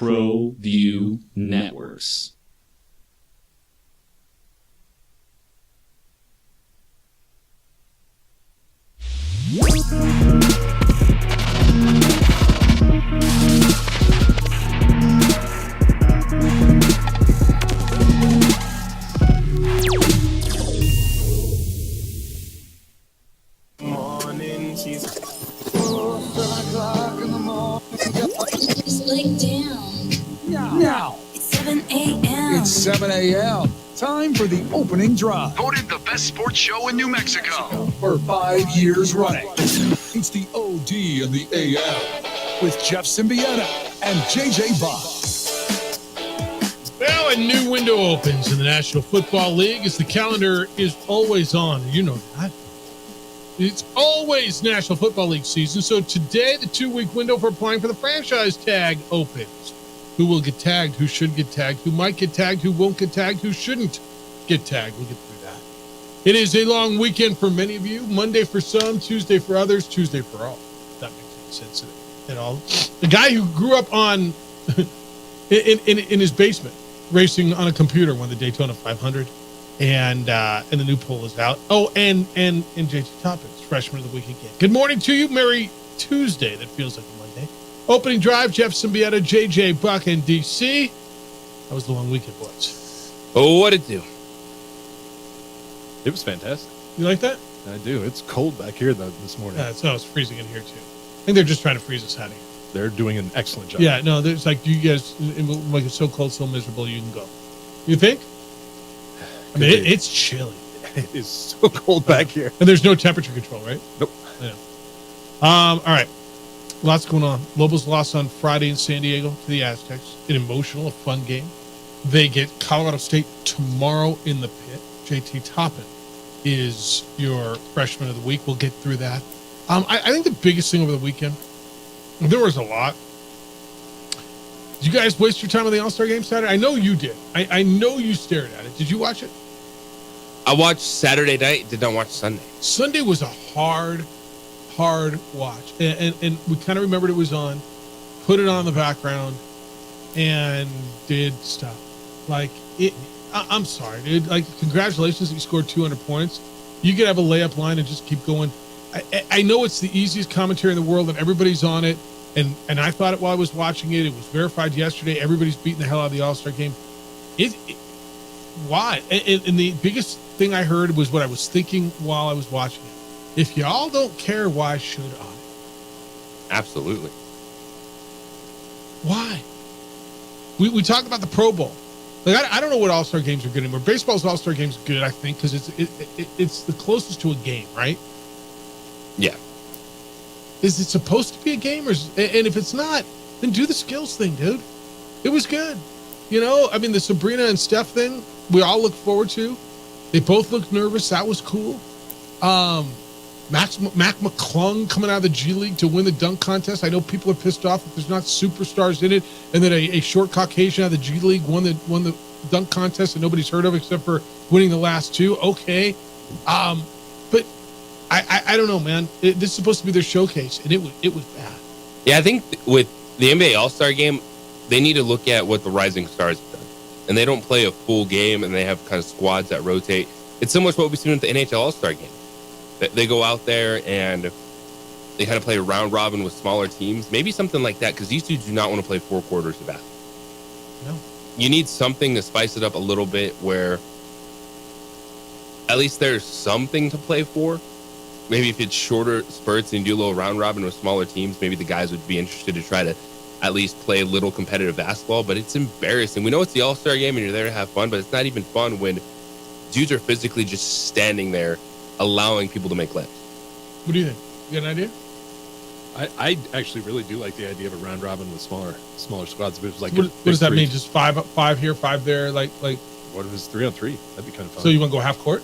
ProView Networks. Morning, she's Just lay down. Now, It's 7 a.m. it's 7 a.m. Time for the opening drive. Voted the best sports show in New Mexico. For 5 years running. It's the OD and the AM with Jeff Symbieta and JJ Buck. Well, a new window opens in the National Football League as the calendar is always on. You know that. It's always National Football League season. So today, the 2-week window for applying for the franchise tag opens. Who will get tagged? Who should get tagged? Who might get tagged? Who won't get tagged? Who shouldn't get tagged? We'll get through that. It is a long weekend for many of you. Monday for some, Tuesday for others, Tuesday for all. If that makes any sense at all. The guy who grew up on in his basement racing on a computer won the Daytona 500, and the new poll is out. Oh, and JT Toppins, freshman of the week again. Good morning to you. Merry Tuesday. That feels like a Monday. Opening drive, Jeff Symbieta, JJ Buck, and DC. That was the long weekend, boys. Oh, what'd it do? It was fantastic. You like that? I do. It's cold back here though this morning. Yeah, it's freezing in here too. I think they're just trying to freeze us out of here. They're doing an excellent job. Yeah, no, there's like, you guys, like it's so cold, so miserable, you can go. You think? I mean, it's chilly. It is so cold back here. And there's no temperature control, right? Nope. Yeah. All right. Lots going on. Lobos lost on Friday in San Diego to the Aztecs. An emotional, a fun game. They get Colorado State tomorrow in the pit. JT Toppin is your freshman of the week. We'll get through that. I think the biggest thing over the weekend, there was a lot. Did you guys waste your time on the All-Star game Saturday? I know you did. I know you stared at it. Did you watch it? I watched Saturday night, did not watch Sunday. Sunday was a hard watch. And we kind of remembered it was on, put it on the background, and did stuff. Like, I'm sorry, dude. Like, congratulations that you scored 200 points. You could have a layup line and just keep going. I know it's the easiest commentary in the world, and everybody's on it. And I thought it while I was watching it. It was verified yesterday. Everybody's beating the hell out of the All-Star game. Why? And the biggest thing I heard was what I was thinking while I was watching it. If y'all don't care, why should I? Absolutely. Why? We talked about the Pro Bowl. Like, I don't know what All-Star games are good anymore. Baseball's All-Star games are good, I think, because it's the closest to a game, right? Yeah. Is it supposed to be a game? And if it's not, then do the skills thing, dude. It was good. You know, I mean, the Sabrina and Steph thing, we all look forward to. They both looked nervous. That was cool. Mac McClung coming out of the G League to win the dunk contest. I know people are pissed off that there's not superstars in it, and that a short Caucasian out of the G League won the dunk contest that nobody's heard of except for winning the last two. Okay. But I don't know, man. This is supposed to be their showcase, and it was bad. Yeah, I think with the NBA All-Star game, they need to look at what the Rising Stars have done. And they don't play a full game, and they have kind of squads that rotate. It's similar to what we've seen with the NHL All-Star game. They go out there and they kind of play a round robin with smaller teams. Maybe something like that, because these two do not want to play 4 quarters of basketball. No. You need something to spice it up a little bit where at least there's something to play for. Maybe if it's shorter spurts and you do a little round robin with smaller teams, maybe the guys would be interested to try to at least play a little competitive basketball. But it's embarrassing. We know it's the All-Star game and you're there to have fun, but it's not even fun when dudes are physically just standing there allowing people to make layups. What do you think? You got an idea? I actually really do like the idea of a round robin with smaller squads. If it was like what does that mean? Just five here, 5 there, like. What if it's 3-on-3? That'd be kind of fun. So you want to go half court?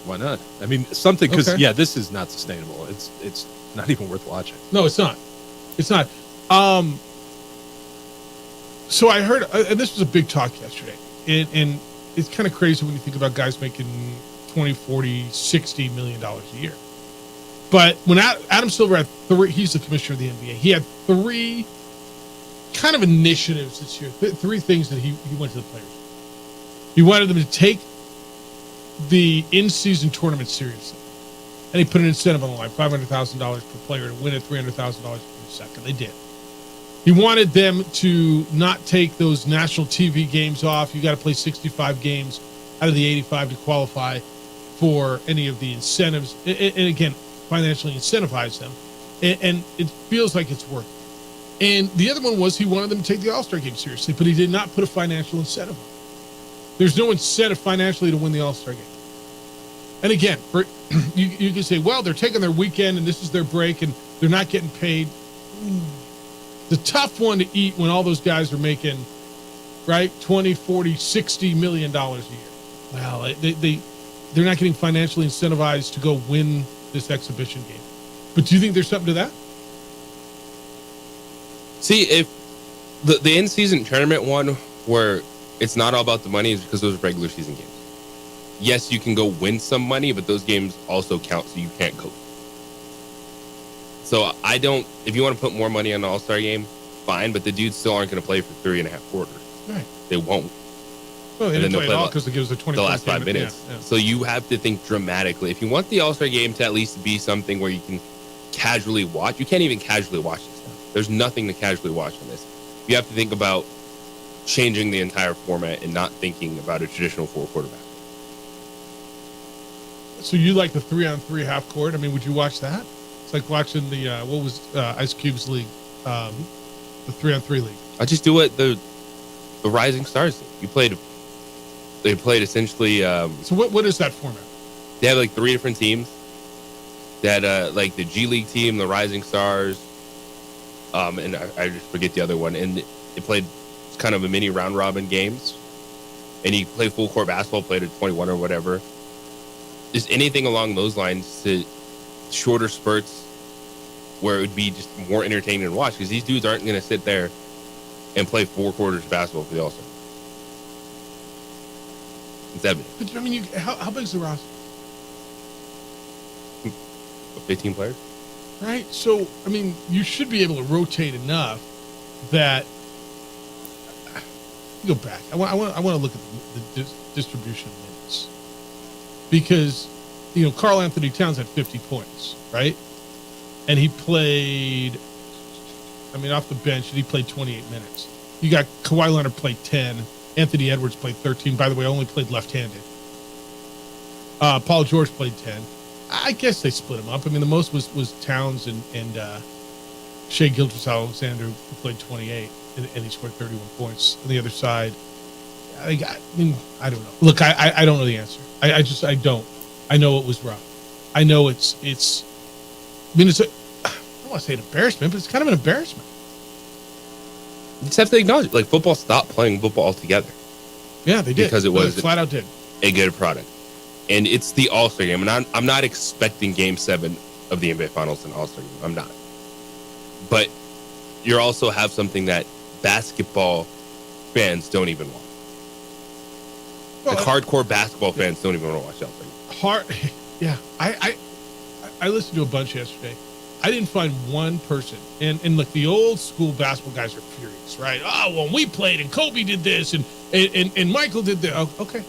Why not? I mean, something, because Okay. this is not sustainable. It's not even worth watching. No, it's not. It's not. So I heard, and this was a big talk yesterday, and it's kind of crazy when you think about guys making $20, $40, $60 million a year. But when Adam Silver had 3, he's the commissioner of the NBA. He had 3 kind of initiatives this year. Three things that he went to the players. He wanted them to take the in-season tournament seriously. And he put an incentive on the line, $500,000 per player to win at $300,000 per second. They did. He wanted them to not take those national TV games off. You got to play 65 games out of the 85 to qualify for any of the incentives. And again, financially incentivize them. And it feels like it's working. And the other one was he wanted them to take the All-Star game seriously, but he did not put a financial incentive on it. There's no incentive financially to win the All-Star game. And again, you can say, well, they're taking their weekend and this is their break and they're not getting paid. The tough one to eat when all those guys are making, right, 20, 40, $60 million a year. Well, they're not getting financially incentivized to go win this exhibition game. But do you think there's something to that? See, if the in-season tournament one where it's not all about the money is because those are regular season games. Yes, you can go win some money, but those games also count, so you can't coach. So if you want to put more money on the All-Star game, fine, but the dudes still aren't going to play for 3.5 quarters. Right. They won't. Well, they didn't play at all because it gives the 20 the last 5 minutes. Yeah. So you have to think dramatically. If you want the All-Star game to at least be something where you can casually watch, you can't even casually watch this stuff. There's nothing to casually watch on this. You have to think about changing the entire format and not thinking about a traditional 4-quarter basketball. So you like the 3-on-3 half court? I mean, would you watch that? It's like watching the what was Ice Cube's league, the 3-on-3 league. I just do what the Rising Stars did. They played essentially. So what is that format? They have like 3 different teams. They had like the G League team, the Rising Stars, and I just forget the other one. And they played kind of a mini round robin games. And you play full court basketball, played at 21 or whatever. Just anything along those lines to shorter spurts where it would be just more entertaining to watch because these dudes aren't going to sit there and play 4 quarters of basketball for the All-Star. It's evident. But I mean, how big is the roster? 15 players? Right. So, I mean, you should be able to rotate enough that go back. I want to look at the distribution of minutes because, you know, Karl Anthony Towns had 50 points, right? And he played, I mean, off the bench, and he played 28 minutes. You got Kawhi Leonard played 10. Anthony Edwards played 13. By the way, only played left-handed. Paul George played 10. I guess they split him up. I mean, the most was Towns and Shai Gilgeous-Alexander, who played 28, and he scored 31 points. On the other side, I mean, I don't know. Look, I don't know the answer. I don't. I know it was rough. I know it's. I mean, I don't want to say an embarrassment, but it's kind of an embarrassment. You just have to acknowledge it. Like, football stopped playing football altogether. Yeah, they did. Because it was flat out did. A good product. And it's the All-Star game. And I'm not expecting Game 7 of the NBA Finals and All-Star game. I'm not. But you also have something that basketball fans don't even want. Well, like hardcore basketball fans don't even want to watch All-Star game. Yeah. I listened to a bunch yesterday. I didn't find one person, and look, the old school basketball guys are furious, right? Oh, well, we played and Kobe did this and Michael did that. Oh, okay.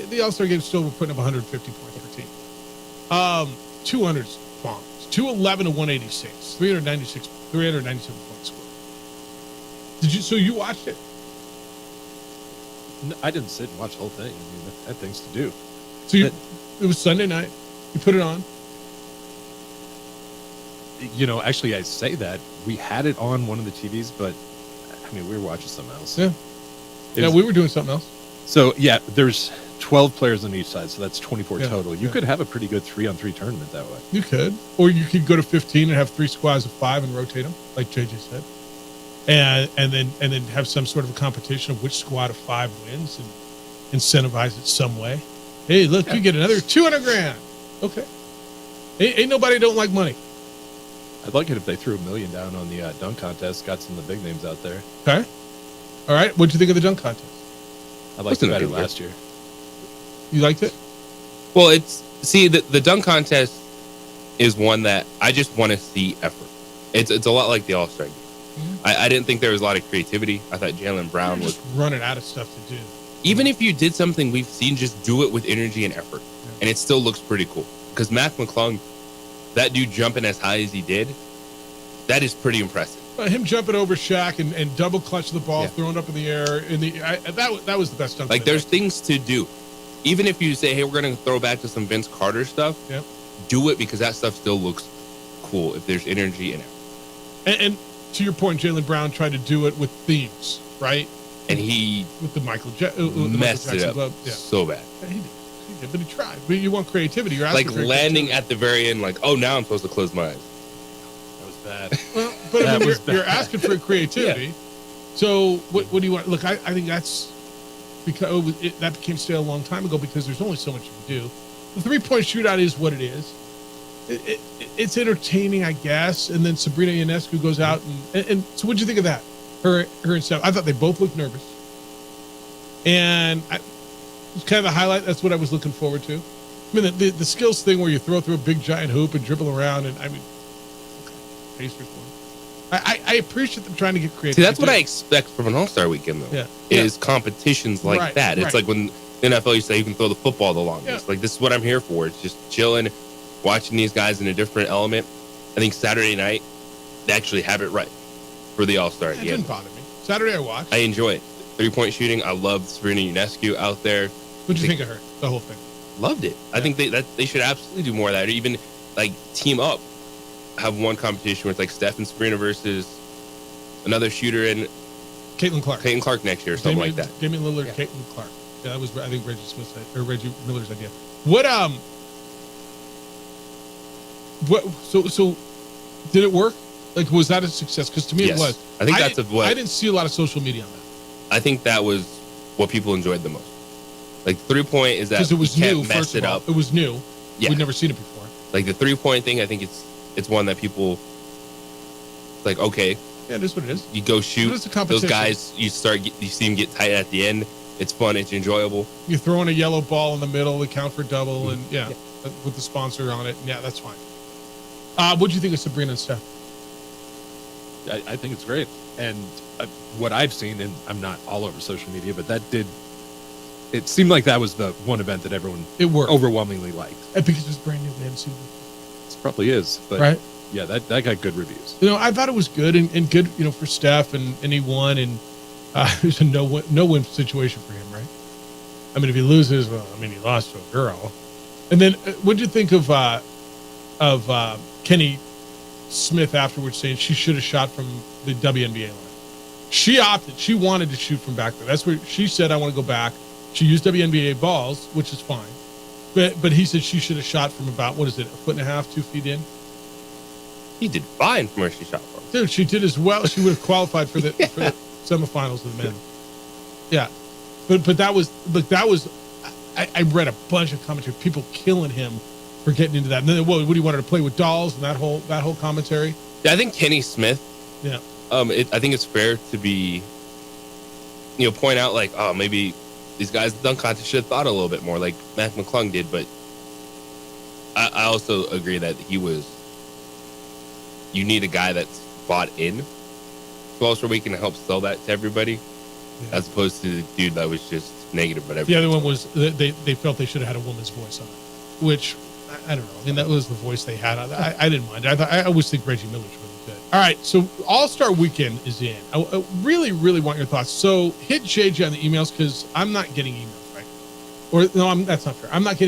The All-Star game still, we're putting up 150 points per team. 200 bombs, 211 to 186, 397 points scored. So you watched it? No, I didn't sit and watch the whole thing. I mean, I had things to do. So it was Sunday night. You put it on. You know, actually, I say that we had it on one of the TVs, but I mean, we were watching something else. Yeah, we were doing something else. So yeah, there's 12 players on each side, so that's 24 Yeah, total. You could have a pretty good 3-on-3 tournament that way. You could, or you could go to 15 and have 3 squads of 5 and rotate them, like JJ said, and then have some sort of a competition of which squad of 5 wins and incentivize it some way. Hey, look, you get another $200,000. Okay, ain't nobody don't like money. I'd like it if they threw $1 million down on the dunk contest, got some of the big names out there. Okay, all right. What'd you think of the dunk contest? I liked it better last year. You liked it? Well, the dunk contest is one that I just want to see effort. It's a lot like the All-Star game. I didn't think there was a lot of creativity. I thought Jalen Brown was, Just running out of stuff to do. even if you did something we've seen, just do it with energy and effort. And it still looks pretty cool. Because Mac McClung, that dude jumping as high as he did, that is pretty impressive. Him jumping over Shaq and double clutch the ball, Yeah. throwing it up in the air. That was the best dunk. Like, there's things to do. Even if you say, hey, we're going to throw back to some Vince Carter stuff, Yep. do it because that stuff still looks cool if there's energy in it. And to your point, Jalen Brown tried to do it with themes, right? And he With the Michael messed it Jackson up glove. Yeah. so bad. He did, but he tried. But you want creativity. You're asking Like for landing creativity. at the very end, like, oh, now I'm supposed to close my eyes. That was bad. Well, but I That mean, was you're bad. asking for creativity. So what do you want? Look, I think that's because that became stale a long time ago because there's only so much you can do. The 3-point shootout is what it is. It's entertaining, I guess. And then Sabrina Ionescu goes out and so what'd you think of that? Her and Steph. I thought they both looked nervous. And it's kind of the highlight. That's what I was looking forward to. I mean, the skills thing where you throw through a big giant hoop and dribble around, and I mean, Pacers won. I appreciate them trying to get creative. See, that's what I expect from an All-Star weekend, though. Yeah. Is competitions like Right, that. It's right. like when the NFL used to say you can throw the football the longest. Yeah. Like, this is what I'm here for. It's just chilling, watching these guys in a different element. I think Saturday night, they actually have it right for the All-Star It game. didn't bother me. Saturday I watched. I enjoy it. 3-point shooting. I love Sabrina Ionescu out there. What'd you think of her? The whole thing. Loved it. I think they should absolutely do more of that, or even like team up, have one competition where it's like Steph and Sabrina versus another shooter and Caitlin Clark. Clayton Clark next year or something like that. Damian Lillard, Yeah. Caitlin Clark. Yeah, that was I think Reggie Miller's idea. What so did it work? Like, was that a success? Because to me Yes. it was. I think that's what I didn't see a lot of social media on that. I think that was what people enjoyed the most. Like, 3-point is that Because it was you can't new, mess first it of all. up. It was new. Yeah. We'd never seen it before. Like, the 3-point thing, I think it's one that people like, okay, Yeah, it is what it is. you go shoot. But it's a Those competition. guys, you see them get tight at the end. It's fun. It's enjoyable. You're throwing a yellow ball in the middle to count for double, and Mm-hmm. yeah, with the sponsor on it. Yeah, that's fine. What'd you think of Sabrina and Steph? I think it's great. And what I've seen, and I'm not all over social media, but it seemed like that was the one event that everyone It worked. overwhelmingly liked. Because it's brand new. We haven't seen It probably is, but it. Right? yeah, that got good reviews. You know, I thought it was good and good, for Steph and he won, and there's a no win situation for him, right? I mean, if he loses, well, I mean, he lost to a girl. And then what'd you think of Kenny Smith afterwards saying she should have shot from the WNBA line? She opted. She wanted to shoot from back there. That's where she said, I want to go back. She used WNBA balls, which is fine. But he said she should have shot from about, what is it, 1.5 feet, 2 feet in? He did fine from where she shot from. Dude, she did as well. She would have qualified for the semifinals of the men. Yeah, but that was I read a bunch of commentary, people killing him for getting into that. And then what do you want her to play with dolls and that whole commentary? Yeah, I think Kenny Smith. Yeah, I think it's fair to be, point out like, oh, maybe these guys at the dunk contest should have thought a little bit more, like Mac McClung did. But I also agree that you need a guy that's bought in to All-Star Weekend to help sell that to everybody, as opposed to the dude that was just negative. But the other one was they felt they should have had a woman's voice on it, which I don't know. I mean, that was the voice they had. I didn't mind. I always think Reggie Miller's really good. All right, so All-Star Weekend is in. I really, really want your thoughts. So hit JJ on the emails because I'm not getting emails, right? Or no, that's not fair. I'm not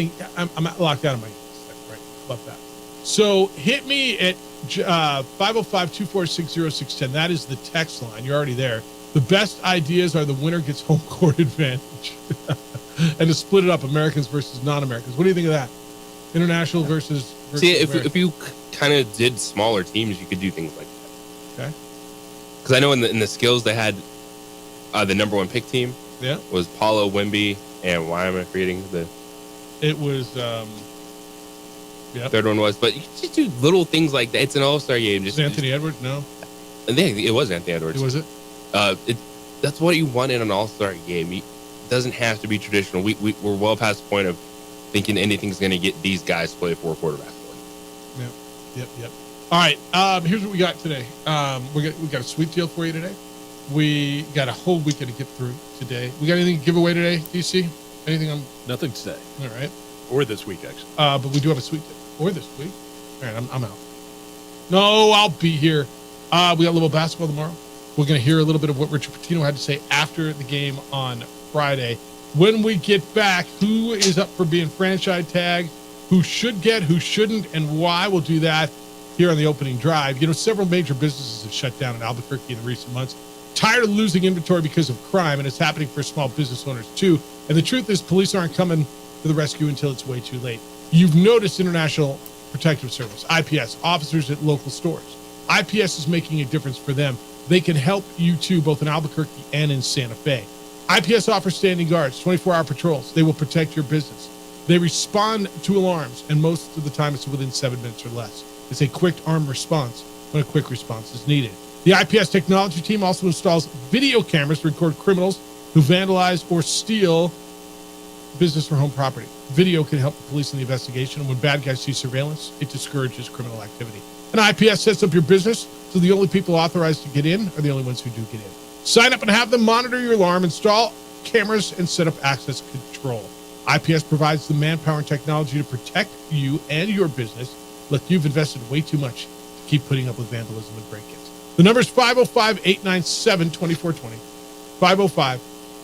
locked out of my emails, right? Love that. So hit me at 505-246-0610. That is the text line. You're already there. The best ideas are the winner gets home court advantage. And to split it up, Americans versus non-Americans. What do you think of that? International versus see, if American. you kind of did smaller teams, you could do things like that. Okay. Because I know in the skills they had the number one pick team Yeah. was Paulo Wemby, and why am I forgetting the It was third one was? But you could just do little things like that. It's an All-Star game. was Anthony Edwards? No. I think it was Anthony Edwards. Was it? That's what you want in an All-Star game. It doesn't have to be traditional. We're well past the point of thinking anything's going to get these guys to play for a quarterback. Yep. All right. Here's what we got today. We got a sweet deal for you today. We got a whole weekend to get through today. We got anything to give away today, DC? Anything? Nothing today. All right. Or this week, actually. But we do have a sweet deal. Or this week. All right. I'm out. No, I'll be here. We got a little basketball tomorrow. We're going to hear a little bit of what Richard Pitino had to say after the game on Friday. When we get back, who is up for being franchise tagged, who should get, who shouldn't, and why? We'll do that here on the opening drive. You know, several major businesses have shut down in Albuquerque in recent months. Tired of losing inventory because of crime, and it's happening for small business owners too. And the truth is, police aren't coming to the rescue until it's way too late. You've noticed International Protective Service, IPS, officers at local stores. IPS is making a difference for them. They can help you too, both in Albuquerque and in Santa Fe. IPS offers standing guards, 24-hour patrols. They will protect your business. They respond to alarms, and most of the time it's within 7 minutes or less. It's a quick armed response when a quick response is needed. The IPS technology team also installs video cameras to record criminals who vandalize or steal business or home property. Video can help the police in the investigation, and when bad guys see surveillance, it discourages criminal activity. And IPS sets up your business so the only people authorized to get in are the only ones who do get in. Sign up and have them monitor your alarm, install cameras, and set up access control. IPS provides the manpower and technology to protect you and your business. Look, you've invested way too much to keep putting up with vandalism and break-ins. The number is 505-897-2420,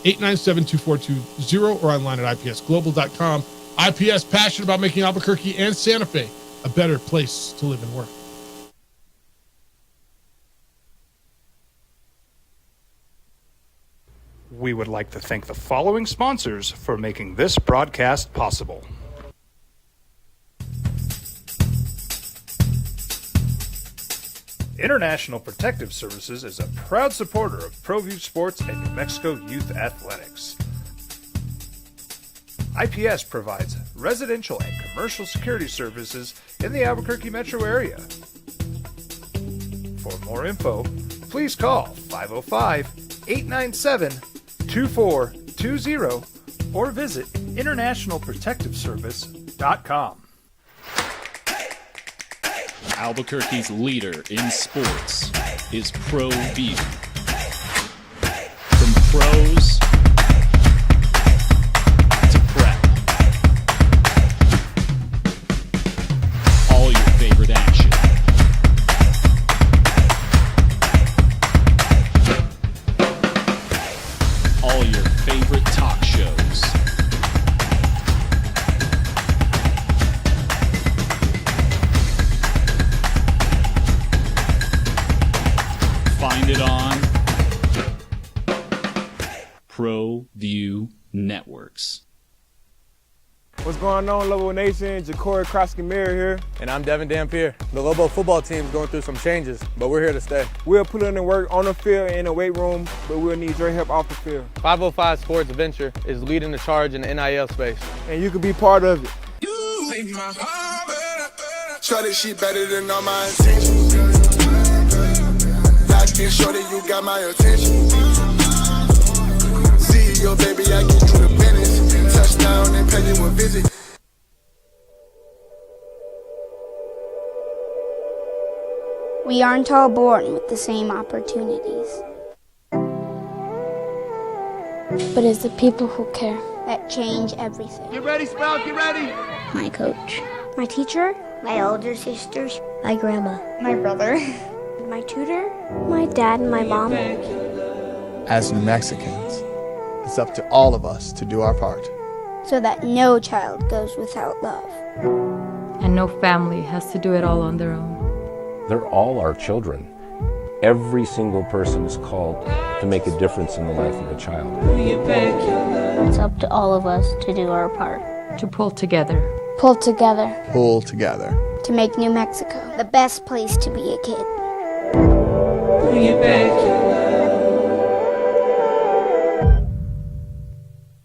505-897-2420, or online at ipsglobal.com. IPS, passionate about making Albuquerque and Santa Fe a better place to live and work. We would like to thank the following sponsors for making this broadcast possible. International Protective Services is a proud supporter of ProView Sports and New Mexico Youth Athletics. IPS provides residential and commercial security services in the Albuquerque metro area. For more info, please call 505-897-2420 or visit internationalprotectiveservice.com. Albuquerque's leader in sports is ProView. From pros to prep, all your favorite action. All your favorite talk shows. Find it on ProView Networks. What's going on, Lobo Nation? Ja'Cory Krosky-Mirror here. And I'm Devin Dampier. The Lobo football team is going through some changes, but we're here to stay. We'll put in the work on the field and in the weight room, but we'll need your help off the field. 505 Sports Adventure is leading the charge in the NIL space. And you can be part of it. Try this shit better than all my intentions. Locked in shorty, you got my attention. See your baby, I get you the business. Touchdown and pay you a visit. We aren't all born with the same opportunities. But it's the people who care that change everything. Get ready, Sprout, get ready. My coach, my teacher, my older sisters, my grandma, my brother, my tutor, my dad, and my mom. As New Mexicans, it's up to all of us to do our part. So that no child goes without love. And no family has to do it all on their own. They're all our children. Every single person is called to make a difference in the life of a child. It's up to all of us to do our part. To pull together. Pull together. Pull together. To make New Mexico the best place to be a kid.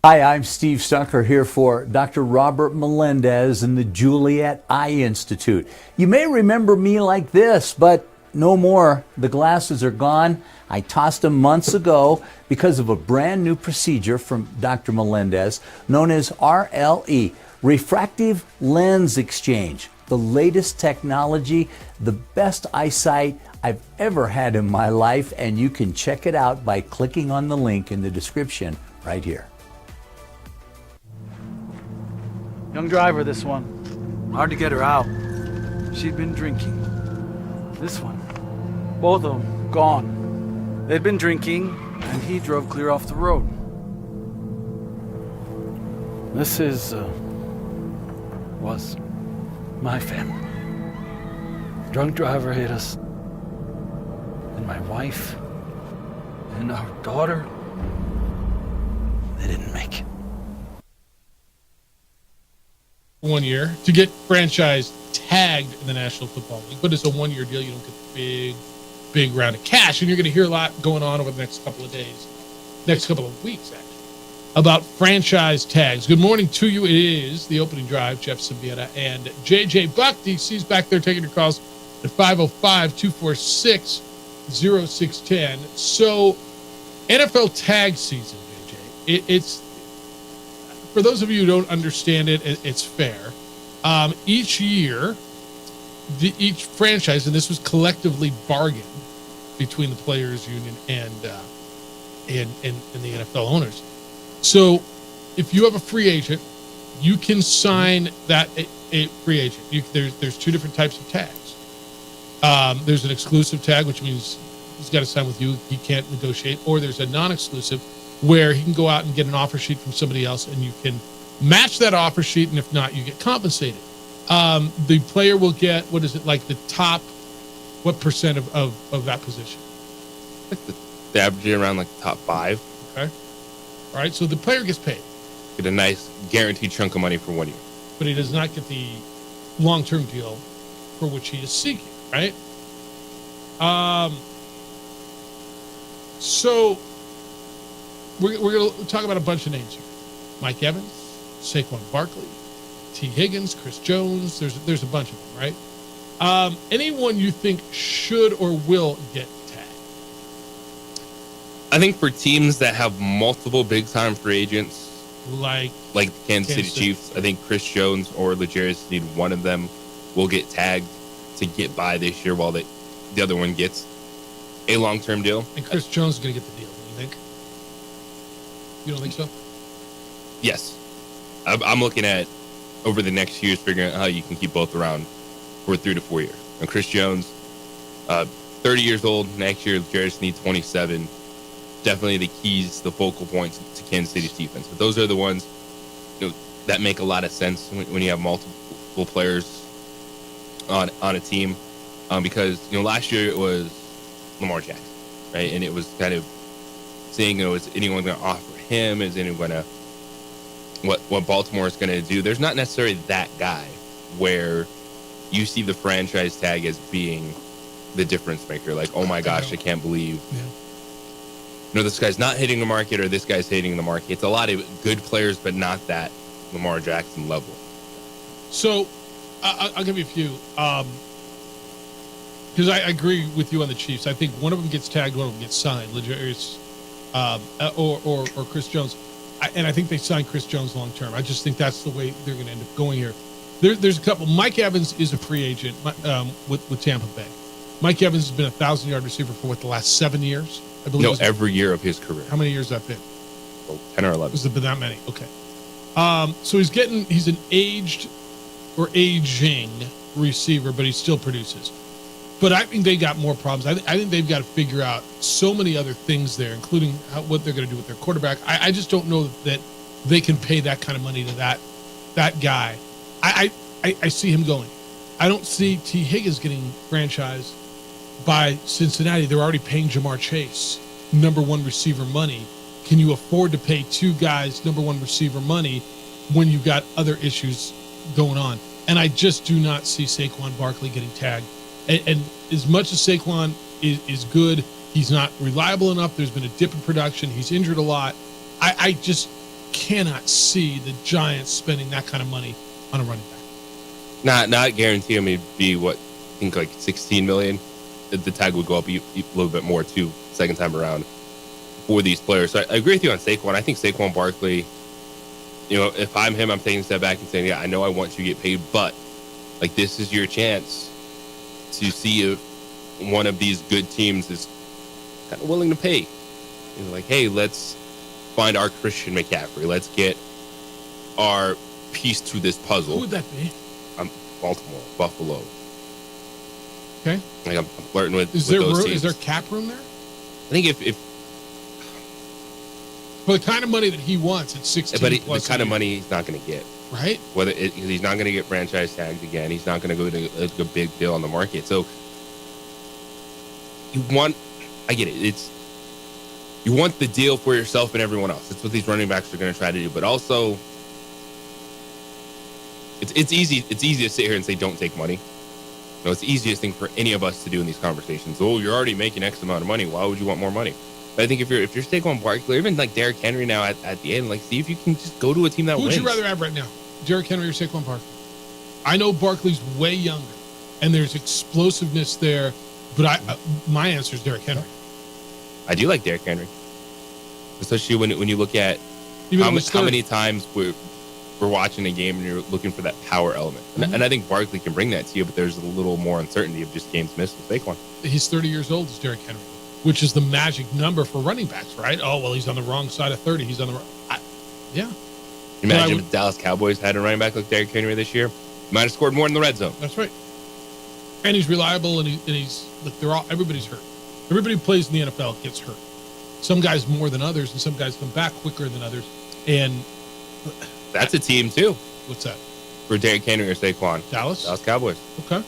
Hi, I'm Steve Stucker here for Dr. Robert Melendez and the Juliet Eye Institute. You may remember me like this, but no more. The glasses are gone. I tossed them months ago because of a brand new procedure from Dr. Melendez known as RLE, refractive lens exchange. the latest technology, the best eyesight I've ever had in my life, and you can check it out by clicking on the link in the description right here. Young driver, this one. Hard to get her out. She'd been drinking. This one. Both of them gone. They'd been drinking, and he drove clear off the road. This was my family. Drunk driver hit us. And my wife and our daughter, they didn't make it. 1 year to get franchise tagged in the National Football League, but it's a 1 year deal. You don't get the big round of cash, and you're going to hear a lot going on over the next couple of days, next couple of weeks actually, about franchise tags. Good morning to you. It is the opening drive. Jeff Symbieta and JJ Buck. DC's back there taking your calls at 505-246-0610. So NFL tag season, JJ, it's for those of you who don't understand it, it's fair. Each year, each franchise, and this was collectively bargained between the players' union and the NFL owners. So, if you have a free agent, you can sign that a free agent. There's two different types of tags. There's an exclusive tag, which means he's got to sign with you. He can't negotiate. Or there's a non-exclusive, where he can go out and get an offer sheet from somebody else, and you can match that offer sheet, and if not, you get compensated. The player will get, what is it, like the top, what percent of that position? They average around like the top 5. Okay. All right, so the player gets paid. Get a nice guaranteed chunk of money for 1 year. But he does not get the long-term deal for which he is seeking, right? So we're going to talk about a bunch of names here. Mike Evans, Saquon Barkley, T. Higgins, Chris Jones. There's a bunch of them, right? Anyone you think should or will get tagged? I think for teams that have multiple big-time free agents, like the Kansas City Chiefs, I think Chris Jones or L'Jarius Sneed, one of them will get tagged to get by this year while the other one gets a long-term deal. And Chris Jones is going to get the deal, do you think? You don't think so? Yes. I'm looking at over the next years figuring out how you can keep both around for 3 to 4 years. And Chris Jones, 30 years old next year. L'Jarius Sneed, 27. Definitely the keys, the focal points to Kansas City's defense. But those are the ones that make a lot of sense when you have multiple players on a team. Because last year it was Lamar Jackson, right? And it was kind of seeing, is anyone going to offer him? Is anyone going to what Baltimore is going to do? There's not necessarily that guy where you see the franchise tag as being the difference maker. Like, oh my gosh, I can't believe this guy's not hitting the market or this guy's hitting the market. It's a lot of good players, but not that Lamar Jackson level. So I'll give you a few. Because I agree with you on the Chiefs. I think one of them gets tagged, one of them gets signed. L'Jarius, or Chris Jones. And I think they signed Chris Jones long term. I just think that's the way they're going to end up going here. There's a couple. Mike Evans is a free agent with Tampa Bay. Mike Evans has been a 1,000-yard receiver for the last 7 years, I believe. No, every year of his career. How many years has that been? 10 or 11. Has it been that many? Okay. So he's an aged or aging receiver, but he still produces. But I think they got more problems. I think they've got to figure out so many other things there, including what they're going to do with their quarterback. I just don't know that they can pay that kind of money to that guy. I see him going. I don't see T. Higgins getting franchised by Cincinnati. They're already paying Jamar Chase number one receiver money. Can you afford to pay two guys number one receiver money when you've got other issues going on? And I just do not see Saquon Barkley getting tagged. And as much as Saquon is good, he's not reliable enough. There's been a dip in production. He's injured a lot. I just cannot see the Giants spending that kind of money on a running back. Not guarantee him it'd be what I think like $16 million. The tag would go up a little bit more too, second time around for these players. So I agree with you on Saquon. I think Saquon Barkley, if I'm him, I'm taking a step back and saying, yeah, I know I want you to get paid, but Like, this is your chance to see if one of these good teams is kind of willing to pay. Like, hey, let's find our Christian McCaffrey. Let's get our piece to this puzzle. Who would that be? Baltimore, Buffalo. Okay. Like, I'm flirting with Is there those room? teams. Is there cap room there? I think if For the kind of money that he wants at 16 but plus the kind a of year. money he's not going to get. Right. He's not going to get franchise tagged again. He's not going to go to a big deal on the market. So I get it. You want the deal for yourself and everyone else. That's what these running backs are going to try to do. But also, it's easy. It's easy to sit here and say don't take money. No, it's the easiest thing for any of us to do in these conversations. Oh, you're already making X amount of money. Why would you want more money? But I think if you're Saquon Barkley, or even like Derrick Henry now at the end, like, see if you can just go to a team that Who wins. would you rather have right now, Derrick Henry or Saquon Barkley? I know Barkley's way younger, and there's explosiveness there, but my answer is Derrick Henry. I do like Derrick Henry, especially when you look at how many times we're watching a game and you're looking for that power element. And I think Barkley can bring that to you, but there's a little more uncertainty of just games missed with Saquon. He's 30 years old, is Derrick Henry, which is the magic number for running backs, right? Oh, well, he's on the wrong side of 30. He's on the wrong. Yeah. Imagine if the Dallas Cowboys had a running back like Derrick Henry this year. He might have scored more in the red zone. That's right. And he's reliable, and he's look. Everybody's hurt. Everybody who plays in the NFL gets hurt. Some guys more than others, and some guys come back quicker than others. And that's a team too. What's that? For Derrick Henry or Saquon? Dallas Cowboys. Okay.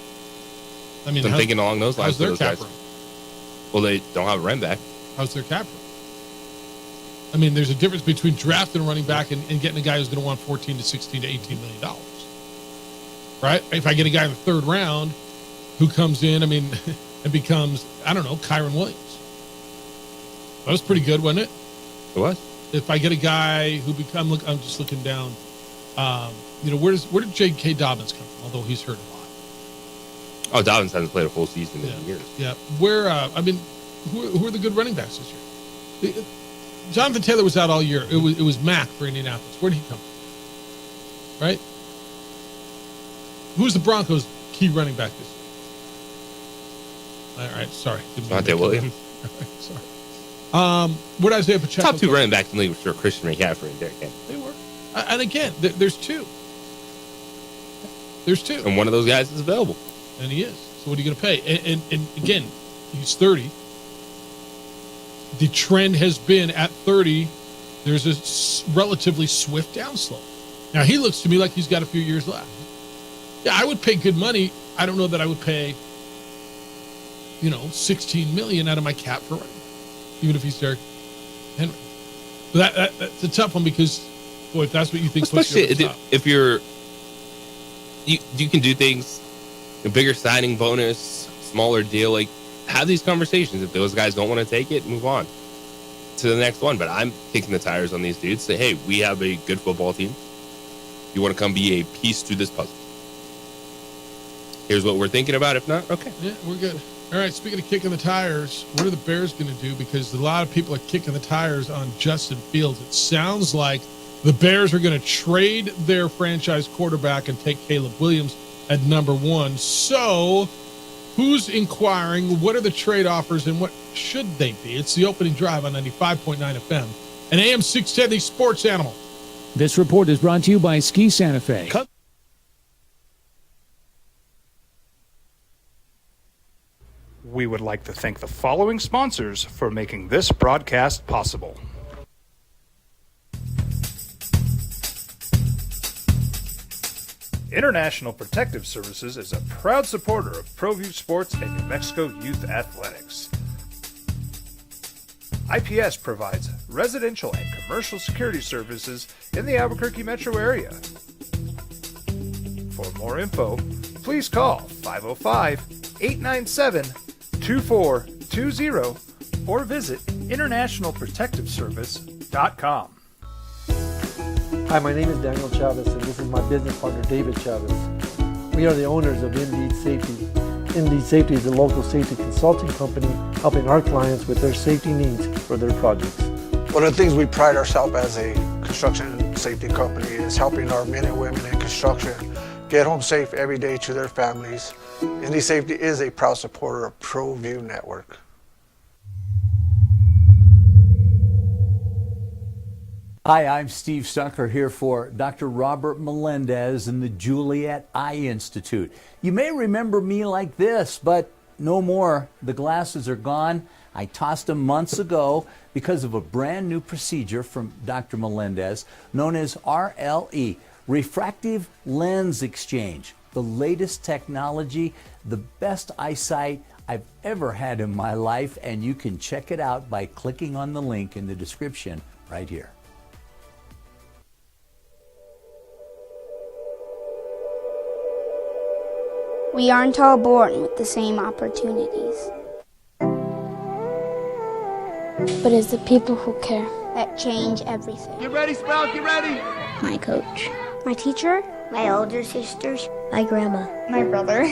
I mean, so I'm thinking along those lines. How's their those cap guys. room? Well, they don't have a running back. How's their cap room? I mean, there's a difference between drafting a running back and getting a guy who's going to want 14 to 16 to 18 million dollars. Right? If I get a guy in the third round who comes in, I mean, and becomes, I don't know, Kyron Williams. That was pretty good, wasn't it? It was. If I get a guy who I'm just looking down. Where did J.K. Dobbins come from? Although he's hurt a lot. Oh, Dobbins hasn't played a full season in years. Yeah. Who are the good running backs this year? Jonathan Taylor was out all year. It was Mack for Indianapolis. Where did he come from? Right? Who's the Broncos' key running back this year? All right, sorry. Devontae Williams. Sorry. What did Isaiah Pacheco? Top two running backs in the league were Christian McCaffrey and Derrick Henry. They were. And again, there's two. There's two. And one of those guys is available. And he is. So what are you going to pay? And again, he's 30. The trend has been at 30, there's a relatively swift downslope. Now, he looks to me like he's got a few years left. Yeah, I would pay good money. I don't know that I would pay, $16 million out of my cap for running, even if he's Derrick Henry. But that's a tough one because, boy, if that's what you think, especially puts you over the top. if you can do things, a bigger signing bonus, smaller deal, like have these conversations. If those guys don't want to take it, move on to the next one. But I'm kicking the tires on these dudes. Say, hey, we have a good football team. You want to come be a piece to this puzzle? Here's what we're thinking about. If not, okay. Yeah, we're good. All right, speaking of kicking the tires, what are the Bears going to do? Because a lot of people are kicking the tires on Justin Fields. It sounds like the Bears are going to trade their franchise quarterback and take Caleb Williams at number 1. So who's inquiring? What are the trade offers and what should they be? It's the opening drive on 95.9 FM and AM 610, the sports animal. This report is brought to you by Ski Santa Fe. We would like to thank the following sponsors for making this broadcast possible. International Protective Services is a proud supporter of ProView Sports and New Mexico Youth Athletics. IPS provides residential and commercial security services in the Albuquerque metro area. For more info, please call 505-897-2420 or visit internationalprotectiveservice.com. Hi, my name is Daniel Chavez, and this is my business partner, David Chavez. We are the owners of Indeed Safety. Indeed Safety is a local safety consulting company helping our clients with their safety needs for their projects. One of the things we pride ourselves as a construction safety company is helping our men and women in construction get home safe every day to their families. Indy Safety is a proud supporter of ProView Network. Hi, I'm Steve Stucker here for Dr. Robert Melendez and the Juliet Eye Institute. You may remember me like this, but no more. The glasses are gone. I tossed them months ago because of a brand new procedure from Dr. Melendez known as RLE, Refractive Lens Exchange. The latest technology, the best eyesight I've ever had in my life, and you can check it out by clicking on the link in the description right here. We aren't all born with the same opportunities. But it's the people who care that change everything. Get ready, Sprout, get ready. My coach, my teacher, my older sisters, my grandma, my brother,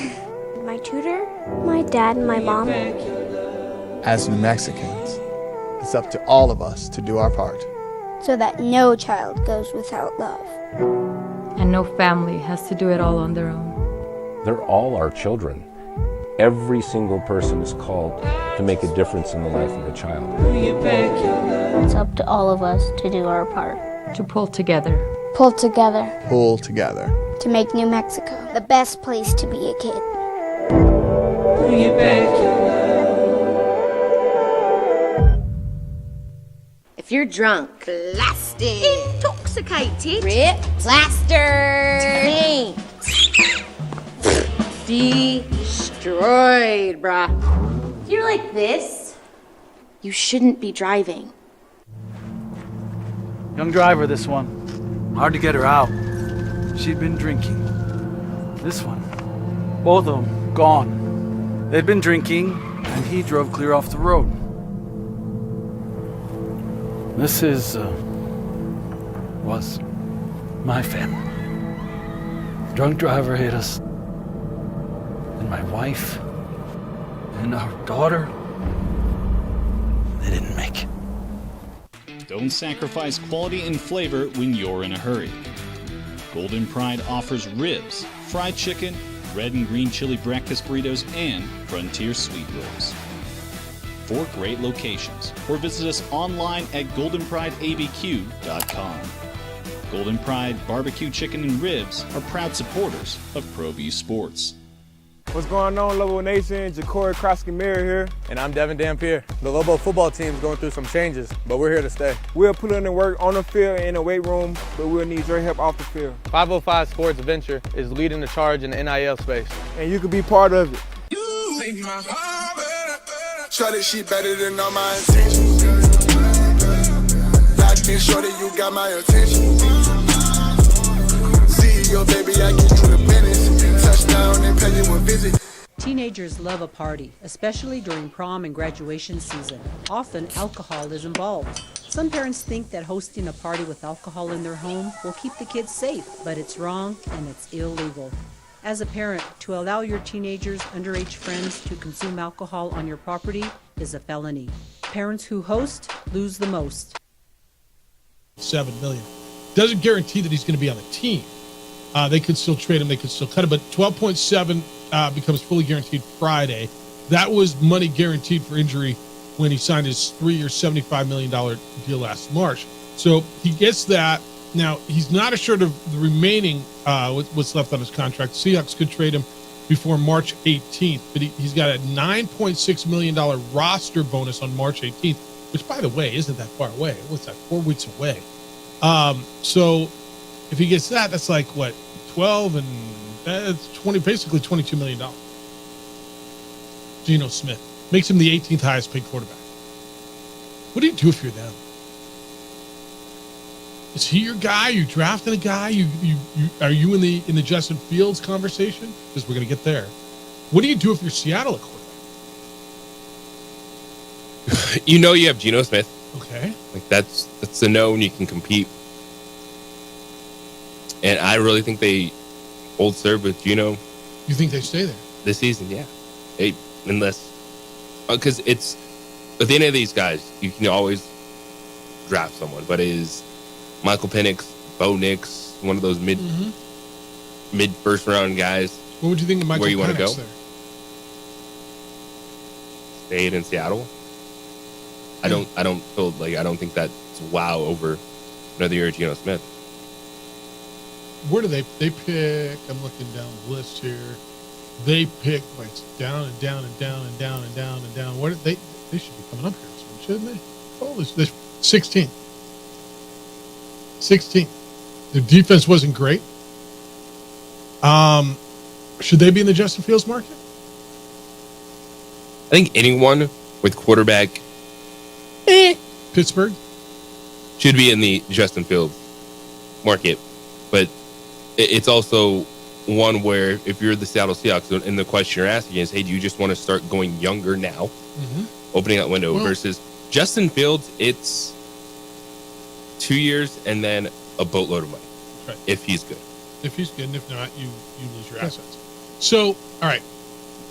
my tutor, my dad, and my mom. As New Mexicans, it's up to all of us to do our part. So that no child goes without love. And no family has to do it all on their own. They're all our children. Every single person is called to make a difference in the life of a child. It's up to all of us to do our part. To pull together. Pull together. Pull together. To make New Mexico the best place to be a kid. If you're drunk, blasted, intoxicated, ripped, plastered, destroyed, bruh. If you're like this, you shouldn't be driving. Young driver, this one. Hard to get her out. She'd been drinking. This one. Both of them gone. They'd been drinking, and he drove clear off the road. This was my family. Drunk driver hit us. And my wife and our daughter, they didn't make it. Don't sacrifice quality and flavor when you're in a hurry. Golden Pride offers ribs, fried chicken, red and green chili breakfast burritos, and Frontier sweet rolls. 4 great locations, or visit us online at goldenprideabq.com. Golden Pride Barbecue Chicken and Ribs are proud supporters of ProView Sports. What's going on, Lobo Nation? Ja'Cory Krosky-Mir here. And I'm Devin Dampier. The Lobo football team's going through some changes, but we're here to stay. We'll put in the work on the field and in the weight room, but we'll need your help off the field. 505 Sports Venture is leading the charge in the NIL space. And you can be part of it. Shorty, she better than all my intentions. Locked in, shorty, you got my attention. CEO, baby, I get you the business. Touchdown and pay you a visit. Teenagers love a party, especially during prom and graduation season. Often, alcohol is involved. Some parents think that hosting a party with alcohol in their home will keep the kids safe, but it's wrong and it's illegal. As a parent, to allow your teenagers' underage friends to consume alcohol on your property is a felony. Parents who host lose the most. $7 million. Doesn't guarantee that he's going to be on the team. They could still trade him, they could still cut him, but 12.7 becomes fully guaranteed Friday. That was money guaranteed for injury when he signed his 3-year, $75 million deal last March. So he gets that. Now, he's not assured of the remaining what's left on his contract. The Seahawks could trade him before March 18th, but he's got a $9.6 million roster bonus on March 18th, which, by the way, isn't that far away. What's that, 4 weeks away? So if he gets that, that's like, what, 12 and that's 20, basically $22 million. Geno Smith makes him the 18th highest paid quarterback. What do you do if you're them? Is he your guy? You drafting a guy? Are you in the Justin Fields conversation? Because we're gonna get there. What do you do if you're Seattle at quarterback? You know you have Geno Smith. Okay. Like that's a known you can compete. And I really think they hold serve with Geno. You think they stay there? This season, yeah. Unless, because it's, at the end of these guys, you can always draft someone, but is Michael Penix, Bo Nix, one of those mid. Mm-hmm. mid-first round guys. What would you think of Michael where you want to go? There? Stayed in Seattle. I don't think that's wow over another year at Geno Smith. Where do they pick? I'm looking down the list here. They pick down and down and down and down and down and down. What they should be coming up here, shouldn't they? Oh, this 16th. 16th. Their defense wasn't great. Should they be in the Justin Fields market? I think anyone with quarterback Pittsburgh should be in the Justin Fields market, but it's also one where if you're the Seattle Seahawks and the question you're asking is, hey, do you just want to start going younger now, opening that window versus Justin Fields? It's 2 years and then a boatload of money, right, if he's good. If he's good, and if not, you lose your assets. So, all right.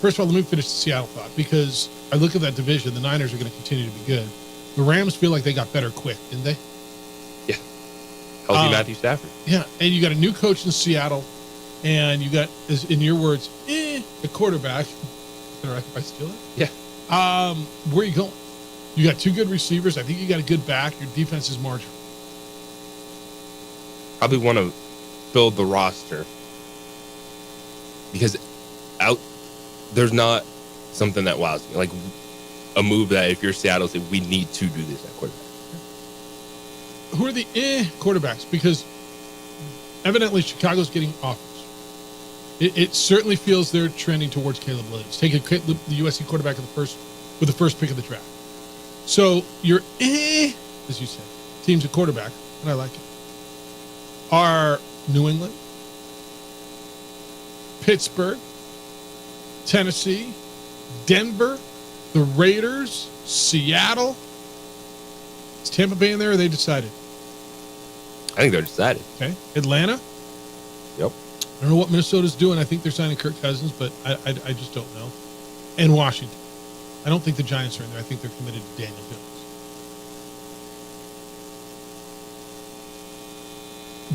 First of all, let me finish the Seattle thought, because I look at that division. The Niners are going to continue to be good. The Rams feel like they got better quick, didn't they? Yeah. Healthy Matthew Stafford. Yeah, and you got a new coach in Seattle, and you got, in your words, a quarterback. Right, if I steal it? Yeah. Where are you going? You got two good receivers. I think you got a good back. Your defense is marginal. Probably want to build the roster because there's not something that wows me, like a move that if you're Seattle, say we need to do this at quarterback. Who are the quarterbacks? Because evidently Chicago's getting offers. It certainly feels they're trending towards Caleb Williams. Take the USC quarterback with the first pick of the draft. So your as you said, teams at quarterback, and I like it, are New England, Pittsburgh, Tennessee, Denver, the Raiders, Seattle. Is Tampa Bay in there, or are they decided? I think they're decided. Okay. Atlanta? Yep. I don't know what Minnesota's doing. I think they're signing Kirk Cousins, but I just don't know. And Washington. I don't think the Giants are in there. I think they're committed to Daniel Jones.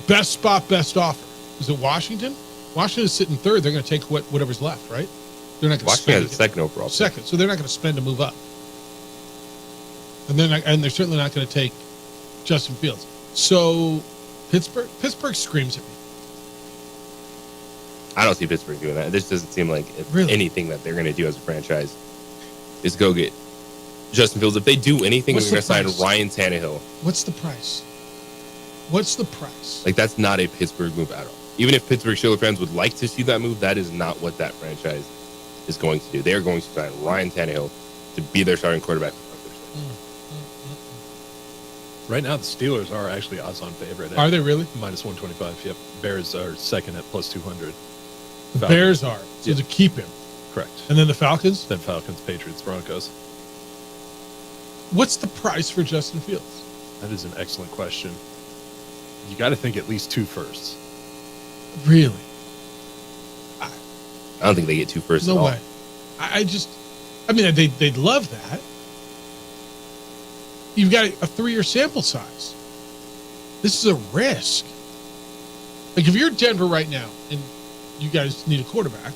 Best spot, best offer. Is it Washington? Washington is sitting third. They're going to take whatever's left, right? They're not going to Washington has a second overall. Second, so they're not going to spend to move up. And they're certainly not going to take Justin Fields. So Pittsburgh screams at me. I don't see Pittsburgh doing that. This doesn't seem like anything that they're going to do as a franchise is go get Justin Fields. If they do anything, we're going to sign Ryan Tannehill. What's the price? What's the price? Like, that's not a Pittsburgh move at all. Even if Pittsburgh Steelers fans would like to see that move, that is not what that franchise is going to do. They are going to sign Ryan Tannehill to be their starting quarterback. Right now, the Steelers are actually odds-on favorite. Are they really? Minus 125. Yep. Bears are second at plus 200. The Bears are. So to keep him. Correct. And then the Falcons? Then Falcons, Patriots, Broncos. What's the price for Justin Fields? That is an excellent question. You got to think at least 2 firsts. Really? I don't think they get 2 firsts at all. No way. They'd love that. You've got a 3-year sample size. This is a risk. Like, if you're Denver right now and you guys need a quarterback,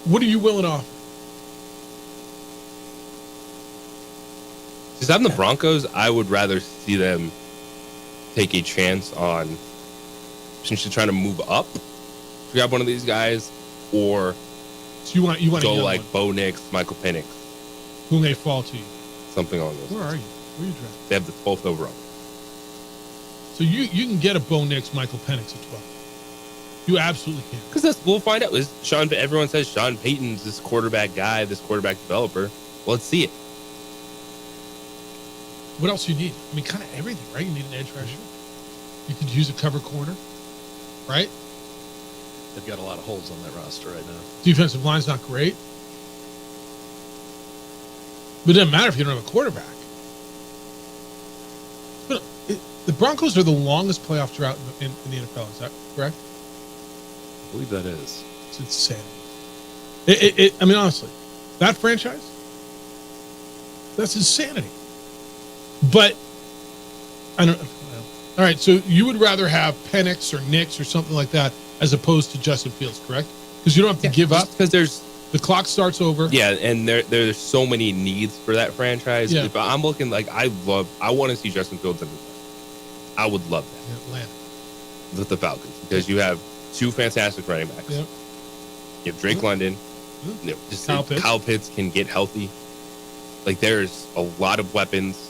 what are you willing to offer? Since I'm the Broncos, I would rather see them take a chance on potentially trying to move up to grab one of these guys, or so you want go like Bo Nix, Michael Penix, who may fall to you. Something on those. Where are you? Where are you drafted? They have the 12th overall. So you can get a Bo Nix, Michael Penix at 12. You absolutely can. Because we'll find out. Everyone says Sean Payton's this quarterback guy, this quarterback developer. Well, let's see it. What else do you need? I mean, kind of everything, right? You need an edge rusher. You could use a cover corner, right? They've got a lot of holes on that roster right now. Defensive line's not great. But it doesn't matter if you don't have a quarterback. But the Broncos are the longest playoff drought in the NFL. Is that correct? I believe that is. It's insane. I mean, honestly, that franchise, that's insanity. But I don't. Well, all right, so you would rather have Penix or Nix or something like that as opposed to Justin Fields, correct? Because you don't have to give up. Because the clock starts over. Yeah, and there's so many needs for that franchise. Yeah. If I'm looking like I want to see Justin Fields in the I would love that. Atlanta. With the Falcons. Because you have two fantastic running backs. Yep. You have Drake London. You know, just Kyle Pitts can get healthy. Like there's a lot of weapons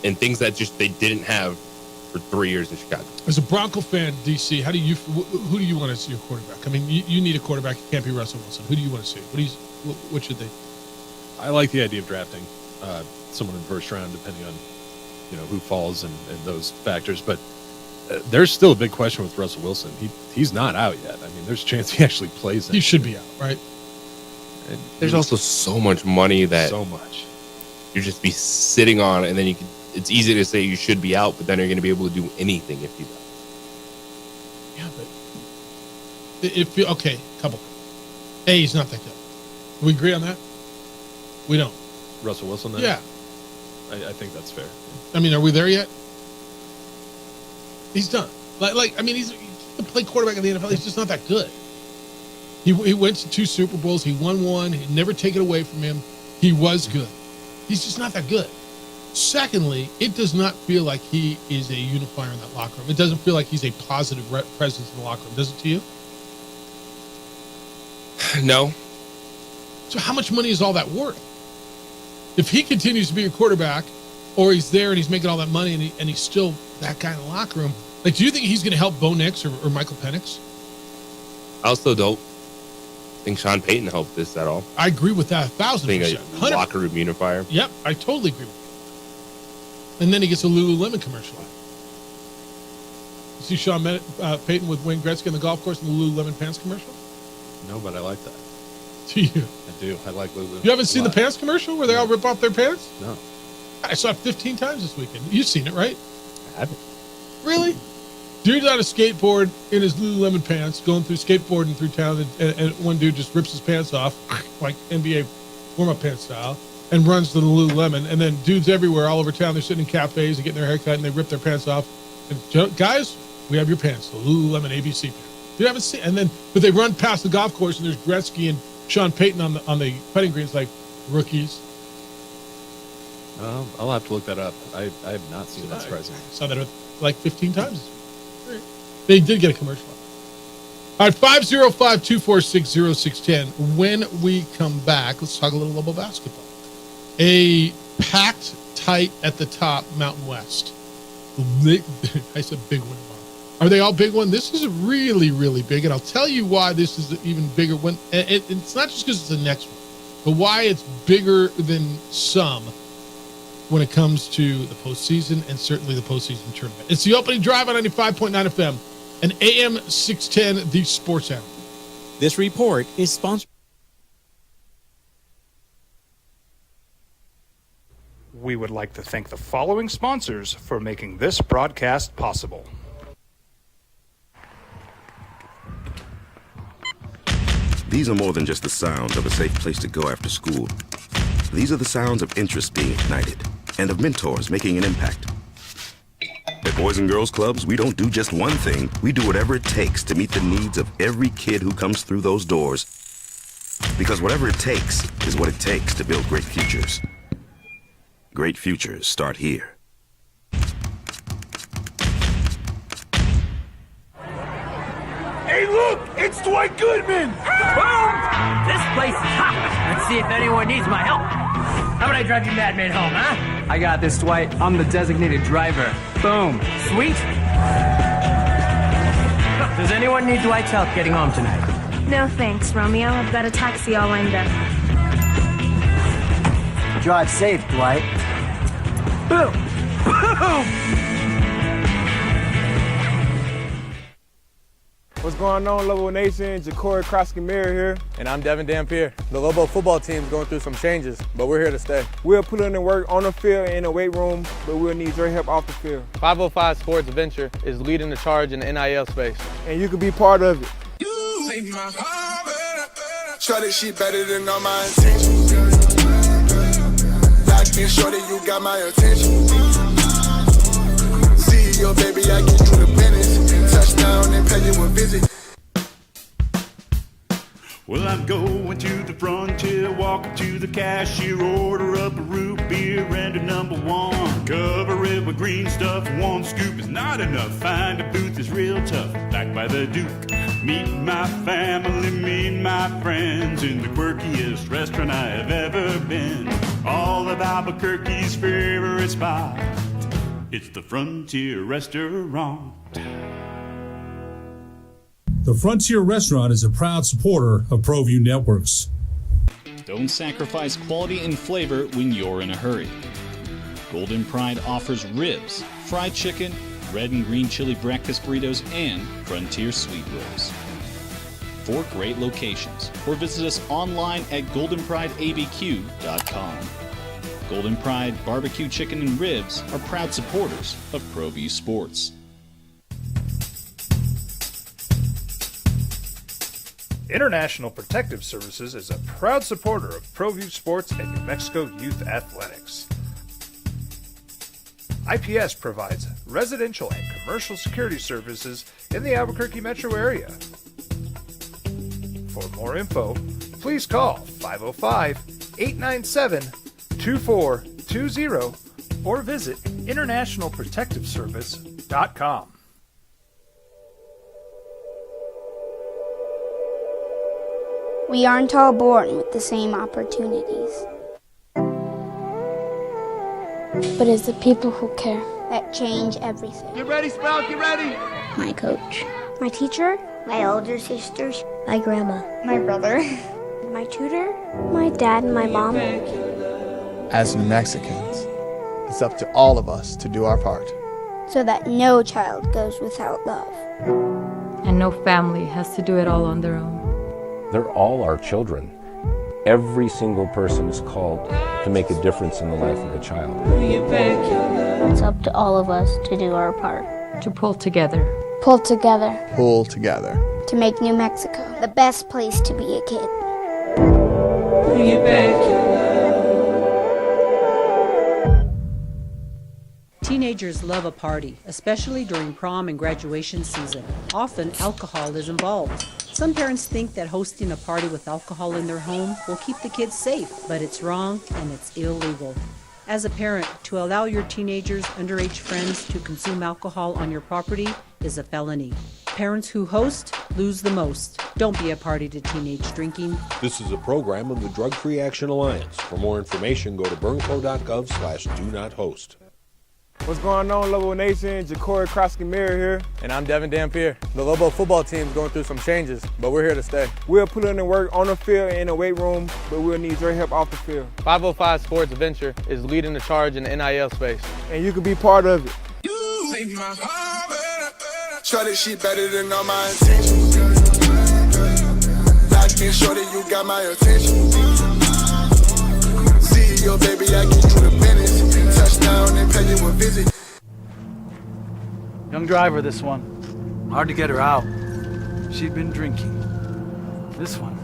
and things that just they didn't have for 3 years in Chicago. As a Bronco fan, DC, who do you want to see your quarterback? I mean, you need a quarterback. It can't be Russell Wilson. Who do you want to see? What should they? I like the idea of drafting someone in the first round, depending on who falls and those factors. But there's still a big question with Russell Wilson. He's not out yet. I mean, there's a chance he actually plays. He should be out, right? And there's also so much money that you just be sitting on, and then it's easy to say you should be out, but then you're going to be able to do anything if you don't. Yeah, but couple. He's not that good. Do we agree on that? We don't. Russell Wilson, then? Yeah. I think that's fair. I mean, are we there yet? He's done. He's the play quarterback in the NFL. He's just not that good. He went to 2 Super Bowls. He won 1. He never take it away from him. He was good. He's just not that good. Secondly, it does not feel like he is a unifier in that locker room. It doesn't feel like he's a positive presence in the locker room. Does it to you? No. So how much money is all that worth? If he continues to be your quarterback, or he's there and he's making all that money and he's still that guy in the locker room, like, do you think he's going to help Bo Nix or Michael Penix? I also don't think Sean Payton helped this at all. I agree with that 1,000%. Being a locker room unifier. Yep, I totally agree with that. And then he gets a Lululemon commercial. You see Sean Payton with Wayne Gretzky on the golf course in the Lululemon pants commercial? No, but I like that. Do you? I do. I like Lululemon. You haven't seen the pants commercial where they all rip off their pants? No. I saw it 15 times this weekend. You've seen it, right? I haven't. Really? Dude's on a skateboard in his Lululemon pants, going through skateboarding through town, and one dude just rips his pants off, like NBA warm-up pants style, and runs to the Lululemon. And then dudes everywhere, all over town, they're sitting in cafes and getting their hair cut, and they rip their pants off. And, guys, we have your pants, the Lululemon ABC pants. You haven't seen, but they run past the golf course, and there's Gretzky and Sean Payton on the putting greens, like rookies. I'll have to look that up. I have not seen that. Surprising. I saw that like 15 times. They did get a commercial. All right, 505-246-0610. When we come back, let's talk a little Lobo basketball. A packed, tight at the top Mountain West. I said big one. Are they all big one? This is really, really big, and I'll tell you why this is an even bigger one. It's not just because it's the next one, but why it's bigger than some when it comes to the postseason and certainly the postseason tournament. It's the opening drive on 95.9 FM and AM 610, the Sports Animal. This report is sponsored. We would like to thank the following sponsors for making this broadcast possible. These are more than just the sounds of a safe place to go after school. These are the sounds of interest being ignited and of mentors making an impact. At Boys and Girls Clubs, we don't do just one thing. We do whatever it takes to meet the needs of every kid who comes through those doors. Because whatever it takes is what it takes to build great futures. Great futures start here. Hey, look! It's Dwight Goodman! Boom! This place is hot. Let's see if anyone needs my help. How about I drive you madman home, huh? I got this, Dwight. I'm the designated driver. Boom. Sweet. Does anyone need Dwight's help getting home tonight? No thanks, Romeo. I've got a taxi all lined up. Drive safe, Dwight. Boom! Boom! What's going on, Lobo Nation? Ja'Cory Krosky-Miller here. And I'm Devin Dampier. The Lobo football team's going through some changes, but we're here to stay. We'll put in the work on the field and in the weight room, but we'll need your help off the field. 505 Sports Venture is leading the charge in the NIL space. And you can be part of it. Shorty, she better than all my intentions. Locked in, shorty, you got my attention. See your baby, I give you the business. Touchdown and pay you a visit. Well, I'm going to the frontier, walking to the cashier, order up a root beer and a number one. Cover it with green stuff, one scoop is not enough. Find a booth is real tough, back by the Duke. Meet my family, meet my friends in the quirkiest restaurant I have ever been. All of Albuquerque's favorite spot, it's the Frontier Restaurant. The Frontier Restaurant is a proud supporter of ProView Networks. Don't sacrifice quality and flavor when you're in a hurry. Golden Pride offers ribs, fried chicken, red and green chili breakfast burritos, and Frontier sweet rolls. 4 great locations, or visit us online at goldenprideabq.com. Golden Pride Barbecue Chicken and Ribs are proud supporters of ProView Sports. International Protective Services is a proud supporter of ProView Sports and New Mexico Youth Athletics. IPS provides residential and commercial security services in the Albuquerque metro area. For more info, please call 505-897-2420 or visit internationalprotectiveservice.com. We aren't all born with the same opportunities. But it's the people who care that change everything. Get ready, Sprout, get ready! My coach, my teacher, my older sisters, my grandma, my brother, my tutor, my dad, and my mom. As New Mexicans, it's up to all of us to do our part, so that no child goes without love. And no family has to do it all on their own. They're all our children. Every single person is called to make a difference in the life of a child. It's up to all of us to do our part. To pull together. Pull together. Pull together. To make New Mexico the best place to be a kid. Teenagers love a party, especially during prom and graduation season. Often, alcohol is involved. Some parents think that hosting a party with alcohol in their home will keep the kids safe, but it's wrong and it's illegal. As a parent, to allow your teenagers' underage friends to consume alcohol on your property is a felony. Parents who host lose the most. Don't be a party to teenage drinking. This is a program of the Drug Free Action Alliance. For more information, go to burnco.gov/do-not-host. What's going on, Lobo Nation? Ja'Cory Krosky-Miller here. And I'm Devin Dampier. The Lobo football team is going through some changes, but we're here to stay. We'll put in the work on the field and in the weight room, but we'll need your help off the field. 505 Sports Venture is leading the charge in the NIL space. And you can be part of it. Shorty, she better than all my intentions. Locked in, shorty, you got my attention. CEO, baby, I get you the business. Touchdown and pay you a visit. Young driver, this one. Hard to get her out. She'd been drinking. This one.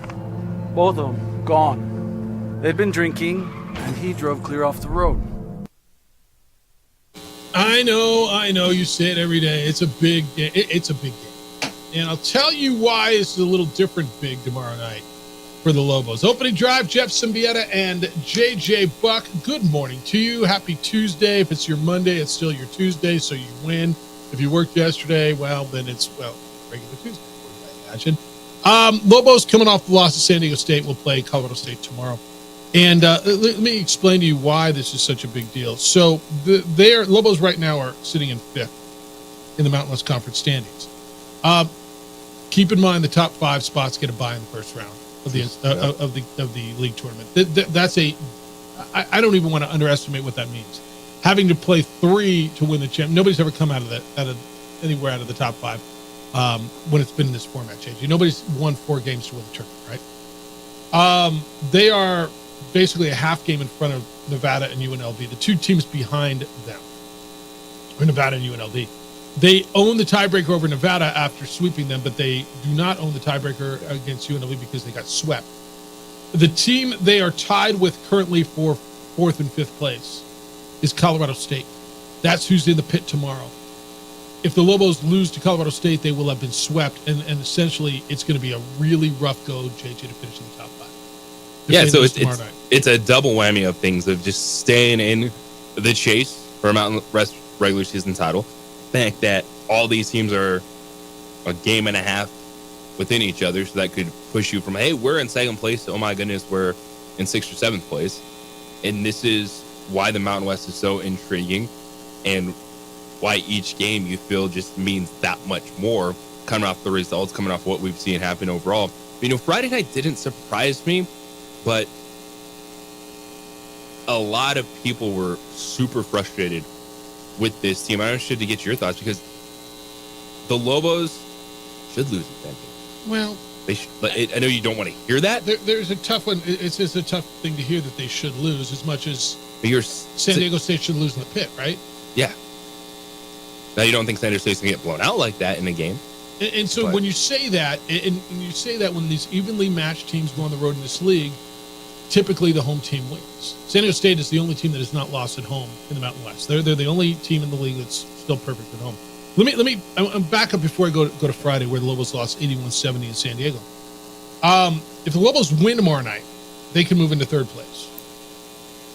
Both of them gone. They'd been drinking, and he drove clear off the road. I know. You say it every day. It's a big game. It's a big game. And I'll tell you why it's a little different big tomorrow night for the Lobos. Opening drive, Jeff Symbieta and JJ Buck. Good morning to you. Happy Tuesday. If it's your Monday, it's still your Tuesday, so you win. If you worked yesterday, well, then it's, regular Tuesday, I imagine. Lobos coming off the loss to San Diego State will play Colorado State tomorrow. And let me explain to you why this is such a big deal. So Lobos right now are sitting in 5th in the Mountain West Conference standings. Keep in mind the top 5 spots get a bye in the first round of the league tournament. I don't even want to underestimate what that means. Having to play 3 to win the champ. Nobody's ever come out of anywhere out of the top 5 when it's been in this format change. Nobody's won 4 games to win the tournament, right? They are basically a half game in front of Nevada and UNLV, the 2 teams behind them, or Nevada and UNLV. They own the tiebreaker over Nevada after sweeping them, but they do not own the tiebreaker against UNLV because they got swept. The team they are tied with currently for 4th and 5th place is Colorado State. That's who's in the pit tomorrow. if the Lobos lose to Colorado State, they will have been swept, and essentially it's going to be a really rough go, JJ, to finish in the top 5. Yeah, so it's a double whammy of things, of just staying in the chase for a Mountain West regular season title. The fact that all these teams are a game and a half within each other, so that could push you from, hey, we're in second place to, oh my goodness, we're in 6th or 7th place. And this is why the Mountain West is so intriguing, and why each game you feel just means that much more, coming off the results, coming off what we've seen happen overall. You know, Friday night didn't surprise me, but a lot of people were super frustrated with this team. I'm interested to get your thoughts, because the Lobos should lose at that game. Well, they should, I know you don't want to hear that. There's a tough one. It's a tough thing to hear that they should lose, as much as San Diego State should lose in the pit, right? Yeah. Now, you don't think San Diego State's going to get blown out like that in a game. And so when you say that, and you say that when these evenly matched teams go on the road in this league, typically the home team wins. San Diego State is the only team that has not lost at home in the Mountain West. They're the only team in the league that's still perfect at home. I'm back up before I go to Friday, where the Lobos lost 81-70 in San Diego. If the Lobos win tomorrow night, they can move into 3rd place.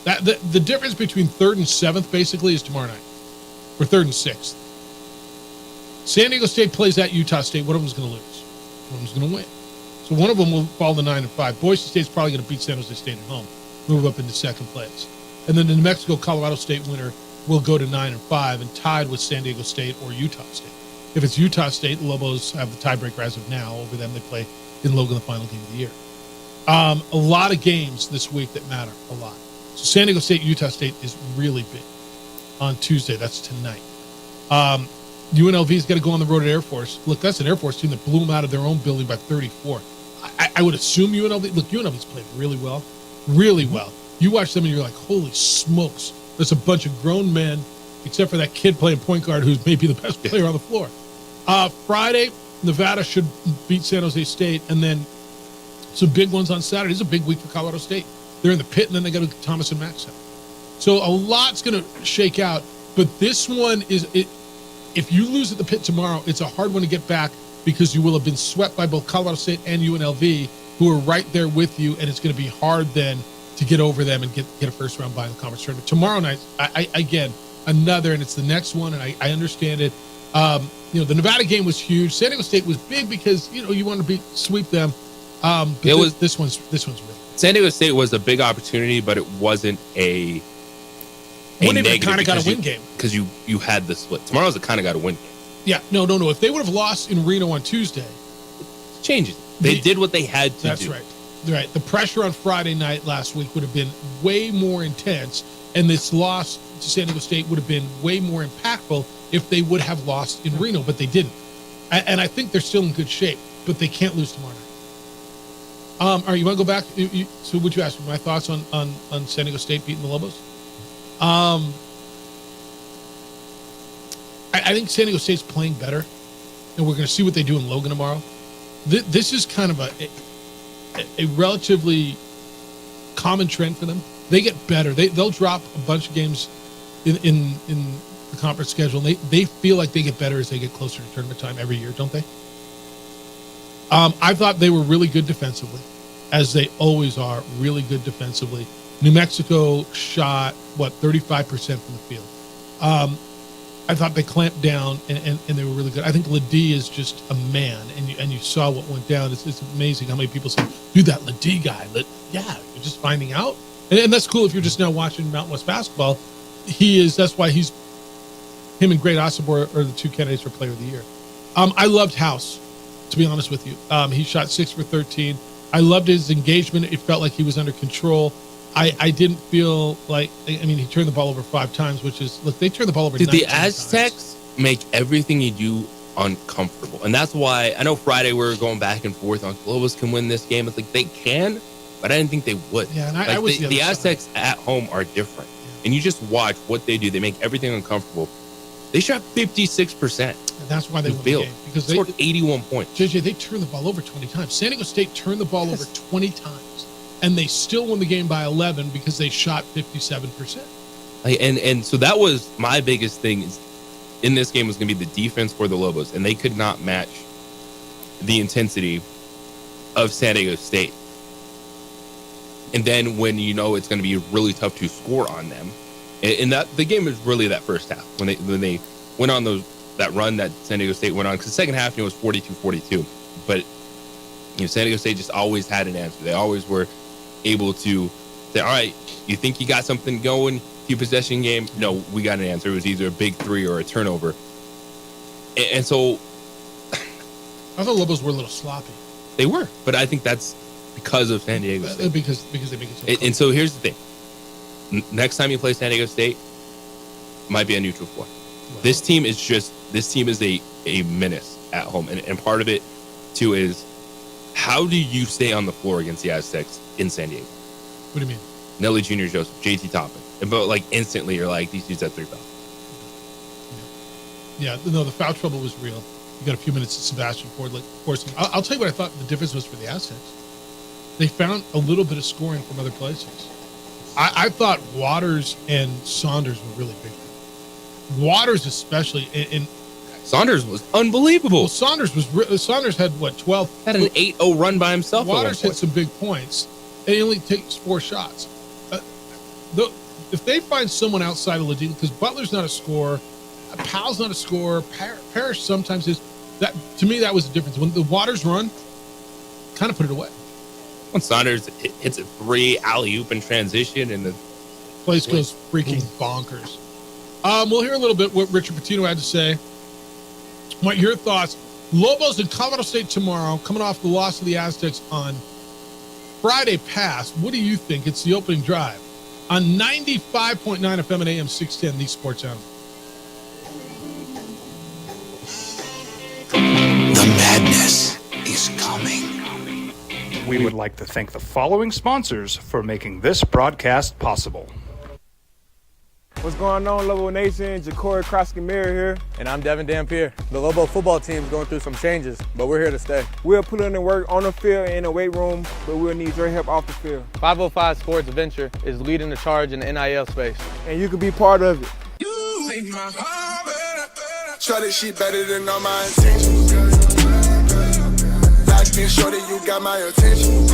The difference between 3rd and 7th basically is tomorrow night, or 3rd and 6th. San Diego State plays at Utah State. One of them's going to lose. One of them's going to win. So one of them will fall to 9-5. Boise State's probably going to beat San Jose State at home, move up into 2nd place. And then the New Mexico-Colorado State winner will go to 9-5 and tied with San Diego State or Utah State. If it's Utah State, the Lobos have the tiebreaker as of now over them. They play in Logan the final game of the year. A lot of games this week that matter, a lot. So San Diego State, Utah State is really big on Tuesday. That's tonight. UNLV's got to go on the road at Air Force. Look, that's an Air Force team that blew them out of their own building by 34. I would assume UNLV, look, UNLV's played really well. Really well. You watch them and you're like, holy smokes. There's a bunch of grown men, except for that kid playing point guard who's maybe the best player on the floor. Friday, Nevada should beat San Jose State, and then some big ones on Saturday. It's a big week for Colorado State. They're in the pit, and then they go to Thomas and Mack Center. So a lot's going to shake out, but this one is it. If you lose at the pit tomorrow, it's a hard one to get back, because you will have been swept by both Colorado State and UNLV, who are right there with you, and it's going to be hard then to get over them and get a first-round bye in the conference tournament. Tomorrow night, again, another, and it's the next one, and I understand it. The Nevada game was huge. San Diego State was big because, you want to sweep them. This one's really big. San Diego State was a big opportunity, but it wasn't a negative. Kind of got a win game. Because you had the split. Tomorrow's a kind of got a win game. Yeah, no. If they would have lost in Reno on Tuesday, it changes. They did what they had to do. That's right. Right. The pressure on Friday night last week would have been way more intense, and this loss to San Diego State would have been way more impactful if they would have lost in Reno, but they didn't. And I think they're still in good shape, but they can't lose tomorrow night. All right, you want to go back? So would you ask me my thoughts on San Diego State beating the Lobos? I think San Diego State's playing better, and we're going to see what they do in Logan tomorrow. This is kind of a relatively common trend for them. They get better. They'll drop a bunch of games in the conference schedule, and they feel like they get better as they get closer to tournament time every year, don't they? I thought they were really good defensively, as they always are, really good defensively. New Mexico shot, 35% from the field. I thought they clamped down, and they were really good. I think Ledee is just a man, and you saw what went down. It's amazing how many people say, dude, that Ledee guy. Yeah, you're just finding out. And that's cool if you're just now watching Mountain West basketball. That's why him and Great Osobor are the two candidates for Player of the Year. I loved House, to be honest with you. He shot 6 for 13. I loved his engagement. It felt like he was under control. I didn't feel like, he turned the ball over 5 times, which is, look, they turned the ball over 9 times. Did the Aztecs make everything you do uncomfortable? And that's why, I know Friday we were going back and forth on Lobos can win this game. It's like, they can, but I didn't think they would. Yeah, and I was the Aztecs at home are different. Yeah. And you just watch what they do. They make everything uncomfortable. They shot 56%. And that's why they won the game. Because they scored 81 points. JJ, they turned the ball over 20 times. San Diego State turned the ball over 20 times. And they still won the game by 11 because they shot 57%. And so that was my biggest thing is in this game was going to be the defense for the Lobos, and they could not match the intensity of San Diego State. And then when you know it's going to be really tough to score on them, and that the game was really that first half when they went on that run that San Diego State went on, because the second half, was 42-42, but San Diego State just always had an answer. They always were able to say, all right, you think you got something going, few possession game? No, we got an answer. It was either a big three or a turnover. And so I thought Lobos were a little sloppy. They were, but I think that's because of San Diego State. Because they make it so and so here's the thing. Next time you play San Diego State, might be a neutral floor. Wow. This team is a menace at home. And part of it, too, is how do you stay on the floor against the Aztecs in San Diego? What do you mean? Nelly Jr., Joseph, JT Toppin. But like instantly you're like, these dudes have 3 fouls. Yeah, no, the foul trouble was real. You got a few minutes of Sebastian Ford forcing. I'll tell you what I thought the difference was for the Aztecs. They found a little bit of scoring from other places. I thought Waters and Saunders were really big. Waters especially, and Saunders was unbelievable. Well, Saunders had what, 12? Had an 8-0 run by himself. Waters hit some big points, and he only takes 4 shots. If they find someone outside of Ladino, because Butler's not a scorer, Powell's not a scorer, Parrish sometimes is. That to me, that was the difference. When the Waters run, kind of put it away. When Saunders hits a 3 alley-oop in transition, and the place goes freaking bonkers. We'll hear a little bit what Richard Pitino had to say. What your thoughts? Lobos in Colorado State tomorrow, coming off the loss of the Aztecs on Friday past. What do you think? It's the opening drive on 95.9 FM and AM 610, the Sports Animal. The madness is coming. We would like to thank the following sponsors for making this broadcast possible. What's going on, Lobo Nation? Ja'Cory Krosky-Miller here. And I'm Devin Dampier. The Lobo football team is going through some changes, but we're here to stay. We'll put in the work on the field and in the weight room, but we'll need your help off the field. 505 Sports Venture is leading the charge in the NIL space. And you can be part of it. Shorty, she better than all my intentions. Locked in, shorty, you got my attention.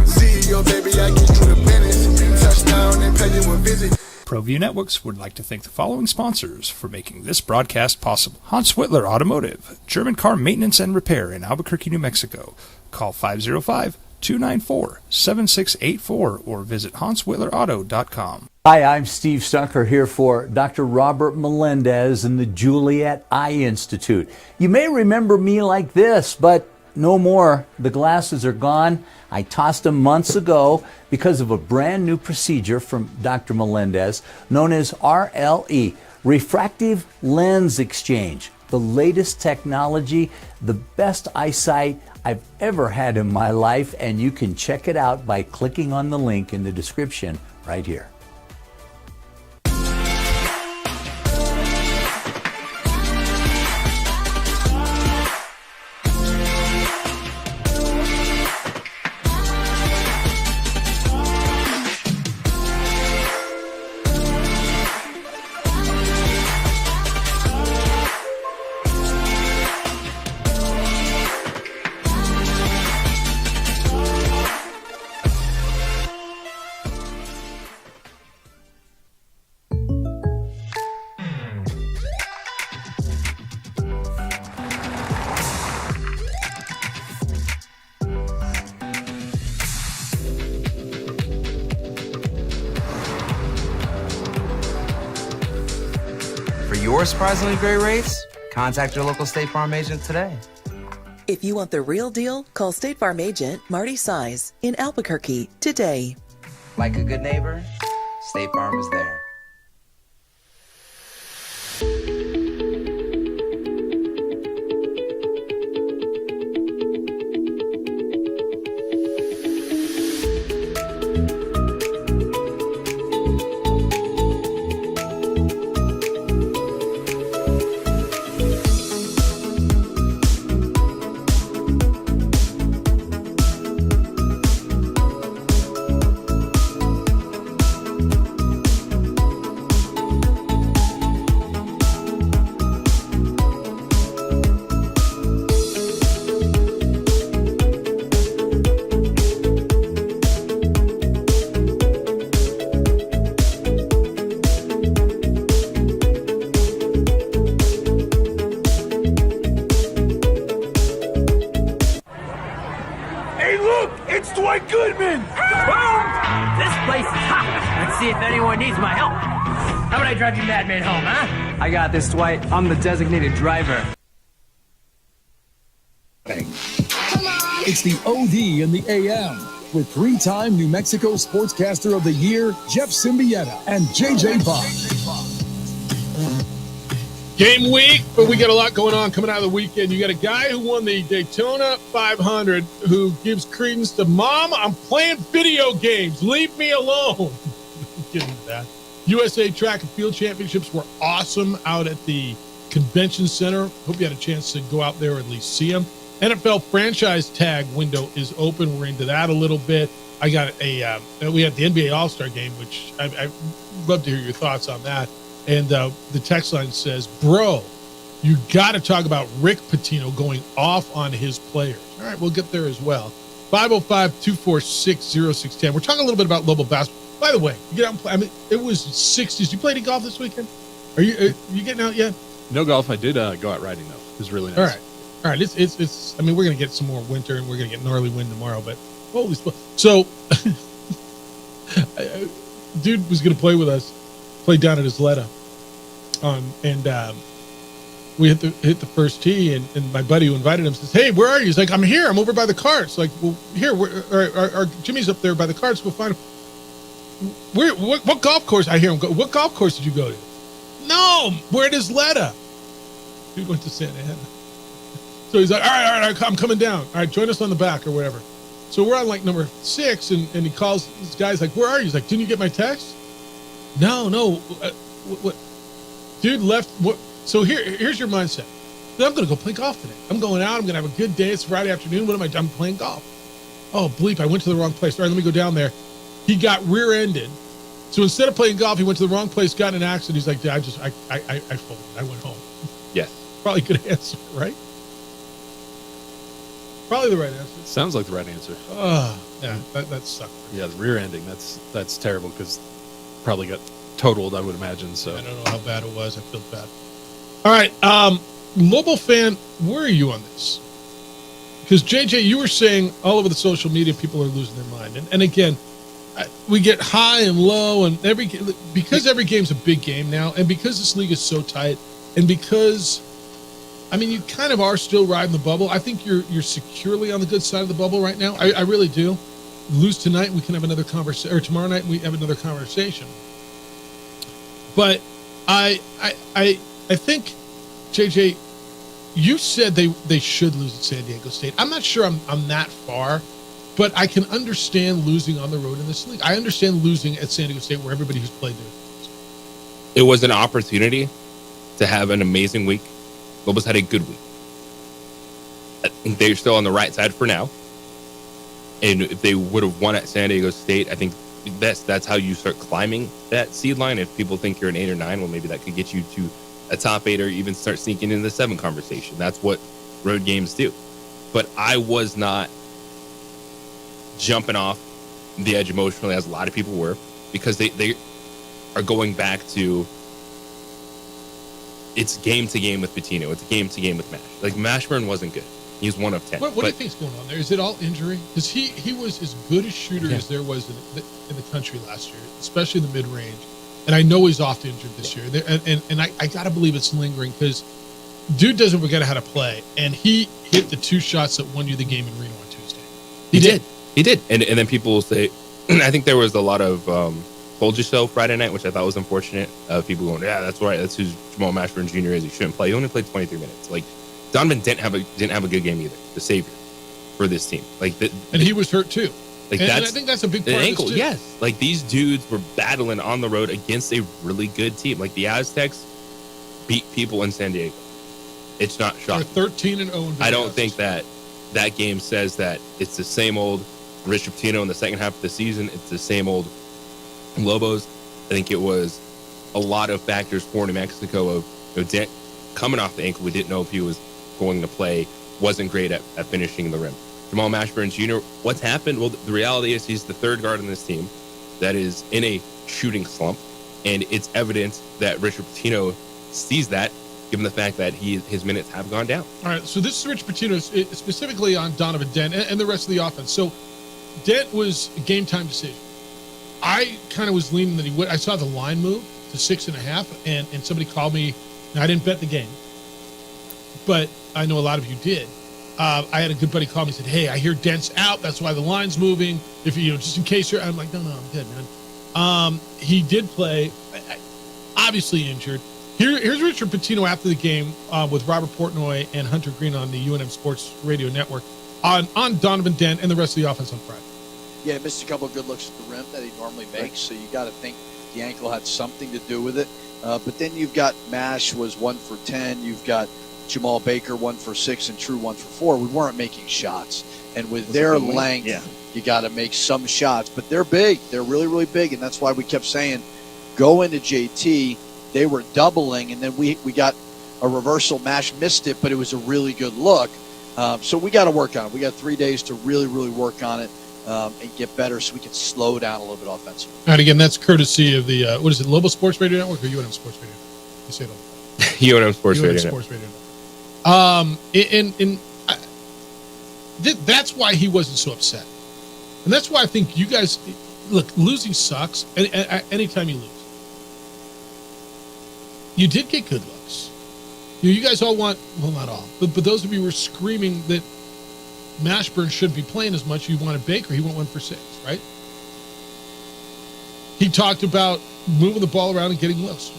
CEO, baby, I get you the business. Touchdown and pay you a visit. ProView Networks would like to thank the following sponsors for making this broadcast possible. Hans Whitler Automotive, German car maintenance and repair in Albuquerque, New Mexico. Call 505-294-7684 or visit hanswhitlerauto.com. Hi, I'm Steve Stucker here for Dr. Robert Melendez and the Juliet Eye Institute. You may remember me like this, but no more. The glasses are gone. I tossed them months ago because of a brand new procedure from Dr. Melendez known as RLE, Refractive Lens Exchange. The latest technology, the best eyesight I've ever had in my life, and you can check it out by clicking on the link in the description right here. Your surprisingly great rates? Contact your local State Farm agent today. If you want the real deal, call State Farm agent Marty Size in Albuquerque today. Like a good neighbor, State Farm is there. help. How about I drive you madman home, huh? I got this, Dwight. I'm the designated driver. It's the OD in the AM with three-time New Mexico Sportscaster of the Year, Jeff Symbieta and JJ Buck. Game week, but we got a lot going on coming out of the weekend. You got a guy who won the Daytona 500 who gives credence to, Mom, I'm playing video games. Leave me alone. Get into that. USA Track and Field Championships were awesome out at the Convention Center. Hope you had a chance to go out there or at least see them. NFL franchise tag window is open. We're into that a little bit. I got we had the NBA All-Star game, which I'd love to hear your thoughts on that. And the text line says, bro, you got to talk about Rick Pitino going off on his players. All right, we'll get there as well. 505-246-0610. We're talking a little bit about Lobo basketball. By the way, you get out and play. I mean, it was 60s. You played any golf this weekend? Are you getting out yet? No golf. I did go out riding, though. It was really nice. All right. It's. I mean, we're going to get some more winter, and we're going to get gnarly wind tomorrow, but holy smokes. So, dude was going to play with us. Played down at Isleta, and we hit the first tee, and my buddy who invited him says, "Hey, where are you?" He's like, "I'm here. I'm over by the carts." Like, well, here, our Jimmy's up there by the carts. Go find him. What golf course? I hear him go. What golf course did you go to? No, we're at Isleta. Dude went to Santa Ana. So he's like, all right, I'm coming down. All right, join us on the back or whatever. So we're on like number 6, and he calls this guy's like, where are you? He's like, didn't you get my text? No. What? Dude left. What? So here's your mindset. I'm going to go play golf today. I'm going out. I'm going to have a good day. It's Friday afternoon. What am I doing? I'm playing golf. Oh, bleep. I went to the wrong place. All right, let me go down there. He got rear-ended. So instead of playing golf, he went to the wrong place, got in an accident. He's like, I folded. I went home. Yes. Probably good answer, right? Probably the right answer. Sounds like the right answer. Oh, yeah, that sucked. Yeah, the rear ending. That's terrible because probably got totaled, I would imagine. So I don't know how bad it was. I feel bad. All right, Lobo fan, where are you on this? Because JJ, you were saying all over the social media, people are losing their mind, and again, we get high and low, and because every game's a big game now, and because this league is so tight, and because, I mean, you kind of are still riding the bubble. I think you're securely on the good side of the bubble right now. I really do. Lose tonight, we can have another conversation, or tomorrow night we have another conversation. But I think, JJ, you said they should lose at San Diego State. I'm not sure I'm that far, but I can understand losing on the road in this league. I understand losing at San Diego State where everybody who's played there. It was an opportunity to have an amazing week. Lobos had a good week. I think they're still on the right side for now. And if they would have won at San Diego State, I think that's how you start climbing that seed line. If people think you're an 8 or 9, well, maybe that could get you to a top 8 or even start sneaking in the 7 conversation. That's what road games do. But I was not jumping off the edge emotionally, as a lot of people were, because they are going back to, it's game to game with Pitino. It's game to game with Mash. Like, Mashburn wasn't good. He's 1 of 10. What do you think's going on there? Is it all injury? Because he was as good a shooter as there was in the country last year, especially in the mid range. And I know he's off injured this year. And I got to believe it's lingering because dude doesn't forget how to play. And he hit the 2 shots that won you the game in Reno on Tuesday. He did. And then people will say, I think there was a lot of told you so Friday night, which I thought was unfortunate. People going, yeah, that's right. That's who Jamal Mashburn Jr. is. He shouldn't play. He only played 23 minutes. Like, Donovan didn't have a good game either. The savior for this team. And he was hurt too. Like, and I think that's a big part of ankle. This too. Yes. Like, these dudes were battling on the road against a really good team. Like, the Aztecs beat people in San Diego. It's not shocking. They're 13-0. I don't think that game says that it's the same old Rich Pitino in the second half of the season. It's the same old Lobos. I think it was a lot of factors for New Mexico of coming off the ankle. We didn't know if he was going to play. Wasn't great at finishing the rim. Jamal Mashburn Jr., what's happened? Well, the reality is he's the third guard on this team that is in a shooting slump, and it's evident that Richard Pitino sees that, given the fact that his minutes have gone down. All right, so this is Rich Pitino specifically on Donovan Dent and the rest of the offense. So Dent was a game-time decision. I kind of was leaning that he would. I saw the line move to 6.5, and somebody called me. Now, I didn't bet the game, but I know a lot of you did. I had a good buddy call me and said, "Hey, I hear Dent's out. That's why the line's moving. If you know, just in case you're," I'm like, "No, I'm good, man." He did play, obviously injured. Here's Richard Pitino after the game with Robert Portnoy and Hunter Green on the UNM Sports Radio Network on Donovan Dent and the rest of the offense on Friday. Yeah, he missed a couple of good looks at the rim that he normally makes, so you got to think the ankle had something to do with it. But then you've got Mash was 1 for 10. You've got Jamal Baker 1 for 6 and True 1 for 4. We weren't making shots, and with their length, you got to make some shots. But they're big. They're really, really big, and that's why we kept saying go into JT. They were doubling, and then we got a reversal. Mash missed it, but it was a really good look. So we got to work on it. We got 3 days to really, really work on it and get better so we can slow down a little bit offensively. And again, that's courtesy of the, what is it, Lobo Sports Radio Network or UNM Sports Radio Network? You say it all the time. UNM Sports Radio Sports Radio Network. That's why he wasn't so upset. And that's why I think you guys, look, losing sucks anytime you lose. You did get good looks. You guys all want, well, not all, but those of you who were screaming that Mashburn shouldn't be playing as much, you wanted Baker. He went 1 for 6, right? He talked about moving the ball around and getting loose.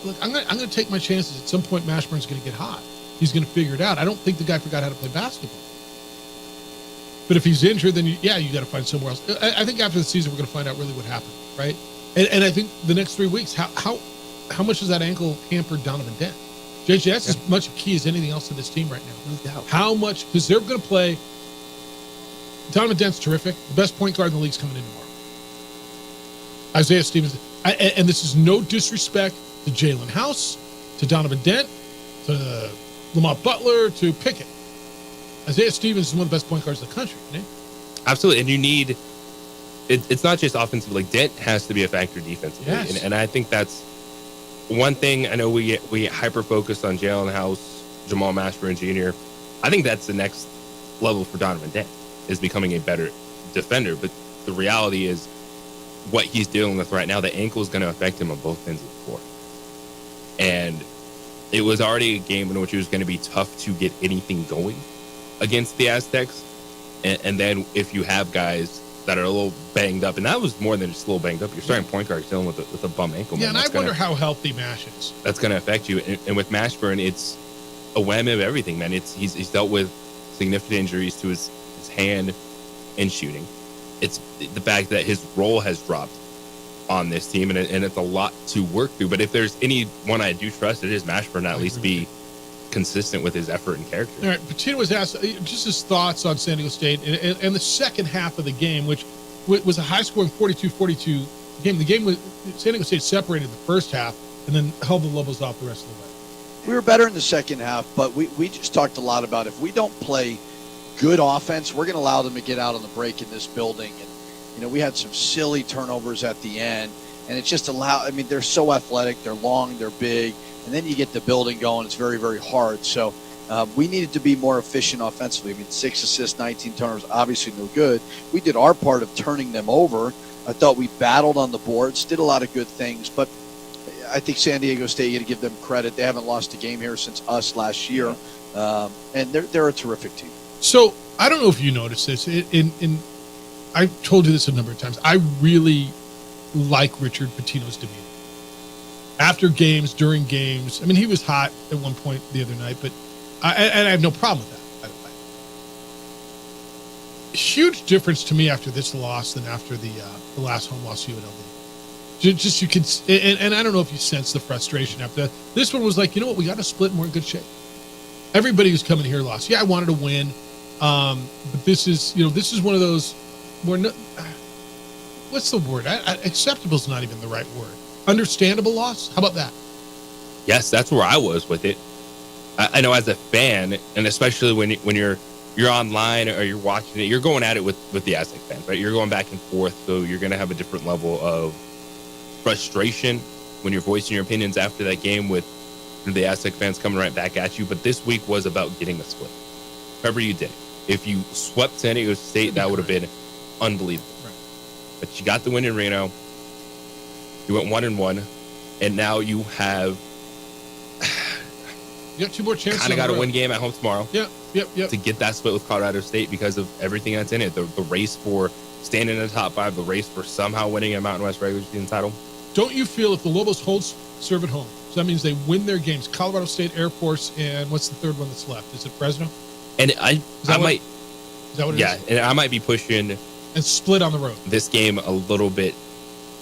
Look, I'm going to take my chances. At some point, Mashburn's going to get hot. He's going to figure it out. I don't think the guy forgot how to play basketball. But if he's injured, then you got to find somewhere else. I think after the season, we're going to find out really what happened, right? And I think the next 3 weeks, how much does that ankle hamper Donovan Dent? JJ, that's as much a key as anything else to this team right now. No doubt. How much? Because they're going to play. Donovan Dent's terrific. The best point guard in the league's coming in tomorrow. Isaiah Stevens. And this is no disrespect to Jalen House, to Donovan Dent, to Lamont Butler, to Pickett. Isaiah Stevens is one of the best point guards in the country, isn't he? Absolutely. And you need, it's not just offensive. Like, Dent has to be a factor defensively. Yes. And I think that's one thing. I know we hyper-focused on Jalen House, Jamal Mashburn Jr. I think that's the next level for Donovan Dent, is becoming a better defender. But the reality is what he's dealing with right now, the ankle is going to affect him on both ends of the floor. And it was already a game in which it was going to be tough to get anything going against the Aztecs. And then if you have guys that are a little banged up, and that was more than just a little banged up, you're starting point guard dealing with a bum ankle. Yeah, man. and I wonder how healthy Mash is. That's going to affect you. And with Mashburn, it's a whammy of everything, man. He's dealt with significant injuries to his hand and shooting. It's the fact that his role has dropped on this team, and it's a lot to work through. But if there's anyone I do trust, it is Mashburn to at least be consistent with his effort and character. All right, Pitino was asked just his thoughts on San Diego State and the second half of the game, which was a high-scoring 42-42 game. The game was San Diego State separated the first half and then held the Lobos off the rest of the way. We were better in the second half, but we just talked a lot about if we don't play good offense, we're going to allow them to get out on the break in this building. And, we had some silly turnovers at the end, and it just they're so athletic, they're long, they're big, and then you get the building going, it's very, very hard. So we needed to be more efficient offensively. 6 assists, 19 turnovers, obviously no good. We did our part of turning them over. I thought we battled on the boards, did a lot of good things, but I think San Diego State, you got to give them credit. They haven't lost a game here since us last year, and they're a terrific team. So I don't know if you noticed this. I told you this a number of times. I really like Richard Pitino's demeanor. After games, during games. He was hot at one point the other night, but I have no problem with that, by the way. Huge difference to me after this loss than after the last home loss to UNLV. Just you could, and I don't know if you sense the frustration after that. This one was like, you know what, we got to split and we're in good shape. Everybody who's coming here lost. Yeah, I wanted to win, but this is one of those. What's the word? Acceptable is not even the right word. Understandable loss? How about that? Yes, that's where I was with it. I know as a fan, and especially when you're online or you're watching it, you're going at it with the Aztec fans, right? You're going back and forth, so you're going to have a different level of frustration when you're voicing your opinions after that game with the Aztec fans coming right back at you. But this week was about getting a split. However you did it. If you swept San Diego State, that would have been unbelievable. Right. But you got the win in Reno. You went 1-1, and now you have you got 2 more chances. Kind of got a win game at home tomorrow. Yep. To get that split with Colorado State because of everything that's in it. The race for staying in the top 5, the race for somehow winning a Mountain West regular season title. Don't you feel if the Lobos hold serve at home, so that means they win their games, Colorado State, Air Force, and what's the third one that's left? Is it Fresno? And I might. Is that what it is? Yeah, and I might be pushing and split on the road this game a little bit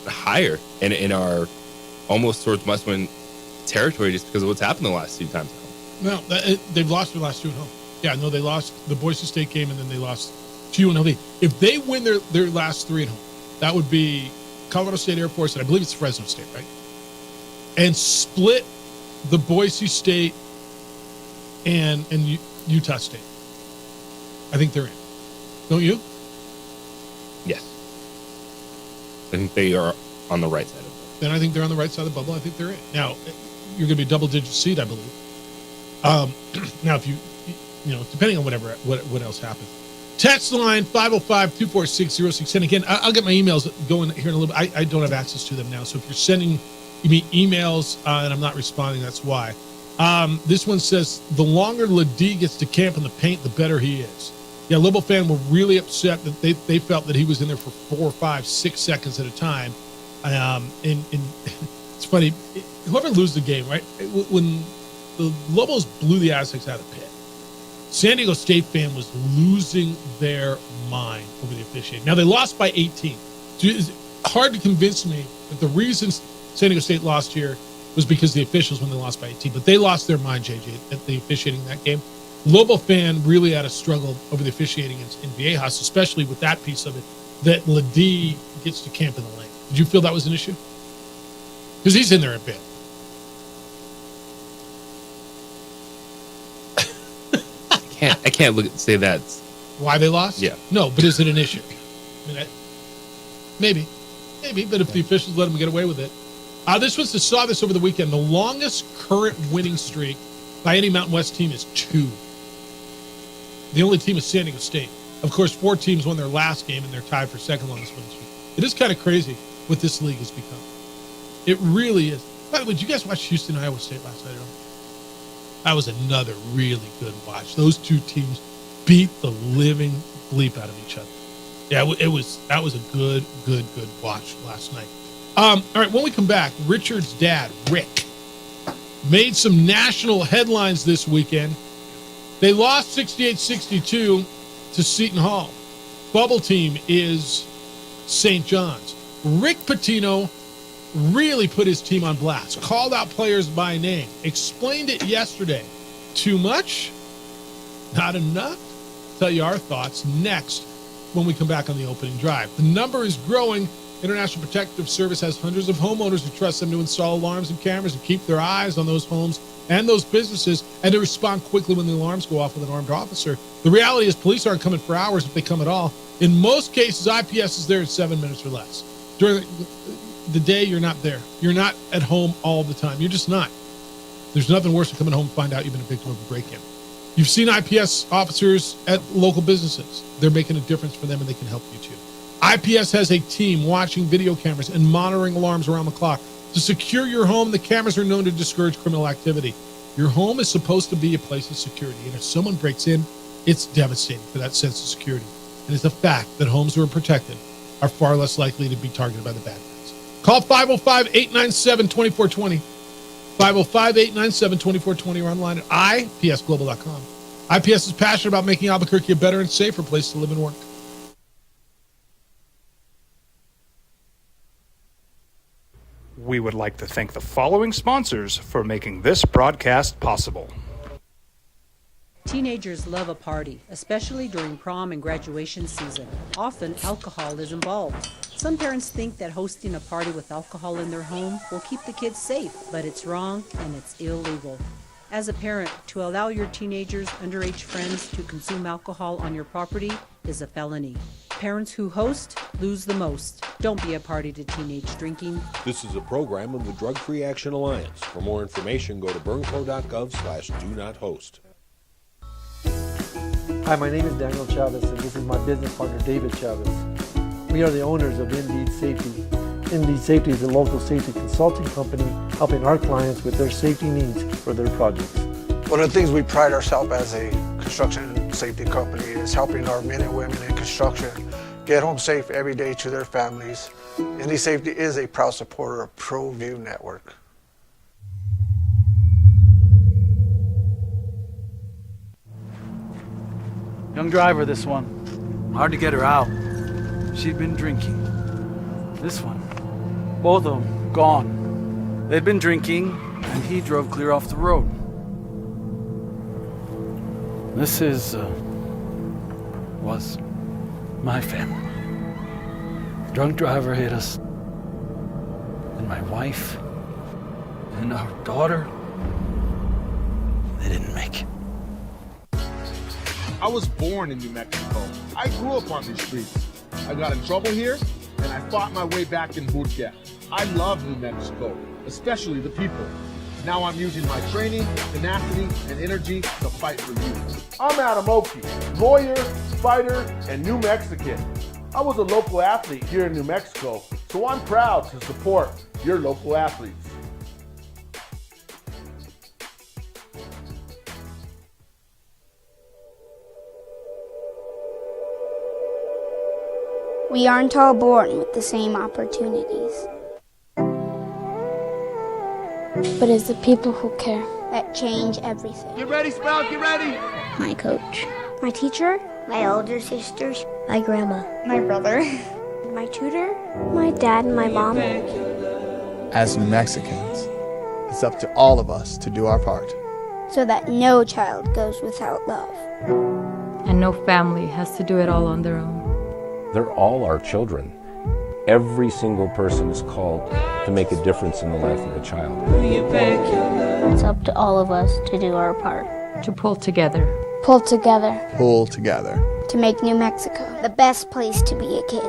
higher in our almost towards must-win territory just because of what's happened the last 2 times at home. No, they've lost their last 2 at home. Yeah, no, they lost the Boise State game and then they lost to UNLV. If they win their last 3 at home, that would be Colorado State, Air Force, and I believe it's Fresno State, right? And split the Boise State and Utah State. I think they're in. Don't you? Yes. I think they are on the right side of the bubble. Then I think they're on the right side of the bubble. I think they're in. Now, you're going to be a double-digit seed, I believe. Now, if you depending on what else happens. Text line 505-246-0610. Again, I'll get my emails going here in a little bit. I don't have access to them now. So if you're sending me emails and I'm not responding, that's why. This one says, the longer Ledee gets to camp in the paint, the better he is. Yeah, Lobo fan were really upset that they felt that he was in there for 4, 5, 6 seconds at a time. And it's funny, whoever loses the game, right? When the Lobos blew the Aztecs out of the pit, San Diego State fan was losing their mind over the officiating. Now, they lost by 18. So it's hard to convince me that the reason San Diego State lost here was because the officials when they lost by 18. But they lost their mind, JJ, at the officiating in that game. Lobo fan really had a struggle over the officiating in Viejas, especially with that piece of it, that Ledee gets to camp in the lane. Did you feel that was an issue? Because he's in there a bit. I can't say that's why they lost. Yeah, no, but is it an issue? I mean, maybe, but if the officials let them get away with it, this was saw this over the weekend. The longest current winning streak by any Mountain West team is 2. The only team is San Diego State. Of course, 4 teams won their last game and they're tied for second longest winning streak. It is kind of crazy what this league has become. It really is. By the way, did you guys watch Houston, Iowa State last night? That was another really good watch. Those 2 teams beat the living bleep out of each other. Yeah, that was a good watch last night. All right, when we come back, Richard's dad, Rick, made some national headlines this weekend. They lost 68-62 to Seton Hall. Bubble team is St. John's. Rick Pitino really put his team on blast, called out players by name, explained it yesterday. Too much? Not enough? Tell you our thoughts next when we come back on the opening drive. The number is growing. International Protective Service has hundreds of homeowners who trust them to install alarms and cameras and keep their eyes on those homes and those businesses and to respond quickly when the alarms go off with an armed officer. The reality is police aren't coming for hours if they come at all. In most cases, IPS is there in 7 minutes or less. During the day, you're not there. You're not at home all the time. You're just not. There's nothing worse than coming home and find out you've been a victim of a break-in. You've seen IPS officers at local businesses. They're making a difference for them, and they can help you too. IPS has a team watching video cameras and monitoring alarms around the clock. To secure your home, the cameras are known to discourage criminal activity. Your home is supposed to be a place of security, and if someone breaks in, it's devastating for that sense of security. And it's a fact that homes that are protected are far less likely to be targeted by the bad guys. Call 505-897-2420. 505-897-2420 or online at ipsglobal.com. IPS is passionate about making Albuquerque a better and safer place to live and work. We would like to thank the following sponsors for making this broadcast possible. Teenagers love a party, especially during prom and graduation season. Often, alcohol is involved. Some parents think that hosting a party with alcohol in their home will keep the kids safe, but it's wrong and it's illegal. As a parent, to allow your teenagers' underage friends to consume alcohol on your property is a felony. Parents who host lose the most. Don't be a party to teenage drinking. This is a program of the Drug Free Action Alliance. For more information, go to burnco.gov/do-not-host. Hi, my name is Daniel Chavez, and this is my business partner, David Chavez. We are the owners of Indeed Safety. Indeed Safety is a local safety consulting company helping our clients with their safety needs for their projects. One of the things we pride ourselves as a construction safety company is helping our men and women in construction get home safe every day to their families. Indeed Safety is a proud supporter of ProView Network. Young driver, this one. Hard to get her out. She'd been drinking. This one. Both of them gone. They'd been drinking, and he drove clear off the road. This was my family. Drunk driver hit us. And my wife and our daughter, they didn't make it. I was born in New Mexico. I grew up on these streets. I got in trouble here, and I fought my way back in Burquia. I love New Mexico, especially the people. Now I'm using my training, tenacity, and energy to fight for you. I'm Adam Oki, lawyer, fighter, and New Mexican. I was a local athlete here in New Mexico, so I'm proud to support your local athletes. We aren't all born with the same opportunities. But it's the people who care that change everything. Get ready, Sprout, get ready! My coach, my teacher, my older sisters, my grandma, my brother, my tutor, my dad, and my mom. As New Mexicans, it's up to all of us to do our part. So that no child goes without love. And no family has to do it all on their own. They're all our children. Every single person is called to make a difference in the life of a child. It's up to all of us to do our part. To pull together. Pull together. Pull together. To make New Mexico the best place to be a kid.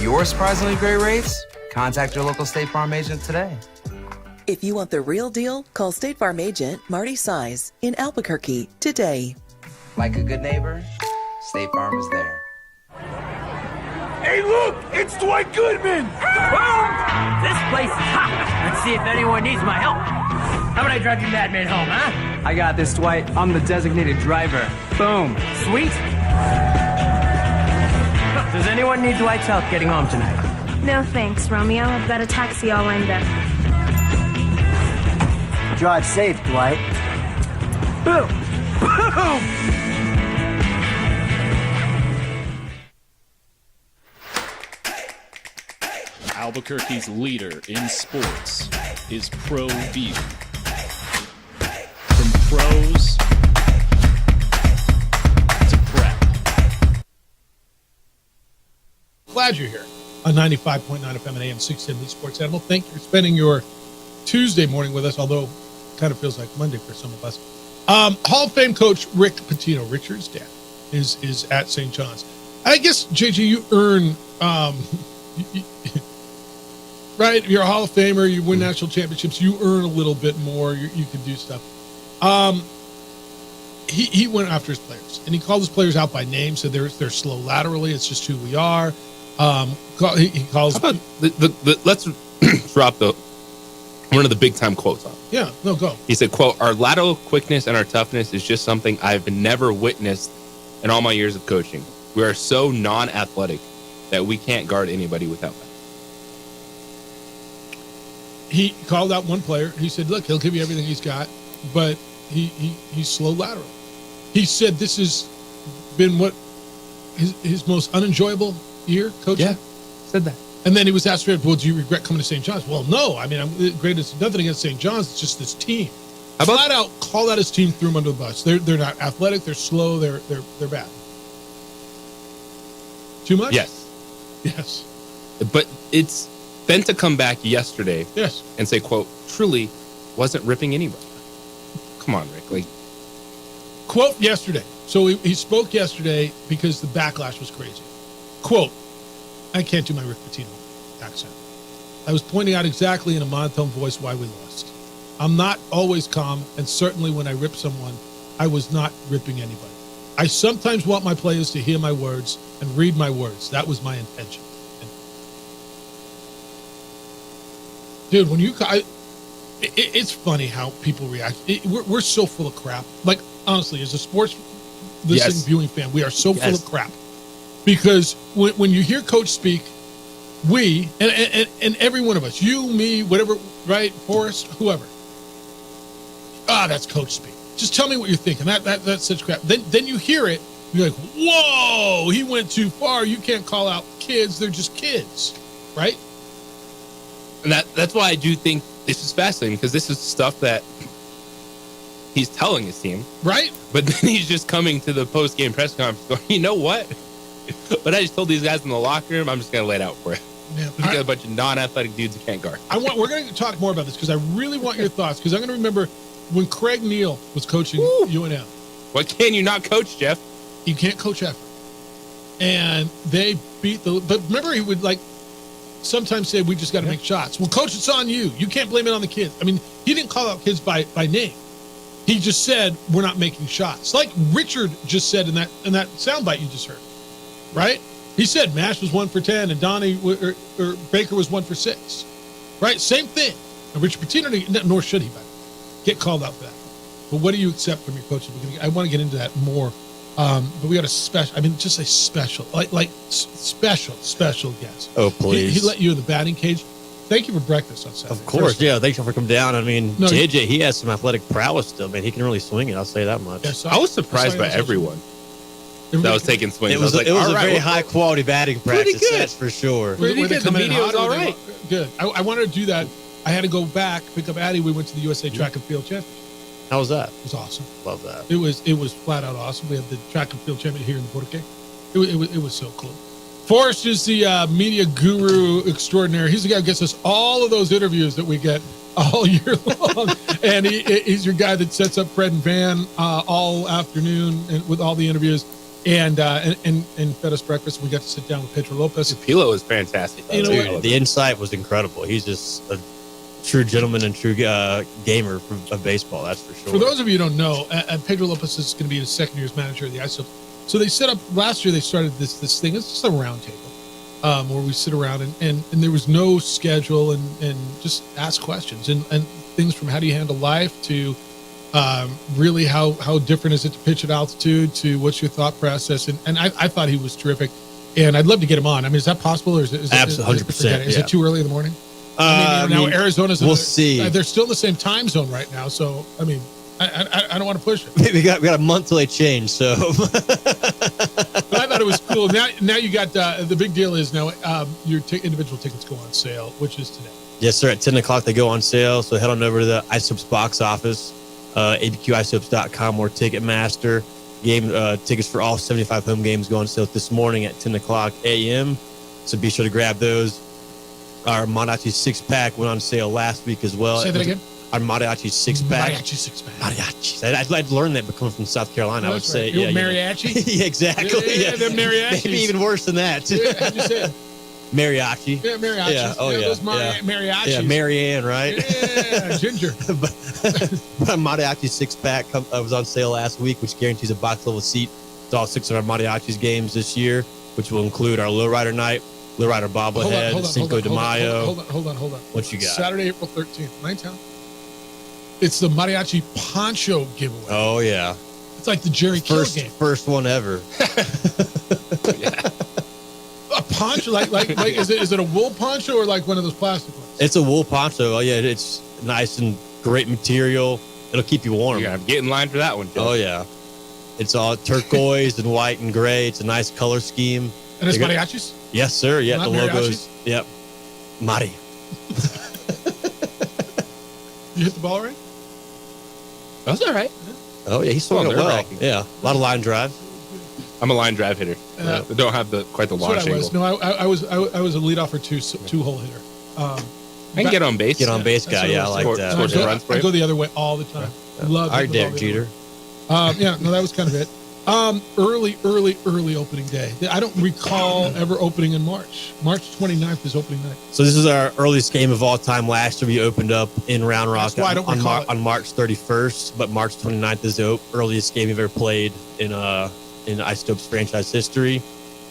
Your surprisingly great rates? Contact your local State Farm agent today. If you want the real deal, call State Farm agent Marty Size in Albuquerque today. Like a good neighbor, State Farm is there. Hey, look! It's Dwight Goodman! This place is hot. Let's see if anyone needs my help. How about I drive you madman home, huh? I got this, Dwight. I'm the designated driver. Boom. Sweet. Does anyone need Dwight's help getting home tonight? No thanks, Romeo. I've got a taxi all lined up. Drive safe, Dwight. Boom! Boom! Albuquerque's leader in sports is ProView. From pros to prep. Glad you're here on 95.9 FM and AM 610 The Sports Animal. Thank you for spending your Tuesday morning with us, although it kind of feels like Monday for some of us. Hall of Fame coach Rick Pitino, Richard's dad, is at St. John's. I guess, JJ, you earn, right? You're a Hall of Famer. You win national championships. You earn a little bit more. You can do stuff. He went after his players, and he called his players out by name. Said they're slow laterally. It's just who we are. He calls. How about let's drop one of the big time quotes on. Yeah, no, go. He said, quote, "Our lateral quickness and our toughness is just something I've never witnessed in all my years of coaching. We are so non-athletic that we can't guard anybody without that." He called out one player. He said, look, he'll give you everything he's got, but he's slow lateral. He said this has been what his most unenjoyable year coaching. Yeah, said that. And then he was asked, well, do you regret coming to St. John's? Well, no. I mean, I'm great. It's nothing against St. John's. It's just this team. Flat out call out his team, threw him under the bus. They're not athletic. They're slow. They're bad. Too much? Yes. But then to come back yesterday yes. and say, quote, truly wasn't ripping anybody. come on, Rick. Like, quote yesterday. So he spoke yesterday because the backlash was crazy. Quote, I can't do my Rick Pitino accent. I was pointing out exactly in a monotone voice why we lost. I'm not always calm, and certainly when I rip someone, I was not ripping anybody. I sometimes want my players to hear my words and read my words. That was my intention. Dude, when it's funny how people react. We're so full of crap. Like, honestly, as a sports listening, viewing fan, we are so full of crap. Because when you hear Coach speak, we, and every one of us, you, me, whatever, right, Forrest, whoever, that's Coach speak. Just tell me what you're thinking. That's such crap. Then you hear it, you're like, whoa, he went too far. You can't call out kids. They're just kids, right? And that's why I do think this is fascinating, because this is stuff that he's telling his team. Right. But then he's just coming to the post-game press conference going, you know what? But I just told these guys in the locker room, I'm just going to lay it out for you. Yeah, we got a bunch of non-athletic dudes who can't guard. We're going to talk more about this because I really want your thoughts, because I'm going to remember when Craig Neal was coaching UNM. What can you not coach, Jeff? You can't coach effort. And they beat but remember he would sometimes say, we just got to make shots. Well, coach, it's on you. You can't blame it on the kids. I mean, he didn't call out kids by name. He just said, we're not making shots. Like Richard just said in that soundbite you just heard, right? He said Mash was 1 for 10 and Donnie or Baker was 1 for 6, right? Same thing. And Richard Pitino, nor should he, get called out for that. But what do you accept from your coach? I want to get into that more. But we got a special, just a special, special guest. Oh, please. He let you in the batting cage. Thank you for breakfast on Saturday. Of course, yeah. Thanks for coming down. JJ, he has some athletic prowess still, man. He can really swing it. I'll say that much. Yeah, so I was surprised by everyone that was taking swings. It was a very high-quality batting practice, that's for sure. Pretty good. The media was all right. Good. I wanted to do that. I had to go back, pick up Addie. We went to the USA Track and Field Championship. How was that? It was awesome. Love that. It was flat out awesome. We had the track and field champion here in the Boracay. It was so cool. Forrest is the media guru extraordinaire. He's the guy who gets us all of those interviews that we get all year long. And he's your guy that sets up Fred and Van all afternoon with all the interviews and fed us breakfast. We got to sit down with Pedro Lopez. Pilo was fantastic. The insight was incredible. He's just a true gentleman and true gamer of baseball, that's for sure. For those of you who don't know, Pedro Lopez is going to be his second year as manager of the ISO. So they set up, last year they started this thing, it's just a round table where we sit around and there was no schedule and just ask questions and things from how do you handle life to really how different is it to pitch at altitude to what's your thought process. And I thought he was terrific. And I'd love to get him on. Is that possible? Or is it absolutely 100%? Is it too early in the morning? Now Arizona's we'll see. They're still in the same time zone right now, so I don't want to push it. We got a month till they change, so. But I thought it was cool. Now you got the big deal is now your individual tickets go on sale, which is today. Yes, sir. At 10 o'clock they go on sale, so head on over to the iSoaps box office, abqisoaps.com or Ticketmaster. Tickets for all 75 home games go on sale this morning at 10 o'clock a.m. So be sure to grab those. Our Mariachi 6-pack went on sale last week as well. Say that again? Our Mariachi 6-pack. Mariachi 6-pack. Mariachi. I'd learn that coming from South Carolina. I would say. Right. Mariachi? Yeah, exactly. Yeah, they're mariachis. Maybe even worse than that. How'd you say it? Mariachi. Yeah, mariachis. Yeah. Oh, yeah. Those mariachis. Yeah, Marianne, right? Yeah, Ginger. Mariachi 6-pack was on sale last week, which guarantees a box level seat to all 6 of our Mariachis games this year, which will include our Lowrider night, Lowrider bobblehead, Cinco de Mayo. Hold on. What you got? Saturday, April 13th, 9 town. It's the Mariachi Poncho giveaway. Oh, yeah. It's like the Jerry Kill game. First one ever. Yeah. A poncho, like is it a wool poncho or like one of those plastic ones? It's a wool poncho. Oh, yeah. It's nice and great material. It'll keep you warm. You're going to get in line for that one, Joe. Oh, yeah. It's all turquoise and white and gray. It's a nice color scheme. And it's mariachis? Yes, sir. Yeah, not the logos. Mariachis? Yep. Mari. You hit the ball right? That's all right. Oh, yeah. He swung it well. Yeah. A lot of line drive. I'm a line drive hitter. I don't have quite the launch angle. No, I was a leadoff or two-hole hitter. I can get on base. Get on base guy. Yeah, I like that. I go the other way all the time. Love it. All right, Derek Jeter. Yeah, no, that was kind of it. Early opening day. I don't recall ever opening in March. March 29th is opening night. So this is our earliest game of all time. Last year we opened up in Round Rock That's why I don't recall it. on March 31st, but March 29th is the earliest game we've ever played in Isotopes franchise history.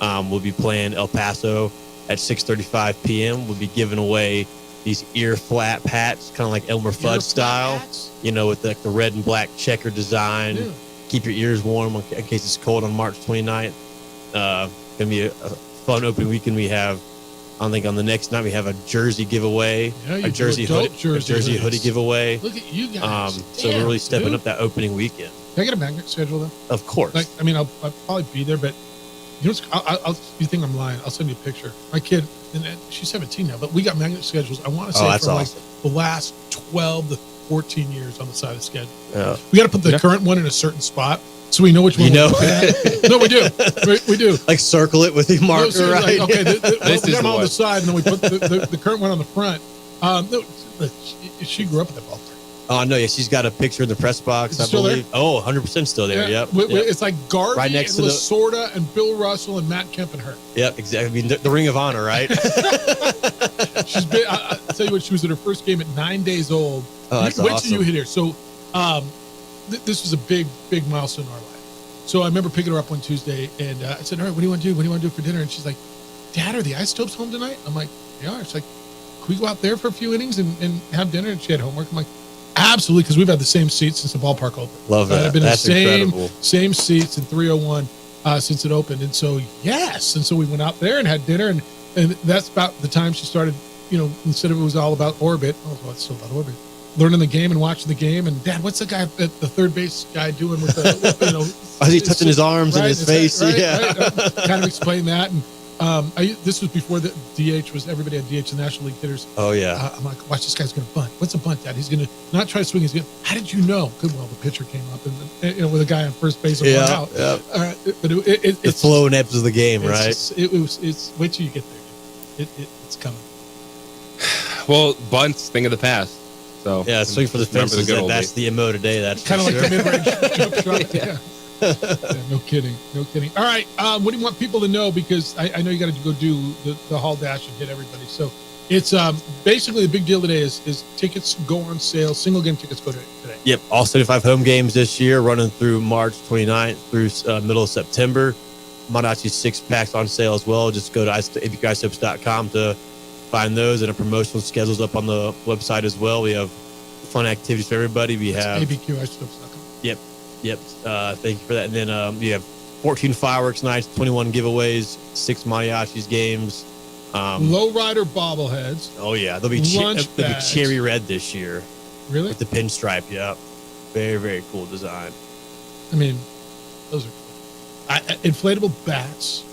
We'll be playing El Paso at 6:35 p.m. We'll be giving away these ear flap hats, kind of like Elmer Fudd style, with the red and black checker design. Yeah. Keep your ears warm in case it's cold on March 29th. Gonna be a fun opening weekend. We have, I think on the next night we have a jersey giveaway, a jersey hoodie giveaway. Look at you guys. So we're really stepping up that opening weekend. Can I get a magnet schedule though? Of course. I'll probably be there, but you think I'm lying? I'll send you a picture. My kid, and she's 17 now, but we got magnet schedules. I want to say for awesome. The last 12 to 14 years on the side of the schedule. Yeah. We got to put the current one in a certain spot so we know which one. No, we do. We do. Like circle it with the marker, right? Like, okay, we got them on the side, and then we put the current one on the front. She grew up at the ballpark. Oh, no, yeah, she's got a picture in the press box, I believe. There? Oh, 100% still there, yep. It's like Garvey right next and Lasorda and Bill Russell and Matt Kemp and her. Yep, exactly. I mean, the Ring of Honor, right? She's been, I'll tell you what, she was at her first game at 9 days old. Oh, that's Wait awesome. till you hit here. So this was a big milestone in our life. So I remember picking her up one Tuesday, and I said, all right, what do you want to do? What do you want to do for dinner? And she's like, Dad, are the Isotopes home tonight? I'm like, they are. She's like, can we go out there for a few innings and have dinner? And she had homework. I'm like, absolutely, because we've had the same seats since the ballpark opened. Love that. I've been That's incredible. Same seats in 301 since it opened. And so, yes. And so we went out there and had dinner. And that's about the time she started, instead of it was all about Orbit. Oh, well, it's still about Orbit. Learning the game and watching the game. And, Dad, what's the guy, the third base guy doing with the, Is he touching his arms and his face? Right, yeah. Right. Kind of explain that. And this was before the DH was, everybody had DH, the National League hitters. Oh, yeah. I'm like, watch, this guy's going to bunt. What's a bunt, Dad? He's going to not try to swing. He's going to, how did you know? Good, well, the pitcher came up and, with a guy on first base and one out. Yeah. But it's the flow and ebbs of the game, right? It's wait till you get there. It's coming. Well, bunts, thing of the past. So yeah, swing for the fences. That's the MO today. That's kind of like the mid-range jump shot. Yeah. No kidding. All right. What do you want people to know? Because I know you got to go do the hall dash and hit everybody. So it's basically the big deal today is tickets go on sale. Single game tickets go today. Yep. All 75 home games this year running through March 29th through middle of September. Mariachi 6-packs on sale as well. Just go to abqisopes.com to find those, and a promotional schedule's up on the website as well. We have fun activities for everybody. We have abqisopes.com. Yep. Thank you for that. And then you have 14 fireworks nights, 21 giveaways, 6 mariachis games. Lowrider bobbleheads. Oh, yeah. They'll be cherry red this year. Really? With the pinstripe, yeah. Very, very cool design. I mean, those are cool. Inflatable bats.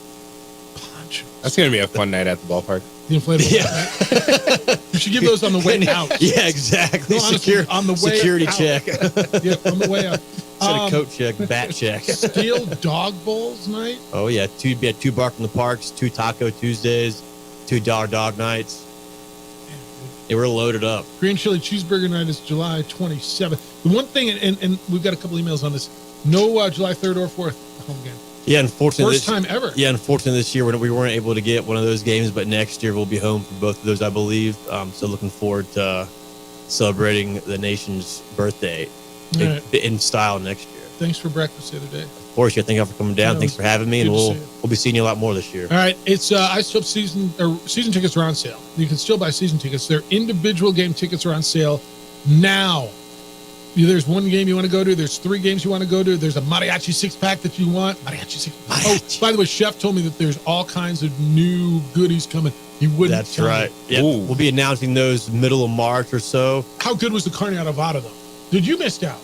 Ponchos. That's going to be a fun night at the ballpark. The inflatable bat. You should give those on the way out. Yeah, exactly. No, honestly, on the way security out. check. Yeah, on the way out. Instead of coat check, bat check. Steel dog bowls night. Oh yeah, two Bark in the Parks, 2 Taco Tuesdays, $2 dog nights. They were loaded up. Green chili cheeseburger night is July 27th. The one thing, and we've got a couple emails on this. No July 3rd or 4th home game. Yeah, unfortunately, first time ever. Yeah, unfortunately this year we weren't able to get one of those games, but next year we'll be home for both of those, I believe. So looking forward to celebrating the nation's birthday in style next year. Thanks for breakfast the other day. Of course, thank you for coming down. Thanks for having me, and we'll be seeing you a lot more this year. All right, it's Isotope season tickets are on sale. You can still buy season tickets. Their individual game tickets are on sale now. There's one game you want to go to. There's 3 games you want to go to. There's a mariachi 6-pack that you want. Mariachi 6-pack. Oh, by the way, Chef told me that there's all kinds of new goodies coming. He wouldn't. That's right. Yeah, we'll be announcing those middle of March or so. How good was the carne adobada though? Did you miss out?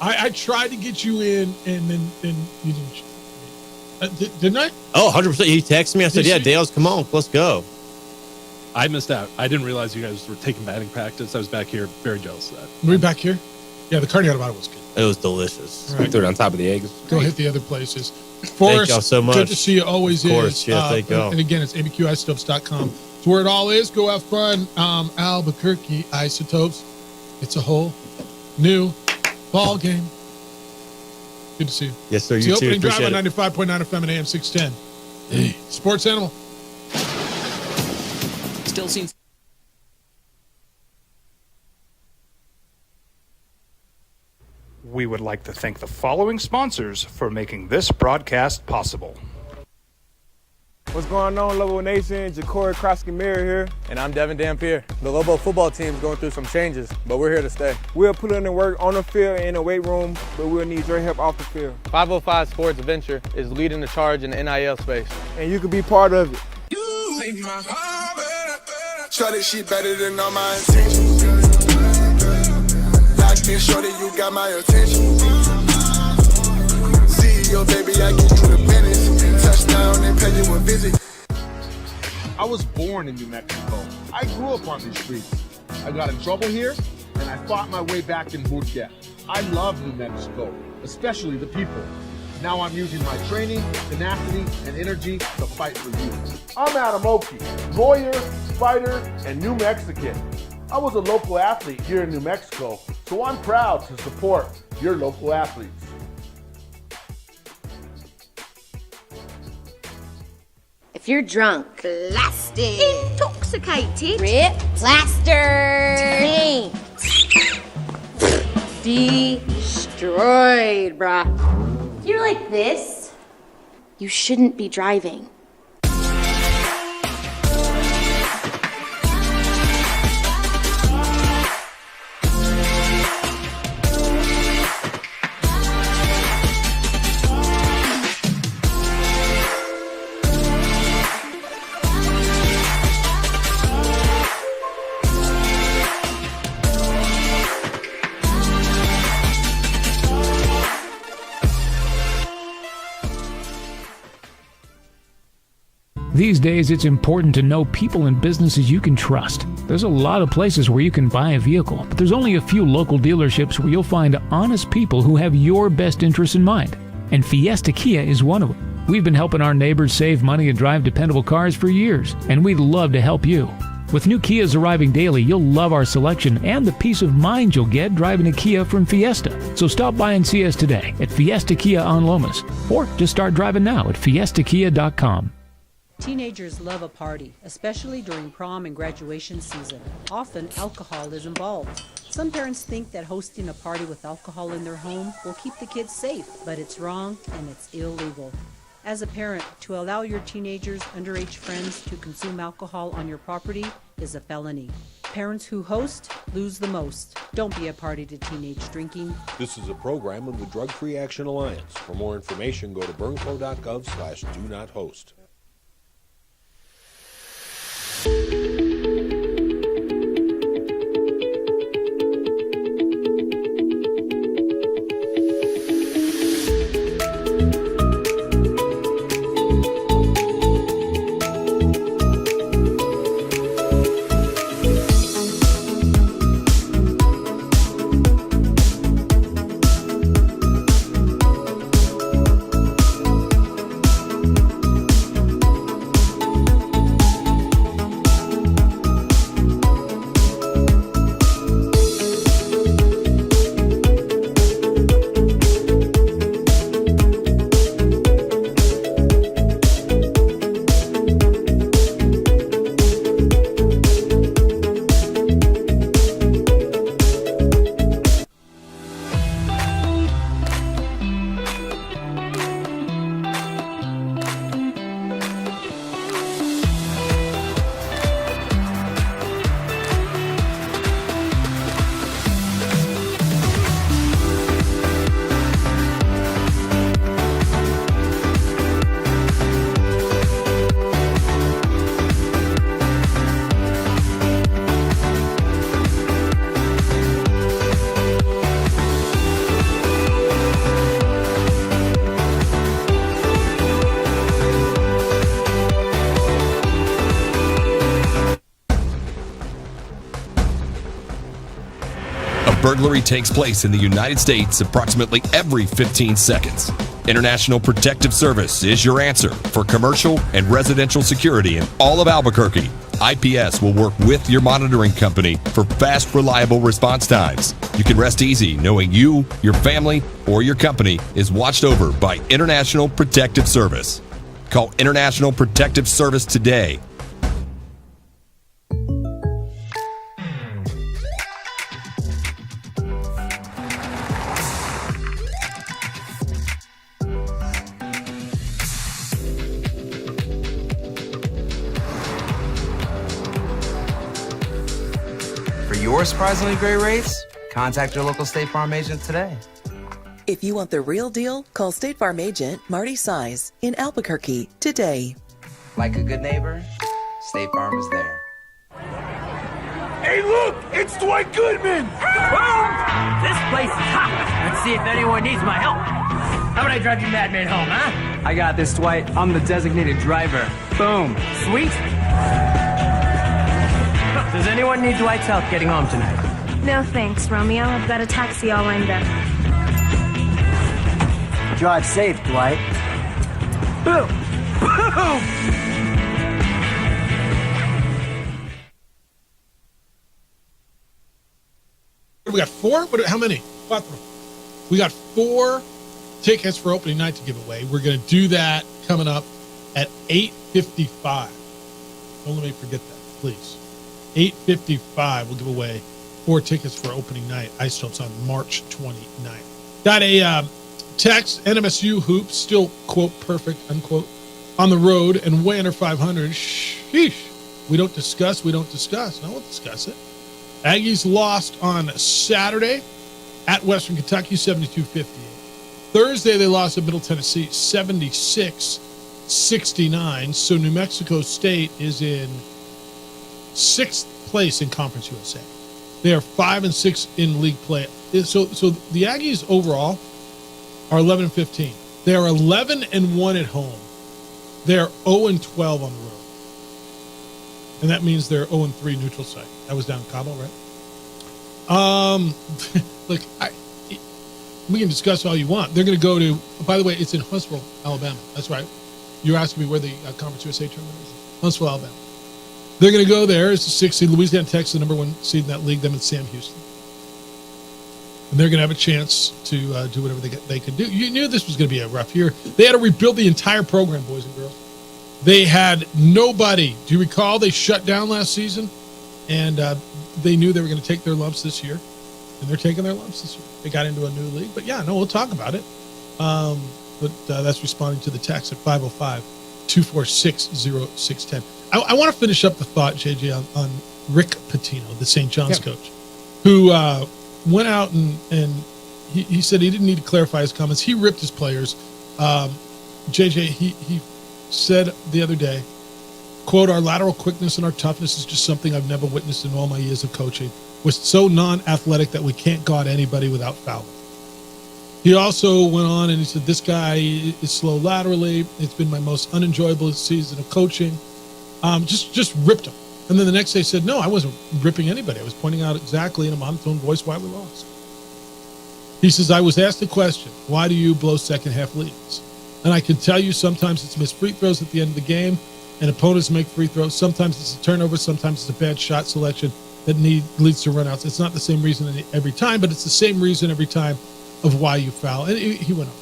I tried to get you in, and then you didn't. Didn't I? Oh, 100%. He texted me. I said, "Yeah, Dale's, come on, let's go." I missed out. I didn't realize you guys were taking batting practice. I was back here, very jealous of that. Were you back here? Yeah, the carne adobada was good. It was delicious. Right. Throw it on top of the eggs. Go hit the other places. Forrest, thank y'all so much. Good to see you. Always of course, is. Yeah, thank y'all. And again, it's abqisotopes.com. It's where it all is. Go have fun. Albuquerque Isotopes. It's a whole new ball game. Good to see you. Yes, sir. It's You the too. opening drive on Appreciate it. 95.9 FM and AM 610. Hey, Sports Animal. Still seems. We would like to thank the following sponsors for making this broadcast possible. What's going on, Lobo Nation? Ja'Cory Krosky-Mirror here. And I'm Devin Dampier. The Lobo football team is going through some changes, but we're here to stay. We'll put in the work on the field and in the weight room, but we'll need your help off the field. 505 Sports Venture is leading the charge in the NIL space. And you can be part of it. Show that shit better than all my intentions. Locked in, show that you got my attention. CEO, baby, I give you the business. Touchdown and pay you a visit. I was born in New Mexico. I grew up on these streets. I got in trouble here, and I fought my way back in boot camp. I love New Mexico, especially the people. Now I'm using my training, tenacity, and energy to fight for you. I'm Adam Oki, lawyer, fighter, and New Mexican. I was a local athlete here in New Mexico, so I'm proud to support your local athletes. If you're drunk, blasted, intoxicated, ripped, plastered, taint, destroyed, bruh. If you're like this, you shouldn't be driving. These days, it's important to know people and businesses you can trust. There's a lot of places where you can buy a vehicle, but there's only a few local dealerships where you'll find honest people who have your best interests in mind. And Fiesta Kia is one of them. We've been helping our neighbors save money and drive dependable cars for years, and we'd love to help you. With new Kias arriving daily, you'll love our selection and the peace of mind you'll get driving a Kia from Fiesta. So stop by and see us today at Fiesta Kia on Lomas, or just start driving now at fiestakia.com. Teenagers love a party, especially during prom and graduation season. Often, alcohol is involved. Some parents think that hosting a party with alcohol in their home will keep the kids safe, but it's wrong and it's illegal. As a parent, to allow your teenagers' underage friends to consume alcohol on your property is a felony. Parents who host lose the most. Don't be a party to teenage drinking. This is a program of the Drug Free Action Alliance. For more information, go to burnco.gov/do-not-host. Burglary takes place in the United States approximately every 15 seconds. International Protective Service is your answer for commercial and residential security in all of Albuquerque. IPS will work with your monitoring company for fast, reliable response times. You can rest easy knowing you, your family, or your company is watched over by International Protective Service. Call International Protective Service today. For your surprisingly great rates, contact your local State Farm agent today. If you want the real deal, call State Farm agent Marty Size in Albuquerque today. Like a good neighbor, State Farm is there. Hey, look! It's Dwight Goodman! This place is hot. Let's see if anyone needs my help. How about I drive you madman home, huh? I got this, Dwight. I'm the designated driver. Boom. Sweet. Does anyone need Dwight's help getting home tonight? No thanks, Romeo. I've got a taxi all lined up. Drive safe, Dwight. Boom! Boom! We got four? How many? We got 4 tickets for opening night to give away. We're going to do that coming up at 8:55. Don't let me forget that, please. 8:55, we'll give away 4 tickets for opening night. Ice Jumps on March 29th. Got a text, NMSU hoops, still, quote, perfect, unquote, on the road and way under 500. Sheesh. We don't discuss. No, we'll discuss it. Aggies lost on Saturday at Western Kentucky, 72-58. Thursday, they lost at Middle Tennessee, 76-69. So New Mexico State is in 6th place in Conference USA. They are 5-6 in league play. So the Aggies overall are 11-15. They are 11-1 at home. They are 0-12 on the road. And that means they're 0-3 neutral site. That was down in Cabo, right? Look, we can discuss all you want. They're going to go to, by the way, it's in Huntsville, Alabama. That's right. You're asking me where the Conference USA tournament is. Huntsville, Alabama. They're going to go there. It's the 6th seed. Louisiana Tech's the number 1 seed in that league. Them and Sam Houston. And they're going to have a chance to do whatever they can do. You knew this was going to be a rough year. They had to rebuild the entire program, boys and girls. They had nobody. Do you recall they shut down last season? And they knew they were going to take their lumps this year. And they're taking their lumps this year. They got into a new league. But, yeah, no, we'll talk about it. But that's responding to the text at 505-246-0610. I want to finish up the thought, JJ, on Rick Pitino, the St. John's coach, who went out and he said he didn't need to clarify his comments. He ripped his players. JJ, he said the other day, quote, "Our lateral quickness and our toughness is just something I've never witnessed in all my years of coaching. We're so non-athletic that we can't guard anybody without fouling." He also went on and he said, "This guy is slow laterally. It's been my most unenjoyable season of coaching." Just ripped him. And then the next day said, "No, I wasn't ripping anybody. I was pointing out exactly in a monotone voice why we lost." He says, "I was asked the question, why do you blow second half leads? And I can tell you sometimes it's missed free throws at the end of the game and opponents make free throws. Sometimes it's a turnover. Sometimes it's a bad shot selection that leads to runouts. It's not the same reason every time, but it's the same reason every time of why you foul." And he went on.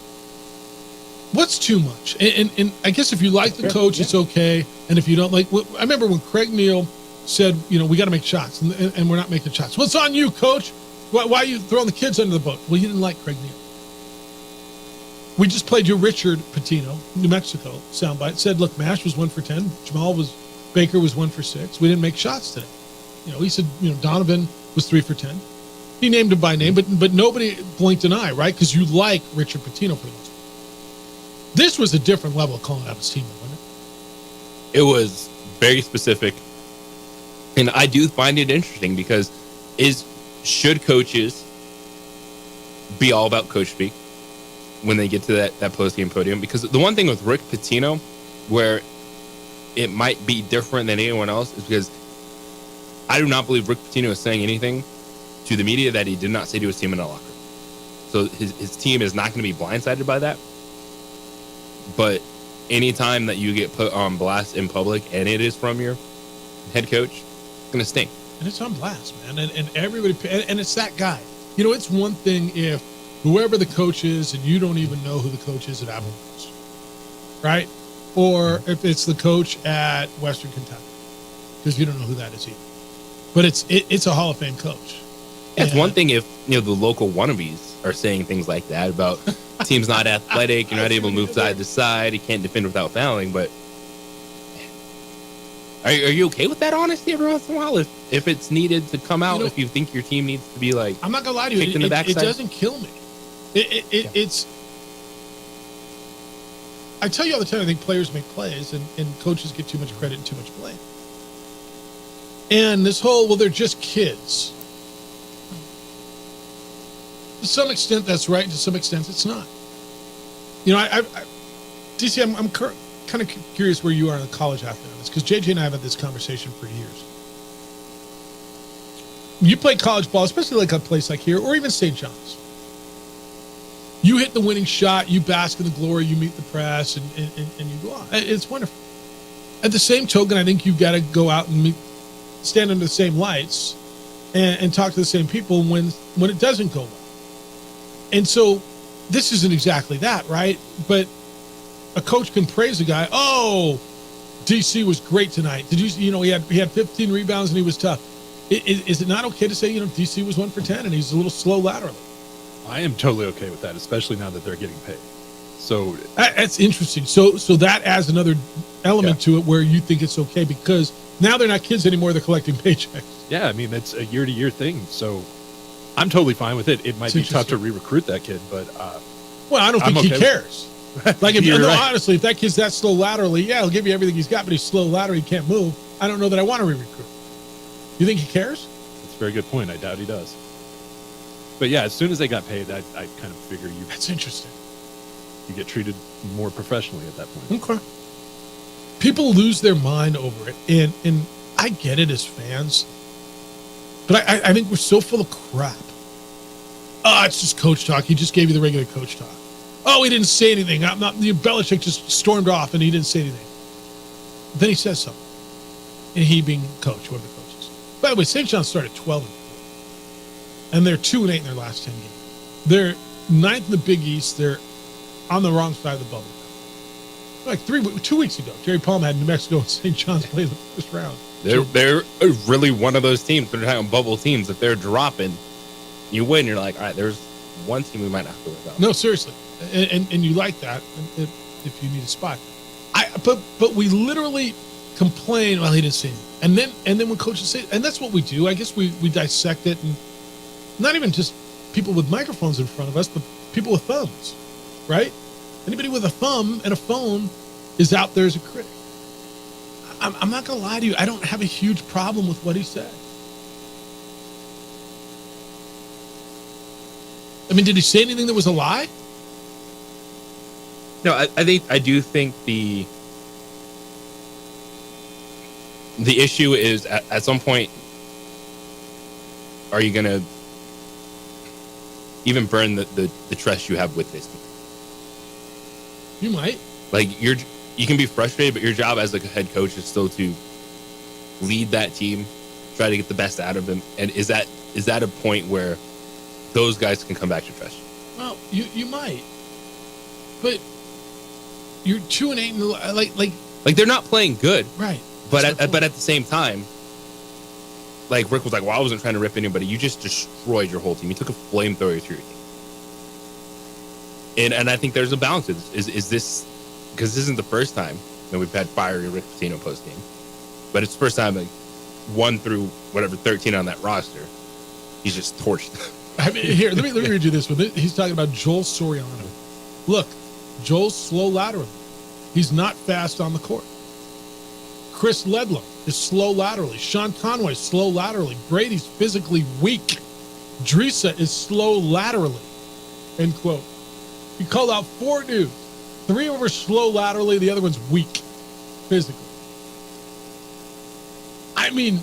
What's too much? And I guess if you like the coach, it's okay. And if you don't like, I remember when Craig Neal said, we got to make shots and we're not making shots. Well, it's on you, coach. Why are you throwing the kids under the boat? Well, he didn't like Craig Neal. We just played you Richard Pitino, New Mexico soundbite. Said, look, Mash was 1 for 10. Baker was 1 for 6. We didn't make shots today. He said, Donovan was 3 for 10. He named him by name, but nobody blinked an eye, right? Because you like Richard Pitino for the most part. This was a different level of calling out his team, wasn't it? It was very specific. And I do find it interesting because should coaches be all about coach speak when they get to that post-game podium? Because the one thing with Rick Pitino where it might be different than anyone else is because I do not believe Rick Pitino is saying anything to the media that he did not say to his team in the locker room. So his team is not going to be blindsided by that. But anytime that you get put on blast in public and it is from your head coach, it's going to stink. And it's on blast, man. And everybody, and it's that guy. You know, it's one thing if whoever the coach is and you don't even know who the coach is at Abilene, right? Or if it's the coach at Western Kentucky, because you don't know who that is either. But it's a Hall of Fame coach. It's one thing if, you know, the local wannabes are saying things like that about team's not athletic, you're not able to move side to side, you can't defend without fouling, but are you okay with that honesty every once in a while? If it's needed to come out, if you think your team needs to be like, I'm not gonna lie to you, it doesn't kill me. It's. I tell you all the time, I think players make plays and coaches get too much credit and too much blame. And this whole, well, they're just kids. To some extent, that's right. To some extent, it's not. You know, DC, I'm kind of curious where you are in the college athlete on this, because JJ and I have had this conversation for years. You play college ball, especially like a place like here, or even St. John's. You hit the winning shot, you bask in the glory, you meet the press, and you go on. It's wonderful. At the same token, I think you've got to go out and stand under the same lights and talk to the same people when it doesn't go well. And so this isn't exactly that, right? But a coach can praise a guy. Oh, DC was great tonight. Did you know, he had 15 rebounds and he was tough. Is it not okay to say, you know, DC was 1 for 10 and he's a little slow laterally? I am totally okay with that, especially now that they're getting paid. So that's interesting. So that adds another element to it where you think it's okay because now they're not kids anymore. They're collecting paychecks. Yeah, I mean, it's a year-to-year thing. So I'm totally fine with it. It might be tough to re-recruit that kid, but well, I don't think he cares. Like, honestly, if that kid's that slow laterally, yeah, he'll give you everything he's got, but he's slow laterally, he can't move. I don't know that I want to re-recruit. You think he cares? That's a very good point. I doubt he does. But yeah, as soon as they got paid, I kind of figure That's interesting. You get treated more professionally at that point. Okay. People lose their mind over it, and I get it as fans, but I think we're so full of crap. Oh, it's just coach talk. He just gave you the regular coach talk. Oh, he didn't say anything. Belichick just stormed off and he didn't say anything. Then he says something. And he being coach, one of the coaches. By the way, St. John started 12-4. And they're 2-8 in their last 10 games. They're 9th in the Big East. They're on the wrong side of the bubble. Like 2 weeks ago, Jerry Palm had New Mexico and St. John's play the first round. They're really one of those teams. They're talking bubble teams. If they're dropping, you win. You're like, all right, there's one team we might not have to work out. No, seriously, and you like that if you need a spot. But we literally complain. Well, he didn't say anything. And then when coaches say, and that's what we do. I guess we dissect it, and not even just people with microphones in front of us, but people with thumbs, right? Anybody with a thumb and a phone is out there as a critic. I'm not going to lie to you. I don't have a huge problem with what he said. I mean, did he say anything that was a lie? No, I do think the issue is at some point, are you going to even burn the trust you have with this team? You might. Like you can be frustrated, but your job as like a head coach is still to lead that team, try to get the best out of them. And is that a point where those guys can come back to trust you? Well, you might, but you're 2-8, like they're not playing good, right? But at the same time, like Rick was like, "Well, I wasn't trying to rip anybody. You just destroyed your whole team. You took a flamethrower through your team." And I think there's a balance to this. Is this because this isn't the first time that we've had fiery Rick Pitino post game, but it's the first time like 1 through 13 on that roster, he's just torched. I mean, here, let me read you this one. He's talking about Joel Soriano. Look, Joel's slow laterally. He's not fast on the court. Chris Ledlam is slow laterally. Sean Conway, slow laterally. Brady's physically weak. Drisa is slow laterally. End quote. He called out 4 dudes. 3 of them are slow laterally. The other one's weak physically. I mean,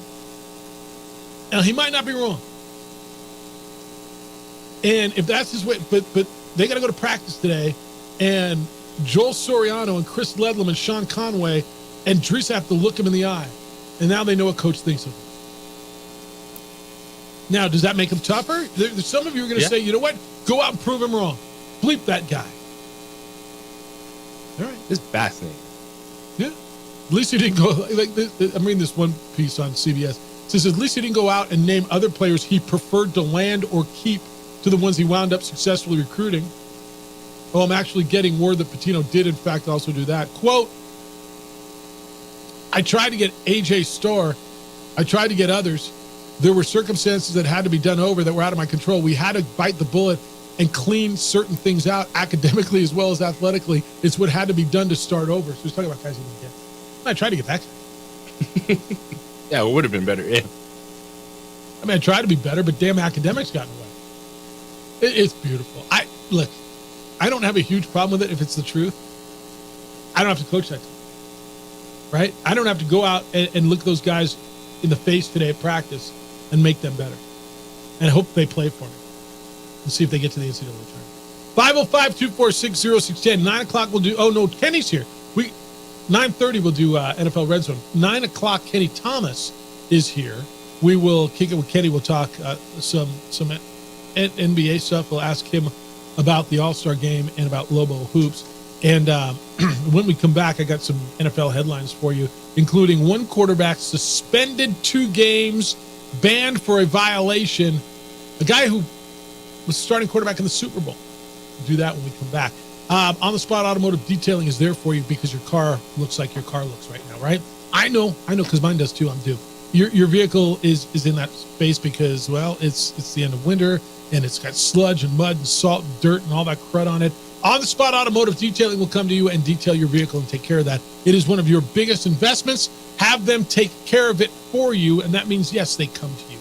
now he might not be wrong. And if that's his way, but they got to go to practice today, and Joel Soriano and Chris Ledlam and Sean Conway and Drisa have to look him in the eye And now they know what coach thinks of them. Now, does that make them tougher? There's some of you are going to say, you know what? Go out and prove him wrong. Bleep that guy. All right. It's fascinating. Yeah. At least he didn't go, I'm reading this one piece on CBS. It says, at least he didn't go out and name other players he preferred to land or keep to the ones he wound up successfully recruiting. Oh, I'm actually getting word that Pitino did, in fact, also do that. Quote, I tried to get AJ Starr. I tried to get others. There were circumstances that had to be done over that were out of my control. We had to bite the bullet and clean certain things out academically as well as athletically. It's what had to be done to start over. So he's talking about guys he didn't get. I tried to get that guy. Yeah, it would have been better. Yeah. I mean, I tried to be better, but damn academics got in the way. It's beautiful. Look, I don't have a huge problem with it if it's the truth. I don't have to coach that team. Right? I don't have to go out and look those guys in the face today at practice and make them better. And hope they play for me. And see if they get to the NCAA tournament. 505-246-0610. 9 o'clock we'll do, oh no, Kenny's here. 9:30 we'll do NFL Red Zone. 9 o'clock, Kenny Thomas is here. We will kick it with Kenny. We'll talk some NBA stuff. We'll ask him about the All-Star game and about Lobo Hoops. And when we come back, I got some NFL headlines for you, including one quarterback suspended 2 games, banned for a violation, a guy who was starting quarterback in the Super Bowl. We'll do that when we come back. On the Spot Automotive Detailing is there for you because your car looks like your car looks right now, right? I know, because mine does too. I'm due. Your vehicle is in that space because, well, it's the end of winter and it's got sludge and mud and salt and dirt and all that crud on it. On the Spot Automotive Detailing will come to you and detail your vehicle and take care of that. It is one of your biggest investments. Have them take care of it for you, and that means, yes, they come to you.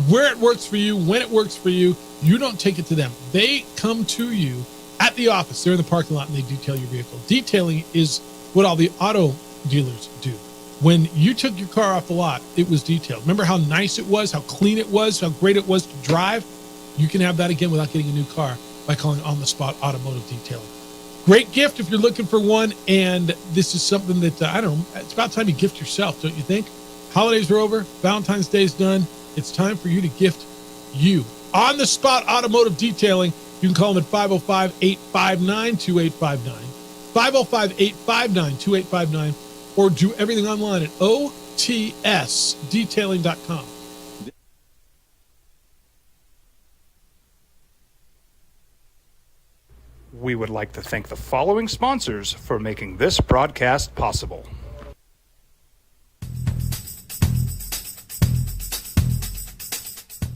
Where it works for you, when it works for you, you don't take it to them. They come to you at the office. They're in the parking lot and they detail your vehicle. Detailing is what all the auto dealers do. When you took your car off the lot, it was detailed. Remember how nice it was, how clean it was, how great it was to drive? You can have that again without getting a new car by calling On the Spot Automotive Detailing. Great gift if you're looking for one, and this is something that, I don't know, it's about time you gift yourself, don't you think? Holidays are over, Valentine's Day's done. It's time for you to gift you. On the Spot Automotive Detailing, you can call them at 505-859-2859, 505-859-2859, or do everything online at otsdetailing.com. We would like to thank the following sponsors for making this broadcast possible.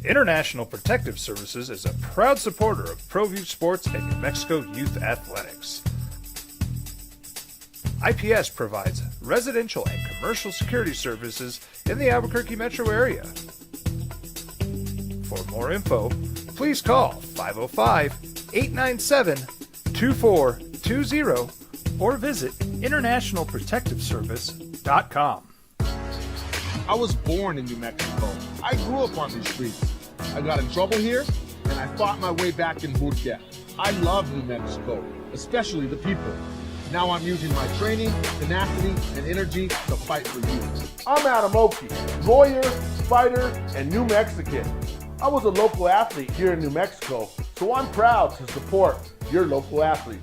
International Protective Services is a proud supporter of ProView Sports and New Mexico Youth Athletics. IPS provides residential and commercial security services in the Albuquerque metro area. For more info, please call 505-897-2420 or visit internationalprotectiveservice.com. I was born in New Mexico. I grew up on these streets. I got in trouble here, and I fought my way back in boot camp. I love New Mexico, especially the people. Now I'm using my training, tenacity, and energy to fight for you. I'm Adam Oakey, lawyer, fighter, and New Mexican. I was a local athlete here in New Mexico, so I'm proud to support your local athletes.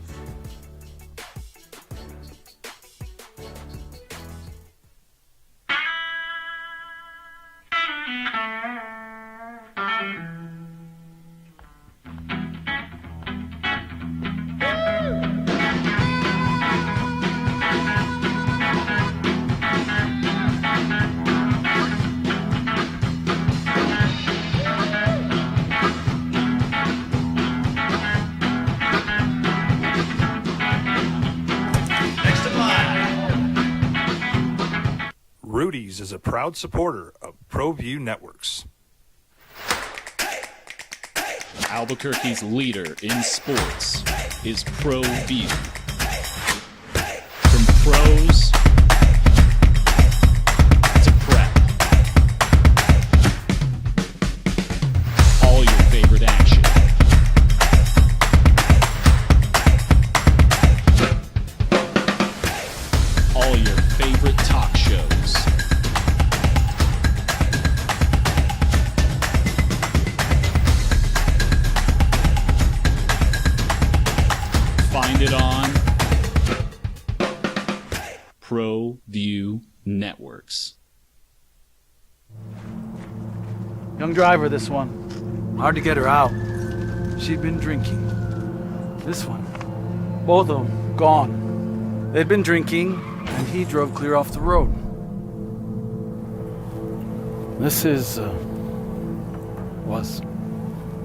Rudy's is a proud supporter of ProView Networks. Albuquerque's leader in sports is ProView. From pros to prep, all your favorite action. All your favorite talk shows. ProView Networks. Young driver, this one. Hard to get her out. She'd been drinking. This one. Both of them gone. They'd been drinking, and he drove clear off the road. This was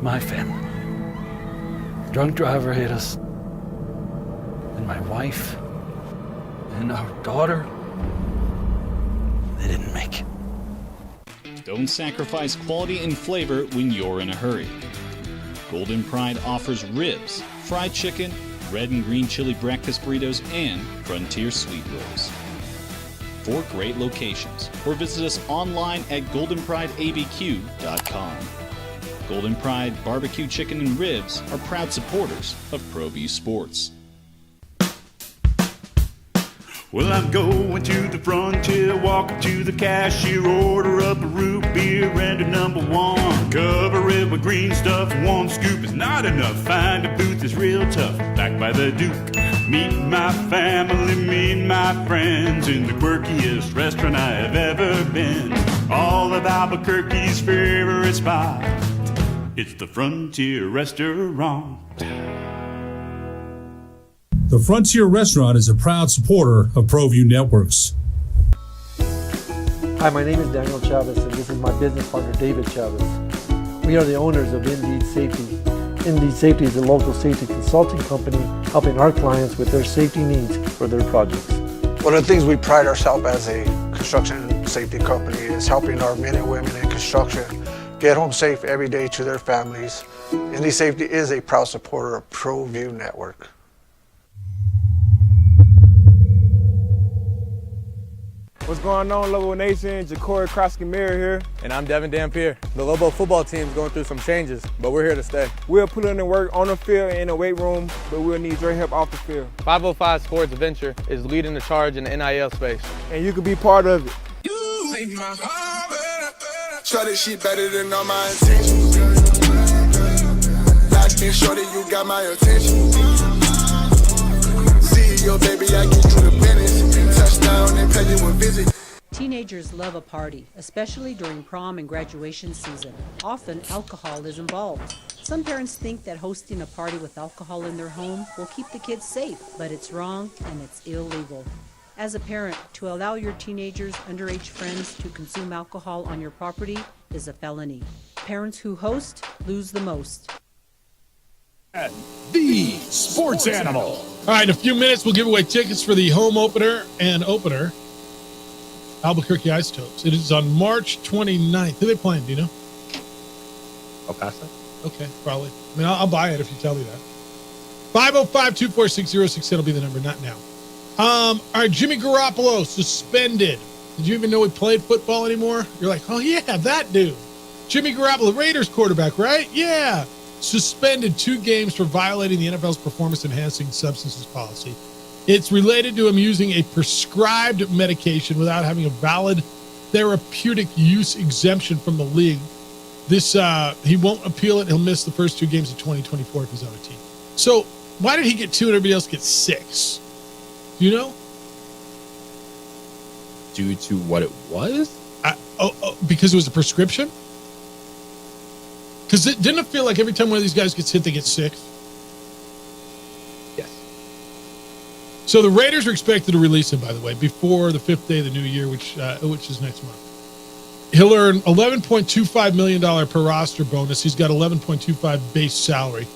my family. Drunk driver hit us. And my wife and our daughter, they didn't make it. Don't sacrifice quality and flavor when you're in a hurry. Golden Pride offers ribs, fried chicken, red and green chili breakfast burritos, and Frontier sweet rolls. 4 great locations, or visit us online at goldenprideabq.com. Golden Pride Barbecue Chicken and Ribs are proud supporters of ProView Sports. Well, I'm going to the Frontier, walking to the cashier, order up a root beer and a number 1. Cover it with green stuff, 1 scoop is not enough. Find a booth is real tough, back by the Duke. Meet my family, meet my friends in the quirkiest restaurant I have ever been. All of Albuquerque's favorite spot, it's the Frontier Restaurant. The Frontier Restaurant is a proud supporter of ProView Networks. Hi, my name is Daniel Chavez, and this is my business partner, David Chavez. We are the owners of Indeed Safety. Indeed Safety is a local safety consulting company helping our clients with their safety needs for their projects. One of the things we pride ourselves as a construction safety company is helping our men and women in construction get home safe every day to their families. Indeed Safety is a proud supporter of ProView Network. What's going on, Lobo Nation? Ja'Cory Krosky-Miller here. And I'm Devin Dampier. The Lobo football team is going through some changes, but we're here to stay. We'll put in the work on the field and in the weight room, but we'll need your help off the field. 505 Sports Venture is leading the charge in the NIL space. And you can be part of it. Shorty, she better than all my intentions. Locked in, shorty, you got my attention. CEO, baby, I give you the business. Touchdown and pay you a visit. Teenagers love a party, especially during prom and graduation season. Often, alcohol is involved. Some parents think that hosting a party with alcohol in their home will keep the kids safe, but it's wrong and it's illegal. As a parent, to allow your teenagers' underage friends to consume alcohol on your property is a felony. Parents who host lose the most. The Sports Animal. All right, in a few minutes, we'll give away tickets for the home opener and opener, Albuquerque Isotopes. It is on March 29th. Who are they playing, do you know? El Paso. Okay, probably. I mean, I'll buy it if you tell me that. 505-246-0610 will be the number, not now. All right, Jimmy Garoppolo, suspended. Did you even know he played football anymore? You're like, oh, yeah, that dude. Jimmy Garoppolo, Raiders quarterback, right? Yeah. Suspended 2 games for violating the NFL's performance-enhancing substances policy. It's related to him using a prescribed medication without having a valid therapeutic use exemption from the league. This he won't appeal it. He'll miss the first 2 games of 2024 if he's on a team. So why did he get 2 and everybody else get 6? Do you know? Due to what it was? Because it was a prescription? Because didn't it feel like every time one of these guys gets hit, they get 6? Yes. So the Raiders are expected to release him, by the way, before the 5th day of the new year, which is next month. He'll earn $11.25 million per roster bonus. He's got $11.25 base salary.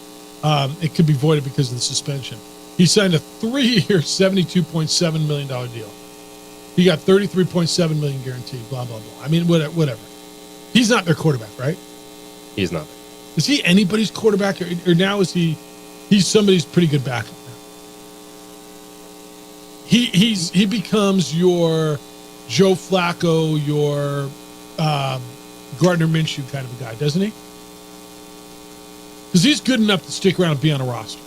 It could be voided because of the suspension. He signed a 3-year, $72.7 million deal. He got $33.7 million guaranteed, blah, blah, blah. I mean, whatever. He's not their quarterback, right? He's not. Is he anybody's quarterback, or now is he's somebody's pretty good backup now? He becomes your Joe Flacco, your Gardner Minshew kind of a guy, doesn't he? Because he's good enough to stick around and be on a roster.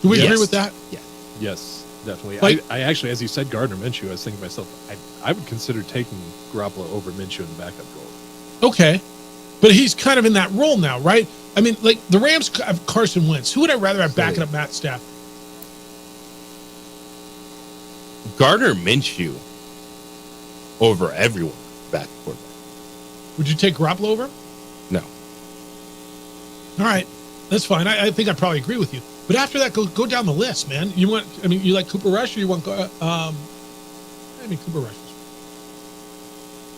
Do we agree with that? Yeah. Yes, definitely. I actually, as you said, Gardner Minshew, I was thinking to myself, I would consider taking Garoppolo over Minshew in the backup role. Okay. But he's kind of in that role now, right? I mean, like the Rams have Carson Wentz. Who would I rather have backing up Matt Stafford? Gardner Minshew over everyone back quarterback. Would you take Garoppolo over? No. All right, that's fine. I think I probably agree with you. But after that, go down the list, man. You like Cooper Rush, or you want Cooper Rush.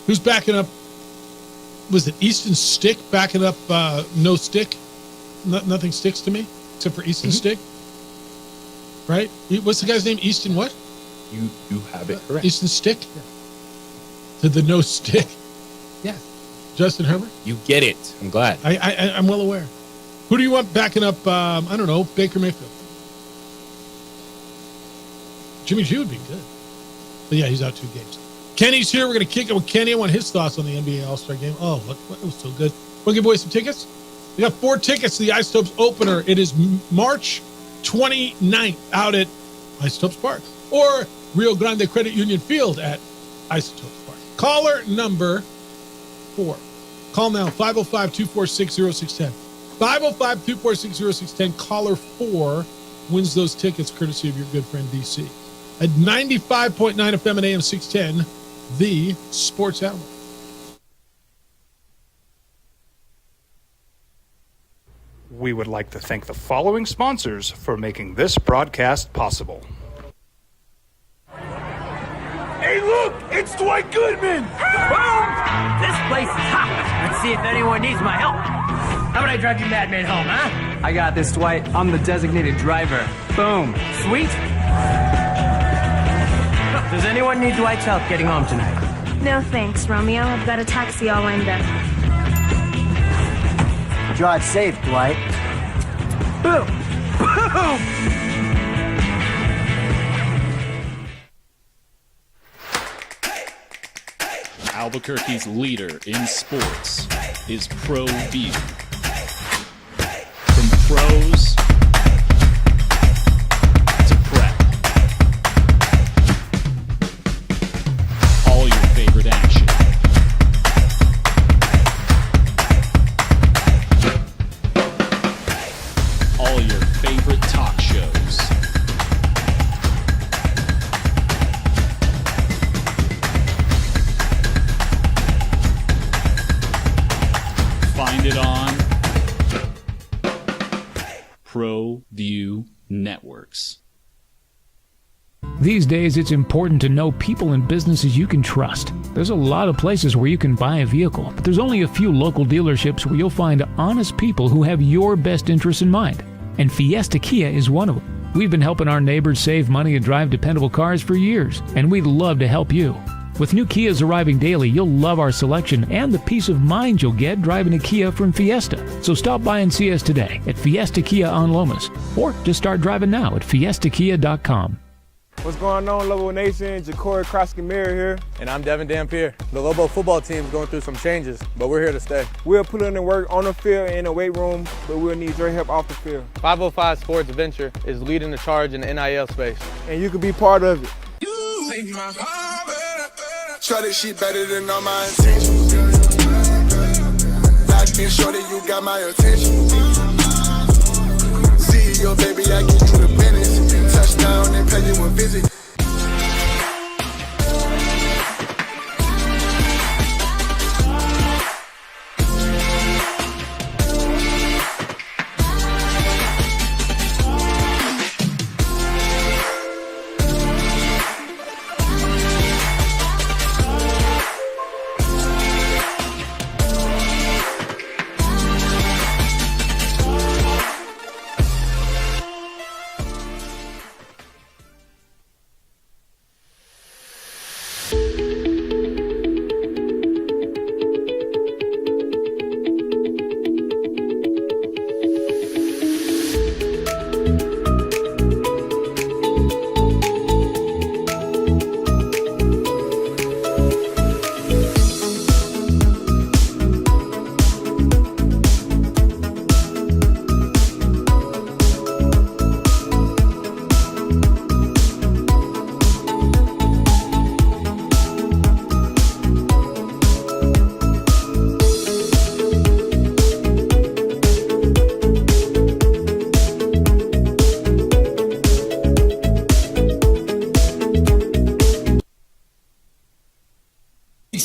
Who's backing up? Was it Easton Stick backing up? No Stick. Nothing sticks to me except for Easton Stick. Right? What's the guy's name? Easton what? You have it correct. Easton Stick. Yeah. To the no stick. Yeah. Justin Herbert. You get it. I'm glad. I'm well aware. Who do you want backing up? I don't know. Baker Mayfield. Jimmy G would be good. But yeah, he's out 2 games. Kenny's here. We're going to kick it with Kenny. I want his thoughts on the NBA All-Star Game. Oh, what was so good. Want to give away some tickets? We got 4 tickets to the Isotopes opener. It is March 29th out at Isotopes Park or Rio Grande Credit Union Field at Isotopes Park. Caller number 4. Call now, 505-246-0610. 505-246-0610. Caller 4 wins those tickets courtesy of your good friend DC. At 95.9 FM and AM 610, the Sports Outlet. We would like to thank the following sponsors for making this broadcast possible. Hey, look! It's Dwight Goodman! Boom! This place is hot. Let's see if anyone needs my help. How about I drive you madman home, huh? I got this, Dwight. I'm the designated driver. Boom. Sweet. Does anyone need Dwight's help getting home tonight? No thanks, Romeo. I've got a taxi all lined up. Drive safe, Dwight. Boom! Boom! Albuquerque's leader in sports is ProView. From pros to prep, all your favorite action. All your favorite talk shows. Find it on ProView Networks. These days, it's important to know people and businesses you can trust. There's a lot of places where you can buy a vehicle, but there's only a few local dealerships where you'll find honest people who have your best interests in mind. And Fiesta Kia is one of them. We've been helping our neighbors save money and drive dependable cars for years, and we'd love to help you. With new Kias arriving daily, you'll love our selection and the peace of mind you'll get driving a Kia from Fiesta. So stop by and see us today at Fiesta Kia on Lomas, or just start driving now at fiestakia.com. What's going on, Lobo Nation? Ja'Cory Krosky-Miller here. And I'm Devin Dampier. The Lobo football team's going through some changes, but we're here to stay. We'll put in the work on the field and in the weight room, but we'll need your help off the field. 505 Sports Venture is leading the charge in the NIL space. And you can be part of it. Try this shit better than all my intentions. Locked in shorty, you got my attention. See your baby, I get you the business. Touchdown and pay you a visit.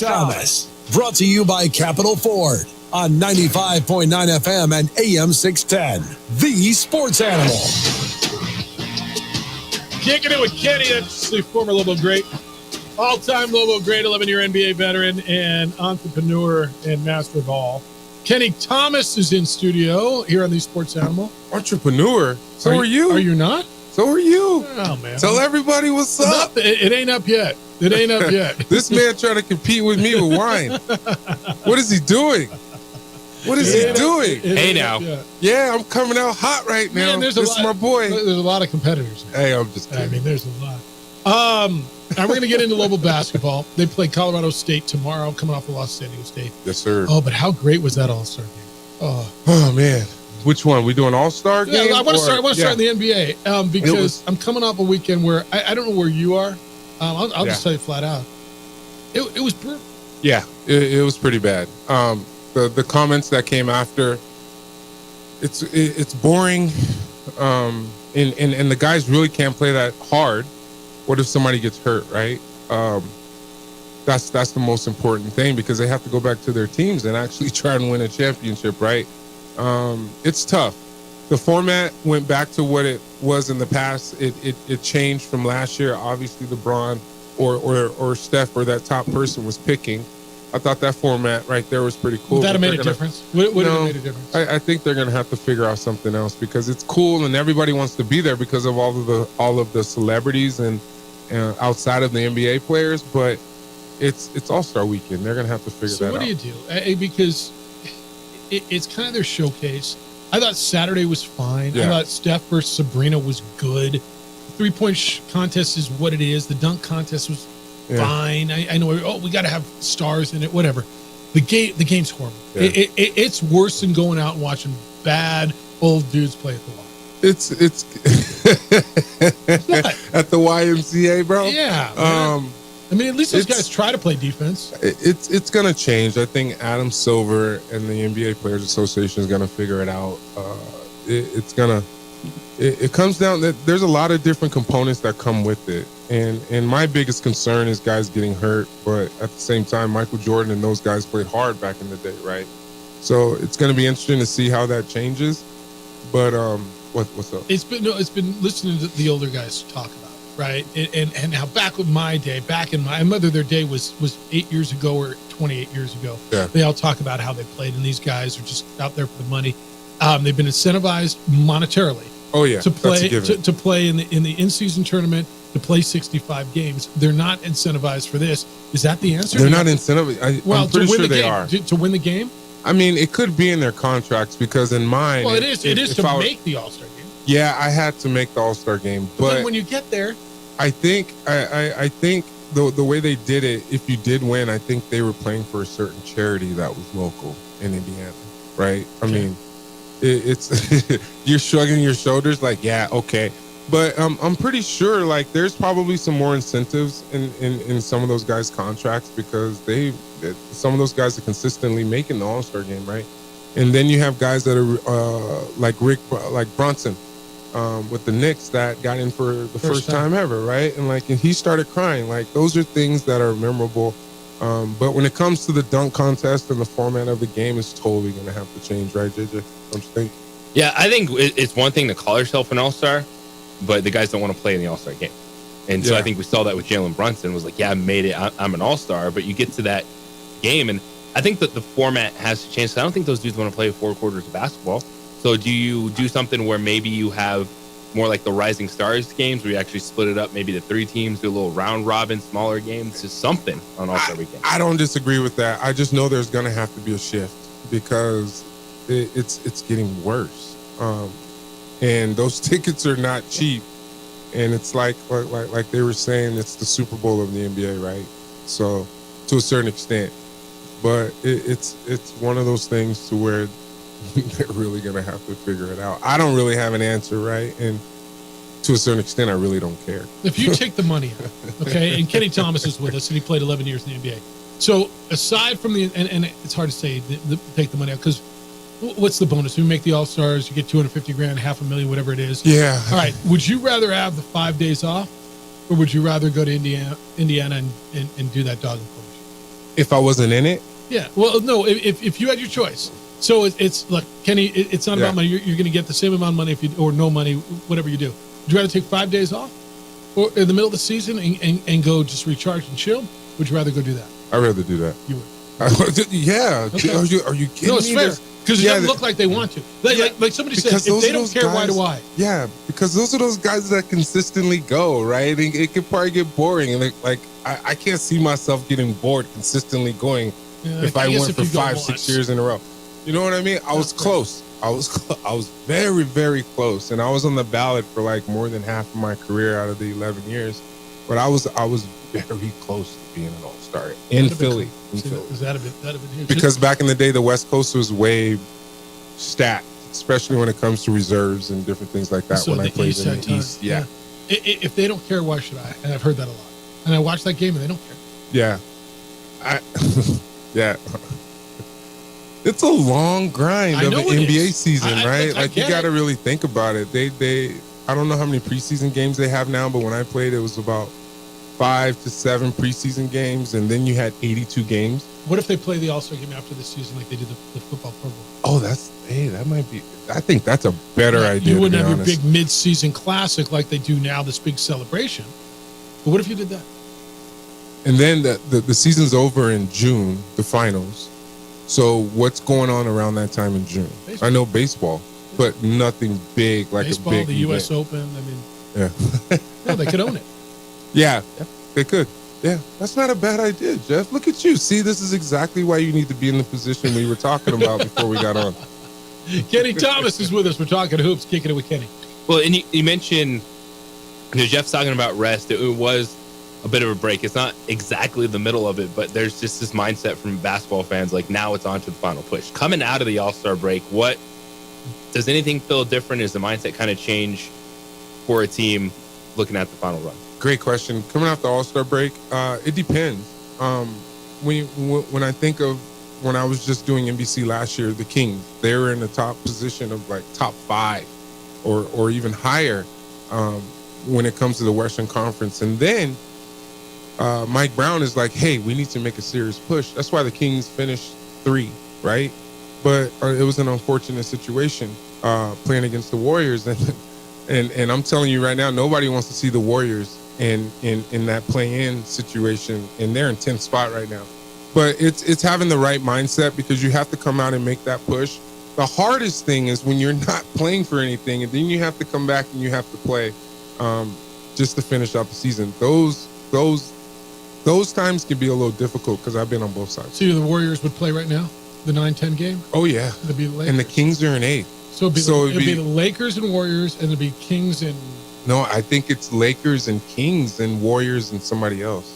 Thomas. Brought to you by Capital Ford on 95.9 FM and AM 610. The Sports Animal. Kicking it with Kenny. That's the former Lobo great. All-time Lobo great, 11-year NBA veteran and entrepreneur and master of all. Kenny Thomas is in studio here on the Sports Animal. Entrepreneur? So are you. Are you not? So are you. Oh, man. Tell everybody what's up. It ain't up yet. It ain't up yet. This man trying to compete with me with wine. What is he doing? What is he doing? Hey, now. Yeah, I'm coming out hot right now. Man, this is my boy. There's a lot of competitors. Hey, I'm just kidding. I mean, there's a lot. And we're going to get into Lobo basketball. They play Colorado State tomorrow, coming off of Los Angeles State. Yes, sir. Oh, but how great was that All-Star game? Oh man. Which one? We doing All-Star game? Yeah, I want to start in the NBA because I'm coming off a weekend where I don't know where you are. I'll just tell you flat out. It was brutal. Yeah, it was pretty bad. The comments that came after, it's boring, and the guys really can't play that hard. What if somebody gets hurt, right? That's the most important thing because they have to go back to their teams and actually try and win a championship, right? It's tough. The format went back to what it was in the past. It changed from last year. Obviously, LeBron or Steph or that top person was picking. I thought that format right there was pretty cool. Would that have made a difference? Would it have made a difference? I think they're going to have to figure out something else because it's cool and everybody wants to be there because of all of the celebrities and outside of the NBA players, but it's All-Star weekend. They're going to have to figure that out. So what do you do? Because it's kind of their showcase. I thought Saturday was fine. I thought Steph versus Sabrina was good. 3-point contest is what it is. The dunk contest was fine. I know. We got to have stars in it. Whatever. The game's horrible. Yeah. It's worse than going out and watching bad old dudes play at the Y. It's at the YMCA, bro. Yeah. I mean, at least those guys try to play defense. It's going to change. I think Adam Silver and the NBA Players Association is going to figure it out. It comes down that there's a lot of different components that come with it. And my biggest concern is guys getting hurt. But at the same time, Michael Jordan and those guys played hard back in the day, right? So it's going to be interesting to see how that changes. But what's up? It's been listening to the older guys talk about it, right? And how back with my day, whether their day was 8 years ago or 28 years ago, they all talk about how they played, and these guys are just out there for the money. They've been incentivized monetarily. Oh yeah, to play in the in-season tournament, to play 65 games. They're not incentivized for this. Is that the answer? They're not incentivized. I'm pretty sure they are. To win the game? I mean, it could be in their contracts because in mine... Well, it is to make the All-Star game. Yeah, I had to make the All-Star game. But then when you get there... I think the way they did it, if you did win, I think they were playing for a certain charity that was local in Indiana, right? I mean, it's you're shrugging your shoulders like, yeah, okay. But I'm pretty sure like there's probably some more incentives in some of those guys' contracts because some of those guys are consistently making the All-Star game, right? And then you have guys that are like Brunson with the Knicks that got in for the first time ever, right? And he started crying. Like those are things that are memorable. But when it comes to the dunk contest and the format of the game, it's totally going to have to change, right, JJ? Don't you think? Yeah, I think it's one thing to call yourself an All-Star, but the guys don't want to play in the All-Star game. And so I think we saw that with Jalen Brunson was like, yeah, I made it. I'm an All-Star. But you get to that game, and I think that the format has to change. So I don't think those dudes want to play 4 quarters of basketball. So do you do something where maybe you have more like the Rising Stars games where you actually split it up, maybe the 3 teams, do a little round robin, smaller games, just something on All-Star weekend? I don't disagree with that. I just know there's going to have to be a shift because it's getting worse. And those tickets are not cheap. And it's like they were saying, it's the Super Bowl of the NBA, right? So to a certain extent, but it's one of those things to where they're really going to have to figure it out. I don't really have an answer, right? And to a certain extent, I really don't care. If you take the money out, okay, and Kenny Thomas is with us, and he played 11 years in the NBA. So aside from and it's hard to say take the money out because what's the bonus? You make the All-Stars, you get $250,000, $500,000, whatever it is. Yeah. All right. Would you rather have the 5 days off, or would you rather go to Indiana and do that dog and pony? If I wasn't in it, Yeah. Well, no. If you had your choice, so it's look, Kenny. It's not about money. You're going to get the same amount of money if you or no money, whatever you do. Would you rather take 5 days off, or in the middle of the season and go just recharge and chill? Would you rather go do that? I'd rather do that. You would. Yeah. Okay. Are you kidding me? No, it's fair because it doesn't look like they want to. Like somebody said, if they don't care, why do I? Yeah, because those are those guys that consistently go, right? And it could probably get boring, and like I can't see myself getting bored consistently going if I went for 5-6 years in a row. You know what I mean? I was close. I was very, very close, and I was on the ballot for like more than half of my career out of the 11 years. But I was very close to being an all-star in Philly. That'd have been huge. Because back in the day, the West Coast was way stacked, especially when it comes to reserves and different things like that. So when I the played East in had the time. East, yeah. If they don't care, why should I? And I've heard that a lot. And I watched that game, and they don't care. Yeah. Yeah. It's a long grind of an NBA season, right? Like you got to really think about it. They I don't know how many preseason games they have now, but when I played, it was about 5 to 7 preseason games, and then you had 82 games. What if they play the All-Star game after the season, like they did the football Pro Bowl? Oh, that might be. I think that's a better idea. You wouldn't have your big mid-season classic like they do now, this big celebration. But what if you did that? And then the season's over in June, the finals. So what's going on around that time in June? Baseball. I know baseball, but nothing big like baseball, a big the U.S. Open. I mean, yeah, no, they could own it. Yeah, they could. Yeah, that's not a bad idea, Jeff. Look at you. See, this is exactly why you need to be in the position we were talking about before we got on. Kenny Thomas is with us. We're talking hoops, kicking it with Kenny. Well, and you mentioned, Jeff's talking about rest. It was a bit of a break. It's not exactly the middle of it, but there's just this mindset from basketball fans, like now it's on to the final push. Coming out of the All-Star break, what does anything feel different? Is the mindset kind of change for a team looking at the final run? Great question. Coming off the All-Star break, it depends. When I think of when I was just doing NBC last year, the Kings, they were in the top position of like top 5 or even higher when it comes to the Western Conference. And then Mike Brown is like, hey, we need to make a serious push. That's why the Kings finished 3, right? But it was an unfortunate situation playing against the Warriors. And I'm telling you right now, nobody wants to see the Warriors in that play-in situation, and they're in 10th spot right now. But it's having the right mindset because you have to come out and make that push. The hardest thing is when you're not playing for anything, and then you have to come back and you have to play just to finish out the season. Those times can be a little difficult because I've been on both sides. So the Warriors would play right now, the 9-10 game? Oh, yeah. It'd be the Lakers. And the Kings are in 8. So it'd be the Lakers and Warriors, and it'd be Kings and... No, I think it's Lakers and Kings and Warriors and somebody else.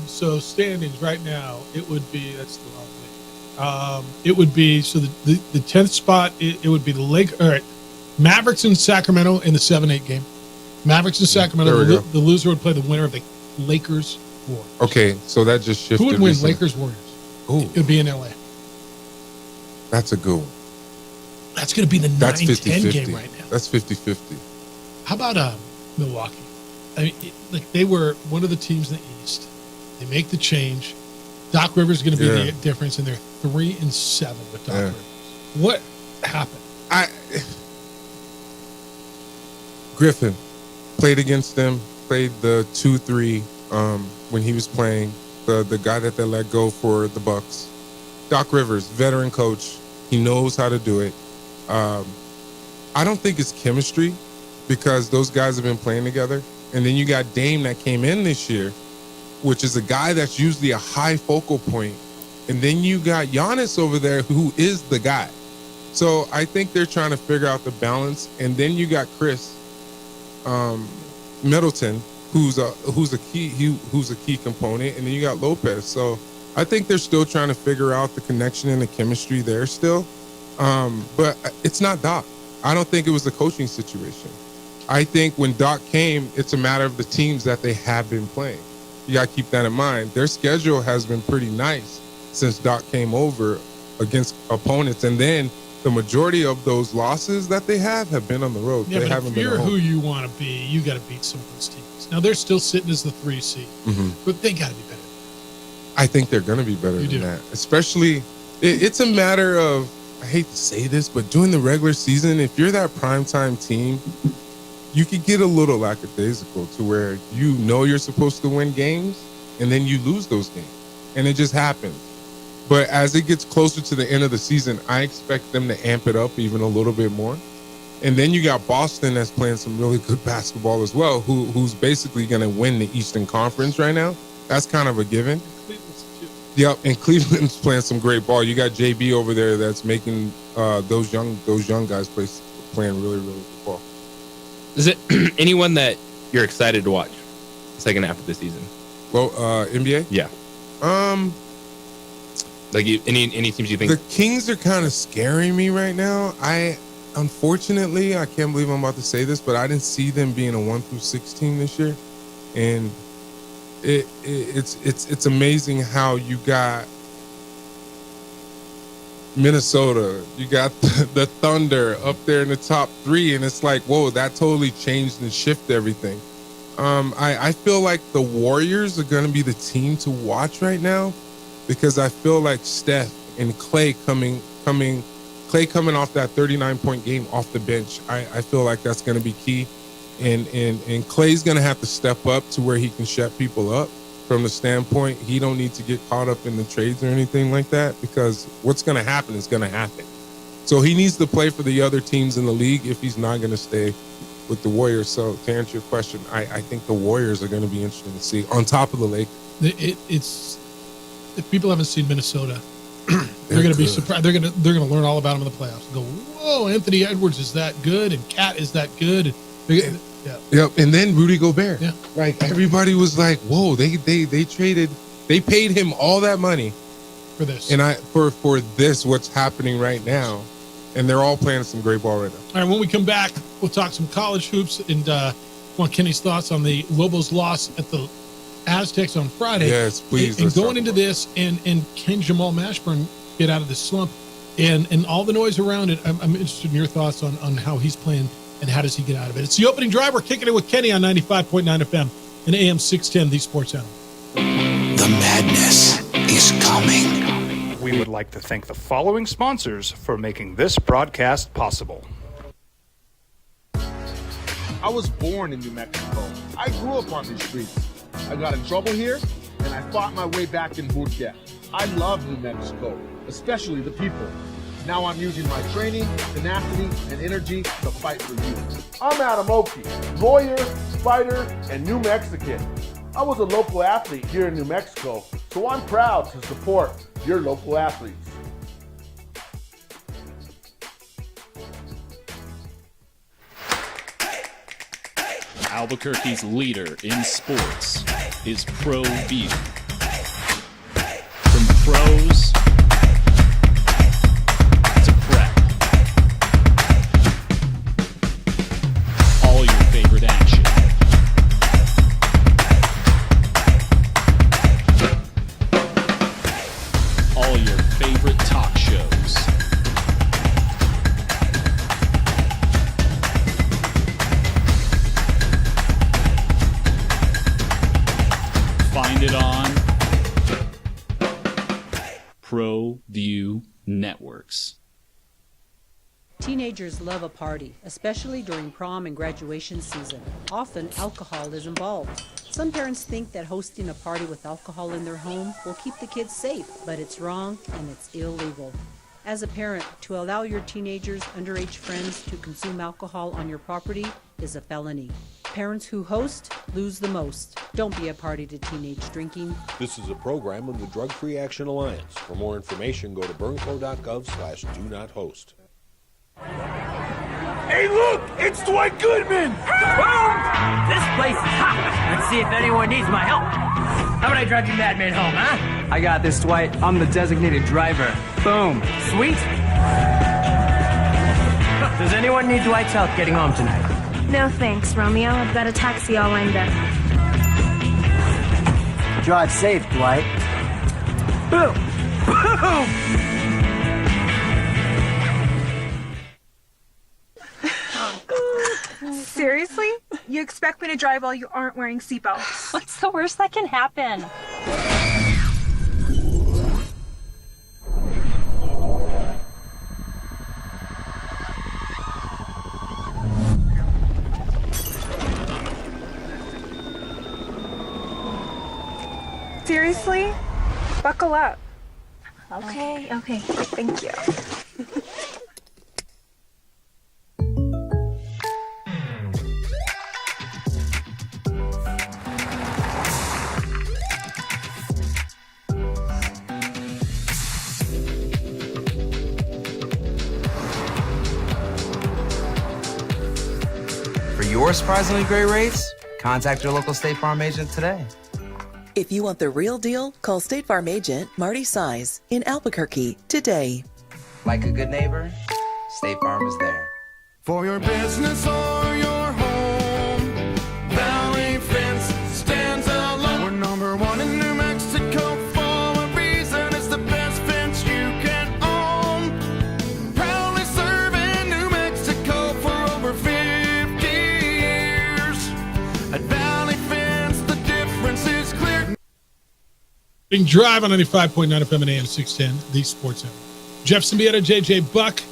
So standings right now, it would be... That's the wrong thing. It would be... So the 10th spot, it would be the Lakers... All right. Mavericks and Sacramento in the 7-8 game. Mavericks and Sacramento. The loser would play the winner of the Lakers Warriors. Okay, so that just shifted. Who would win? Lakers Warriors. Ooh. It would be in LA. That's a good one. That's going to be the 9-10 game right now. That's 50-50. How about Milwaukee? I mean, they were one of the teams in the East. They make the change. Doc Rivers is going to be the difference, and they're 3-7 with Doc Rivers. What happened? Griffin played against them. Played the 2-3 when he was playing. The guy that they let go for the Bucks. Doc Rivers, veteran coach. He knows how to do it. I don't think it's chemistry because those guys have been playing together. And then you got Dame that came in this year, which is a guy that's usually a high focal point. And then you got Giannis over there who is the guy. So I think they're trying to figure out the balance. And then you got Chris Middleton, who's a key component, and then you got Lopez. So I think they're still trying to figure out the connection and the chemistry there still. But it's not Doc. I don't think it was a coaching situation. I think when Doc came, it's a matter of the teams that they have been playing. You got to keep that in mind. Their schedule has been pretty nice since Doc came over against opponents. And then the majority of those losses that they have been on the road. Yeah, they but haven't if been you're at home. who you want to be, you got to beat some of those teams. Now, they're still sitting as the 3 seed, but they got to be better. I think they're going to be better than that. Especially, it's a matter of, I hate to say this, but during the regular season, if you're that primetime team, you could get a little lackadaisical to where you know you're supposed to win games and then you lose those games. And it just happens. But as it gets closer to the end of the season, I expect them to amp it up even a little bit more. And then you got Boston that's playing some really good basketball as well, who's basically going to win the Eastern Conference right now. That's kind of a given. Yep, and Cleveland's playing some great ball. You got JB over there that's making those young guys playing really, really good ball. Is it anyone that you're excited to watch the second half of the season? Well, NBA? Yeah. Like any teams you think? The Kings are kind of scaring me right now. Unfortunately, I can't believe I'm about to say this, but I didn't see them being a 1-6 team this year, and it's amazing how you got Minnesota, you got the Thunder up there in the top 3, and it's like, whoa, that totally changed and shifted everything. I feel like the Warriors are going to be the team to watch right now, because I feel like Steph and Clay coming off that 39-point game off the bench, I feel like that's going to be key. And Clay's going to have to step up to where he can shut people up from the standpoint. He don't need to get caught up in the trades or anything like that, because what's going to happen is going to happen. So he needs to play for the other teams in the league if he's not going to stay with the Warriors. So to answer your question, I think the Warriors are going to be interesting to see on top of the Lakers. It's if people haven't seen Minnesota, they're going to be surprised. They're going to learn all about them in the playoffs and go, whoa, Anthony Edwards is that good, and Cat is that good. Yep, and then Rudy Gobert. Yeah, like everybody was like, whoa, they paid him all that money for this, and for this, what's happening right now, and they're all playing some great ball right now. All right, when we come back, we'll talk some college hoops and want Kenny's thoughts on the Lobos' loss at the Aztecs on Friday. Yes, please. And going into this, and can Jamal Mashburn get out of this slump, and all the noise around it? I'm interested in your thoughts on how he's playing and how does he get out of it. It's the opening drive. We're kicking it with Kenny on 95.9 FM and AM 610, the Sports Channel. The madness is coming. We would like to thank the following sponsors for making this broadcast possible. I was born in New Mexico. I grew up on these streets. I got in trouble here, and I fought my way back in Burquia. I love New Mexico, especially the people. Now I'm using my training, tenacity, and energy to fight for you. I'm Adam Oki, lawyer, fighter, and New Mexican. I was a local athlete here in New Mexico, so I'm proud to support your local athletes. Albuquerque's leader in sports is Pro View. From pros to prep, all your favorite action. All your favorite talk shows. Find it on Pro View Networks. Teenagers love a party, especially during prom and graduation season. Often, alcohol is involved. Some parents think that hosting a party with alcohol in their home will keep the kids safe, but it's wrong and it's illegal. As a parent, to allow your teenagers' underage friends to consume alcohol on your property is a felony. Parents who host lose the most. Don't be a party to teenage drinking. This is a program of the Drug Free Action Alliance. For more information, go to burnco.gov/do-not-host. Hey, look! It's Dwight Goodman! Boom! This place is hot. Let's see if anyone needs my help. How about I drive you madman home, huh? I got this, Dwight. I'm the designated driver. Boom. Sweet. Does anyone need Dwight's help getting home tonight? No thanks, Romeo. I've got a taxi all lined up. Drive safe, Dwight. Boom! Boom! Seriously? You expect me to drive while you aren't wearing seatbelts? What's the worst that can happen? Seriously? Buckle up. Okay, thank you. For your surprisingly great rates, contact your local State Farm agent today. If you want the real deal, call State Farm agent Marty Size in Albuquerque today. Like a good neighbor, State Farm is there. For your business or your home, Valley Fence stands alone. We're number one in New Mexico for a reason. It's the best fence you can own. Proudly serving New Mexico for over 50 years. At Valley Fence, the difference is clear. Big Drive on 95.9 FM and AM 610, the Sports Center. Jeff Symbieta, JJ Buck,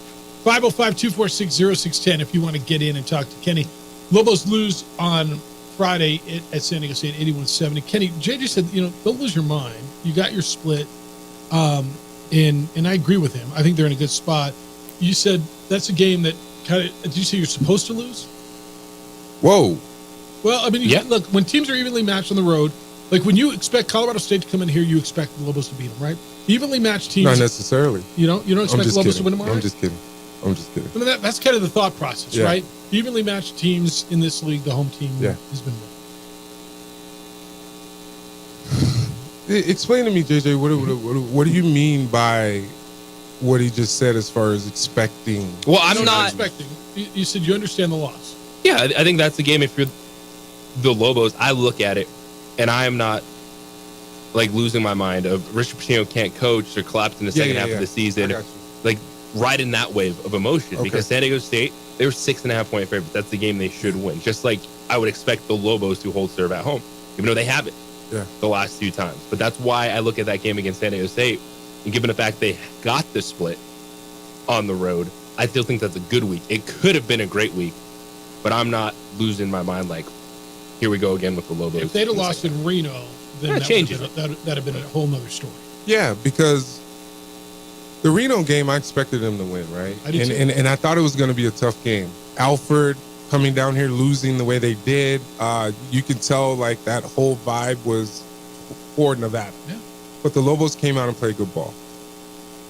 505-246-0610 if you want to get in and talk to Kenny. Lobos lose on Friday at San Diego State, 81-70. Kenny, JJ said, don't lose your mind. You got your split, and I agree with him. I think they're in a good spot. You said that's a game that did you say you're supposed to lose? Whoa. Well, I mean, look, when teams are evenly matched on the road, like when you expect Colorado State to come in here, you expect the Lobos to beat them, right? Evenly matched teams. Not necessarily. You don't expect the Lobos to win tomorrow? I'm just kidding. I mean, that's kind of the thought process, right? Evenly matched teams in this league, the home team has been winning. Explain to me, JJ, what do you mean by what he just said as far as expecting? Well, I'm not expecting. You said you understand the loss. Yeah, I think that's the game. If you're the Lobos, I look at it, and I am not like losing my mind of Richard Pitino can't coach or collapse in the second half of the season. Like right in that wave of emotion because San Diego State, they were 6.5 point favorites. That's the game they should win. Just like I would expect the Lobos to hold serve at home, even though they haven't the last 2 times. But that's why I look at that game against San Diego State, and given the fact they got the split on the road, I still think that's a good week. It could have been a great week, but I'm not losing my mind like, here we go again with the Lobos. If they'd have lost in Reno, then that'd have been a whole nother story. Yeah, because the Reno game, I expected them to win, right? I did too. And I thought it was going to be a tough game. Alfred coming down here, losing the way they did. You can tell like that whole vibe was for Nevada. Yeah. But the Lobos came out and played good ball.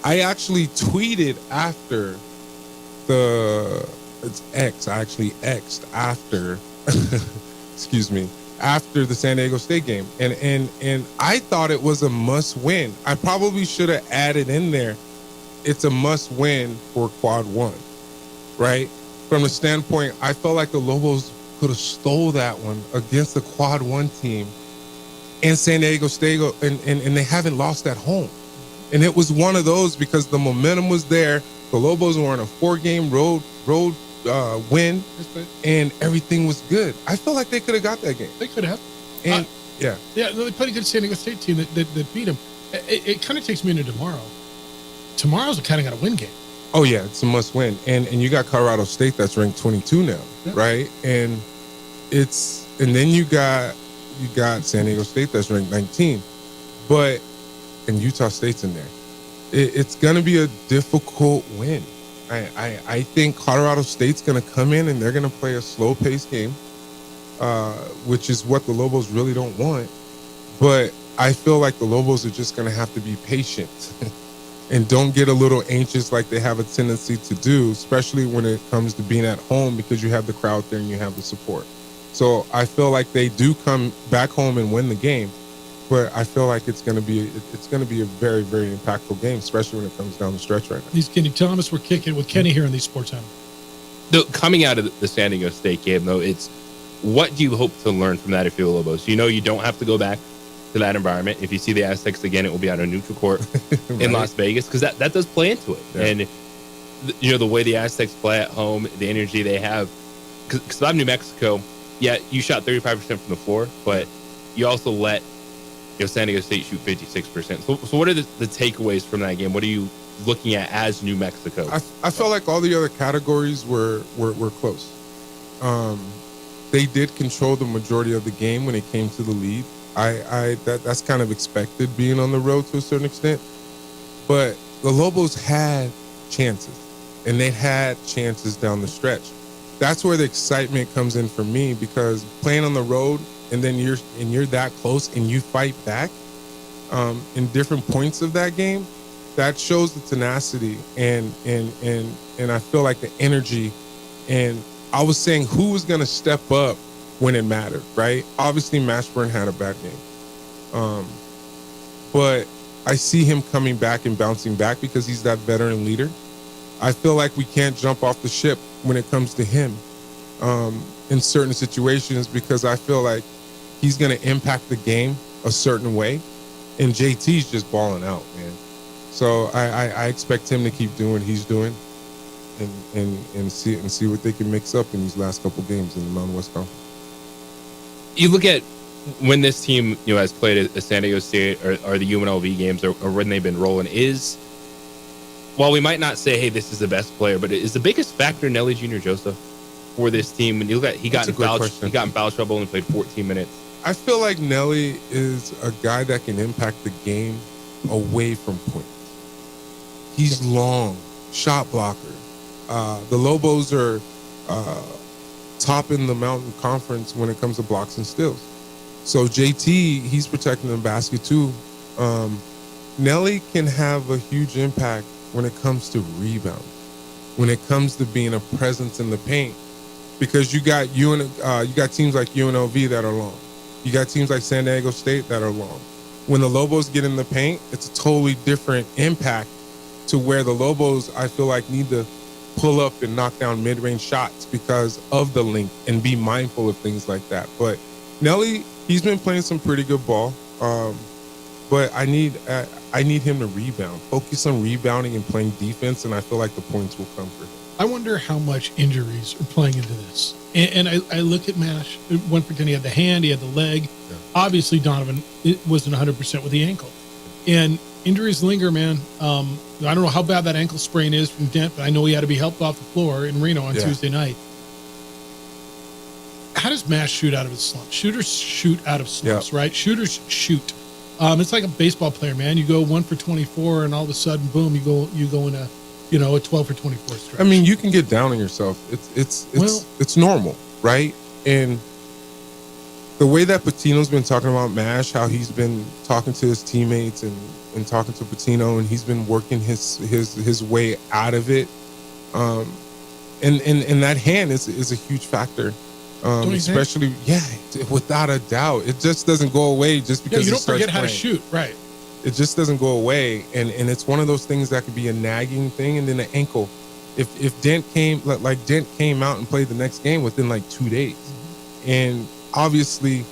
I actually tweeted after I actually X'd after, excuse me, after the San Diego State game. And I thought it was a must win. I probably should have added in there, it's a must win for quad 1, right? From the standpoint, I felt like the Lobos could have stole that one against the quad 1 team and San Diego State, and they haven't lost at home. And it was one of those because the momentum was there. The Lobos were on a 4-game road win, and everything was good. I felt like they could have got that game. They could have. And no, they played a good San Diego State team that beat them. It kind of takes me into tomorrow. Tomorrow's a kind of got a win game. Oh yeah, it's a must win. And you got Colorado State that's ranked 22 now, right? And then you got San Diego State that's ranked 19, and Utah State's in there. It's going to be a difficult win. I think Colorado State's going to come in and they're going to play a slow-paced game, which is what the Lobos really don't want. But I feel like the Lobos are just going to have to be patient and don't get a little anxious like they have a tendency to do, especially when it comes to being at home because you have the crowd there and you have the support. So I feel like they do come back home and win the game. But I feel like it's going to be a very, very impactful game, especially when it comes down the stretch right now. These Kenny Thomas, we're kicking with Kenny here on these Sports Channel. Coming out of the San Diego State game, though, it's what do you hope to learn from that if you're the Lobos? You know you don't have to go back to that environment. If you see the Aztecs again, it will be on a neutral court in Las Vegas because that does play into it. Yeah. And the way the Aztecs play at home, the energy they have. Because I'm New Mexico, you shot 35% from the floor, but you also let San Diego State shoot 56%. So what are the takeaways from that game? What are you looking at as New Mexico? I felt like all the other categories were close. They did control the majority of the game when it came to the lead. That's kind of expected being on the road to a certain extent. But the Lobos had chances, and they had chances down the stretch. That's where the excitement comes in for me, because playing on the road and then you're that close and you fight back in different points of that game, that shows the tenacity and I feel like the energy. And I was saying who was going to step up when it mattered, right? Obviously, Mashburn had a bad game, but I see him coming back and bouncing back because he's that veteran leader. I feel like we can't jump off the ship when it comes to him in certain situations, because I feel like he's going to impact the game a certain way, and JT's just balling out, man. So I expect him to keep doing what he's doing and see what they can mix up in these last couple games in the Mountain West Conference. You look at when this team, has played at San Diego State or the UNLV games or when they've been rolling, is, while we might not say, hey, this is the best player, but is the biggest factor Nelly Jr. Joseph for this team? When you look at, he got in foul trouble and played 14 minutes. I feel like Nelly is a guy that can impact the game away from points. He's long, shot blocker. The Lobos are top in the Mountain Conference when it comes to blocks and steals. So JT, he's protecting the basket too. Nelly can have a huge impact when it comes to rebound, when it comes to being a presence in the paint, because you got teams like UNLV that are long. You got teams like San Diego State that are long. When the Lobos get in the paint, it's a totally different impact to where the Lobos, I feel like, need to pull up and knock down mid-range shots because of the length and be mindful of things like that. But Nelly, he's been playing some pretty good ball. But I need him to rebound, focus on rebounding and playing defense, and I feel like the points will come for him. I wonder how much injuries are playing into this. And I look at Mash, went for 10, he had the hand, he had the leg. Yeah. Obviously, Donovan wasn't 100% with the ankle. And injuries linger, man. I don't know how bad that ankle sprain is from Dent, but I know he had to be helped off the floor in Reno on Tuesday night. How does Mash shoot out of his slump? Shooters shoot out of slumps, right? Shooters shoot. It's like a baseball player, man. You go 1 for 24, and all of a sudden, boom, you go in a 12 for 24 stretch. I mean, you can get down on yourself. It's normal, right? And the way that Patino's been talking about Mash, how he's been talking to his teammates and talking to Patino, and he's been working his way out of it. And that hand is a huge factor. Especially, without a doubt. It just doesn't go away just because you don't forget how to shoot, right? It just doesn't go away, and it's one of those things that could be a nagging thing. And then the ankle, if Dent came out and played the next game within like 2 days, and obviously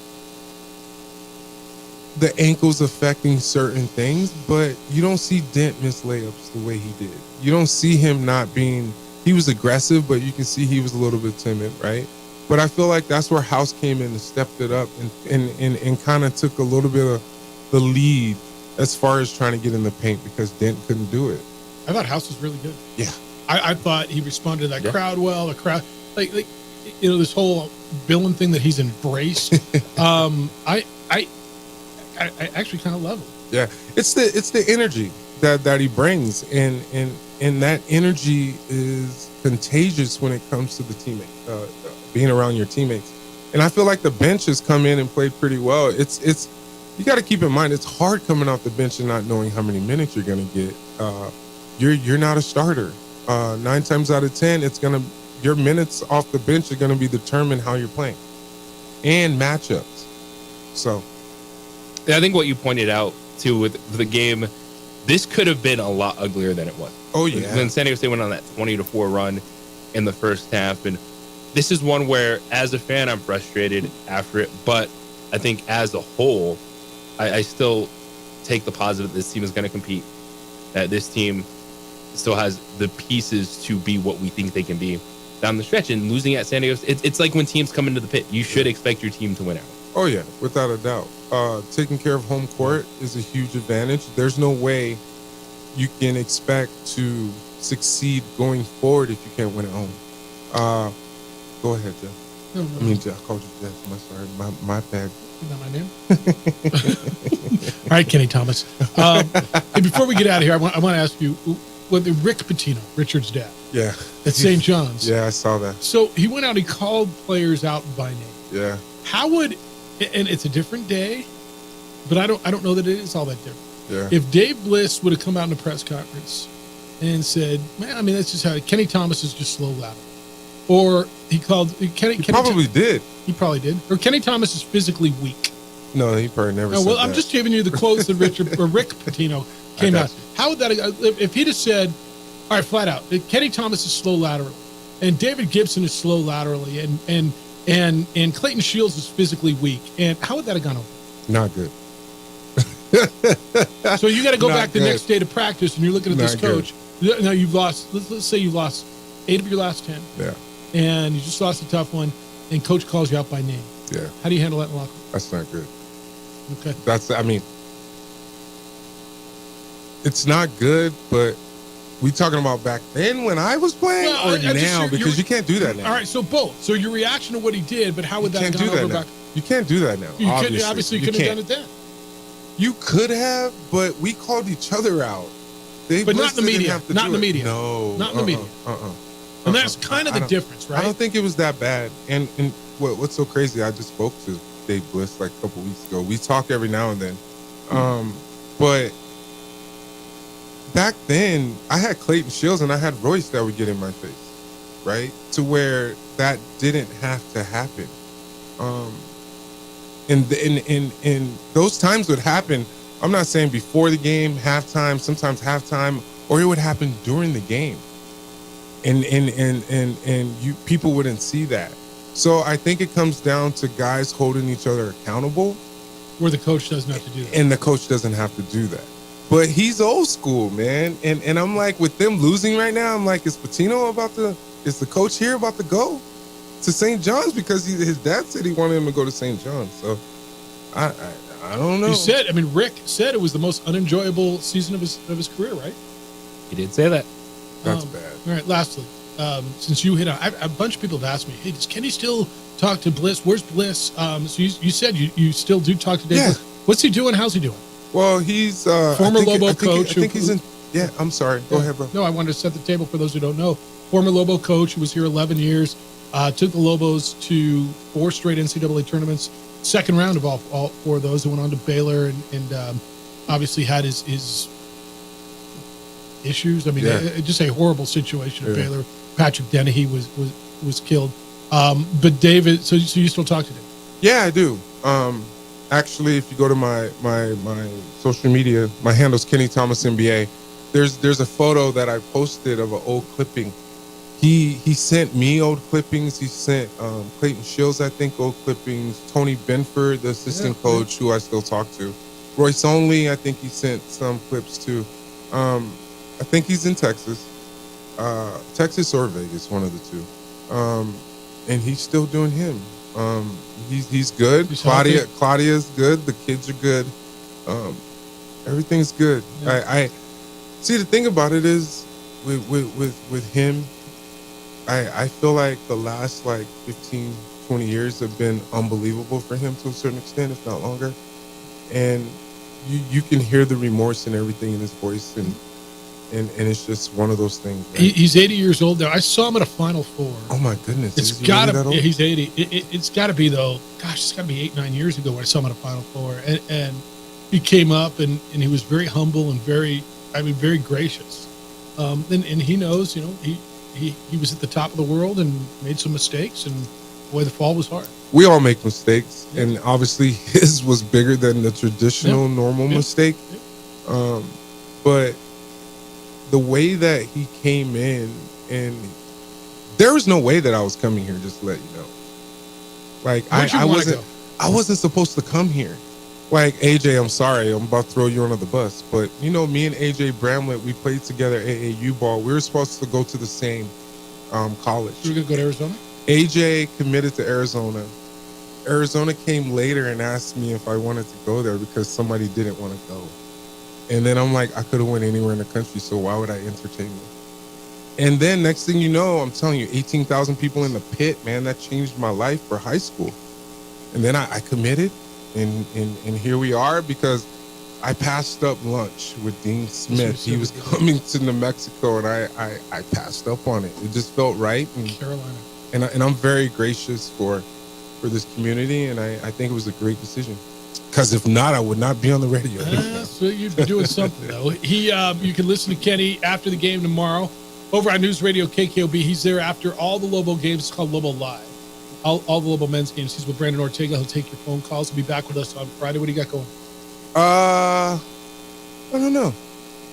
the ankle's affecting certain things, but you don't see Dent miss layups the way he did. You don't see him not being. He was aggressive, but you can see he was a little bit timid, right? But I feel like that's where House came in and stepped it up and kind of took a little bit of the lead as far as trying to get in the paint because Dent couldn't do it. I thought House was really good. Yeah. I thought he responded to that crowd well. The crowd, like this whole villain thing that he's embraced. I actually kind of love him. Yeah, it's the energy that he brings, and that energy is contagious when it comes to the teammate, being around your teammates. And I feel like the bench has come in and played pretty well. It's you got to keep in mind it's hard coming off the bench and not knowing how many minutes you're going to get. You're not a starter. 9 times out of 10, your minutes off the bench are going to be determined how you're playing and matchups. So, I think what you pointed out too with the game, this could have been a lot uglier than it was. Oh yeah. When San Diego State went on that 20-4 run in the first half, and this is one where, as a fan, I'm frustrated after it. But I think as a whole, I still take the positive. This team is going to compete. That this team still has the pieces to be what we think they can be down the stretch. And losing at San Diego, it's like when teams come into the pit. You should expect your team to win out. Oh yeah, without a doubt. Taking care of home court is a huge advantage. There's no way you can expect to succeed going forward if you can't win at home. Go ahead, Jeff. No. I mean, Jeff, I called you Jeff. I'm sorry. My bad. Isn't that my name? All right, Kenny Thomas. Hey, before we get out of here, I want to ask you, Rick Pitino, Richard's dad. Yeah. At St. John's. Yeah, I saw that. So he went out, he called players out by name. Yeah. How would, and it's a different day, but I don't know that it is all that different. Yeah. If Dave Bliss would have come out in a press conference and said, man, I mean, that's just how Kenny Thomas is just slow loud. Or he called Kenny. He probably did. He probably did. Or Kenny Thomas is physically weak. No, he probably never said well, that. I'm just giving you the quotes that Rick Pitino came out. How would that, if he'd have said, all right, flat out, Kenny Thomas is slow laterally, and David Gibson is slow laterally, and Clayton Shields is physically weak, and how would that have gone over? Not good. So you got to go Not back the good. next day to practice, and you're looking at this Not good. coach. Now you've lost. Let's say you've lost 8 of your last 10. Yeah. And you just lost a tough one, and coach calls you out by name. Yeah. How do you handle that in the locker room? That's not good. Okay. It's not good, but we talking about back then when I was playing or now? Because you can't do that now. All right, so both. So your reaction to what he did, but how would that have gone over back? You can't do that now. Obviously, you couldn't have done it then. You could have, but we called each other out. But not in the media. Not in the media. No. Not in the media. And that's kind of the difference, right? I don't think it was that bad. And what's so crazy, I just spoke to Dave Bliss like a couple weeks ago. We talk every now and then. But back then, I had Clayton Shields and I had Royce that would get in my face, right? To where that didn't have to happen. And those times would happen. I'm not saying before the game, halftime, sometimes halftime, or it would happen during the game. And you people wouldn't see that. So I think it comes down to guys holding each other accountable. Where the coach doesn't have to do that. And the coach doesn't have to do that. But he's old school, man. And I'm like, with them losing right now, I'm like, is the coach here about to go to St. John's? Because his dad said he wanted him to go to St. John's. So I don't know. Rick said it was the most unenjoyable season of his career, right? He did say that. That's bad. All right, lastly, since you hit on, a bunch of people have asked me, hey, does Kenny still talk to Bliss? Where's Bliss? So you said you still do talk to Dave Bliss. What's he doing? How's he doing? Well, he's former Lobo coach. I think he's in. Yeah, I'm sorry. Go ahead, bro. No, I wanted to set the table for those who don't know. Former Lobo coach who was here 11 years, took the Lobos to 4 straight NCAA tournaments. Second round of all 4 of those. That went on to Baylor and obviously had his issues. I mean, just a horrible situation at Baylor. Patrick Dennehy was killed. But David, so you still talk to him? Yeah, I do. Actually, if you go to my social media, my handle's Kenny Thomas NBA. There's a photo that I posted of an old clipping. He sent me old clippings. He sent Clayton Shields, I think, old clippings. Tony Benford, the assistant coach, who I still talk to. Royce Only, I think he sent some clips too. I think he's in Texas. Texas or Vegas, one of the two. And he's still doing him. He's good. Claudia's good. The kids are good. Everything's good. Yeah. I see. The thing about it is, with him, I feel like the last 15, 20 years have been unbelievable for him to a certain extent, if not longer. And you can hear the remorse and everything in his voice, and it's just one of those things. Right? He's 80 years old now. I saw him at a Final Four. Oh my goodness! It's got to. Really he's 80. It's got to be though. Gosh, it's got to be 8-9 years ago when I saw him at a Final Four, and he came up and he was very humble and very gracious. And he knows, he was at the top of the world and made some mistakes, and boy, the fall was hard. We all make mistakes, and obviously his was bigger than the traditional normal mistake. But the way that he came in, and there was no way that I was coming here, just to let you know. I wasn't supposed to come here. AJ, I'm sorry, I'm about to throw you under the bus, but me and AJ Bramlett, we played together AAU ball. We were supposed to go to the same college. You were gonna go to Arizona? AJ committed to Arizona. Arizona came later and asked me if I wanted to go there because somebody didn't want to go. And then I'm like, I could have went anywhere in the country, so why would I entertain them? And then next thing you know, I'm telling you, 18,000 people in the pit, man, that changed my life for high school. And then I committed, and here we are because I passed up lunch with Dean Smith. He was coming to New Mexico, and I passed up on it. It just felt right. And Carolina. And I'm very gracious for this community, and I think it was a great decision. Because if not, I would not be on the radio. So you'd be doing something, though. You can listen to Kenny after the game tomorrow over on News Radio KKOB. He's there after all the Lobo games. It's called Lobo Live. All the Lobo men's games. He's with Brandon Ortega. He'll take your phone calls. He'll be back with us on Friday. What do you got going? I don't know.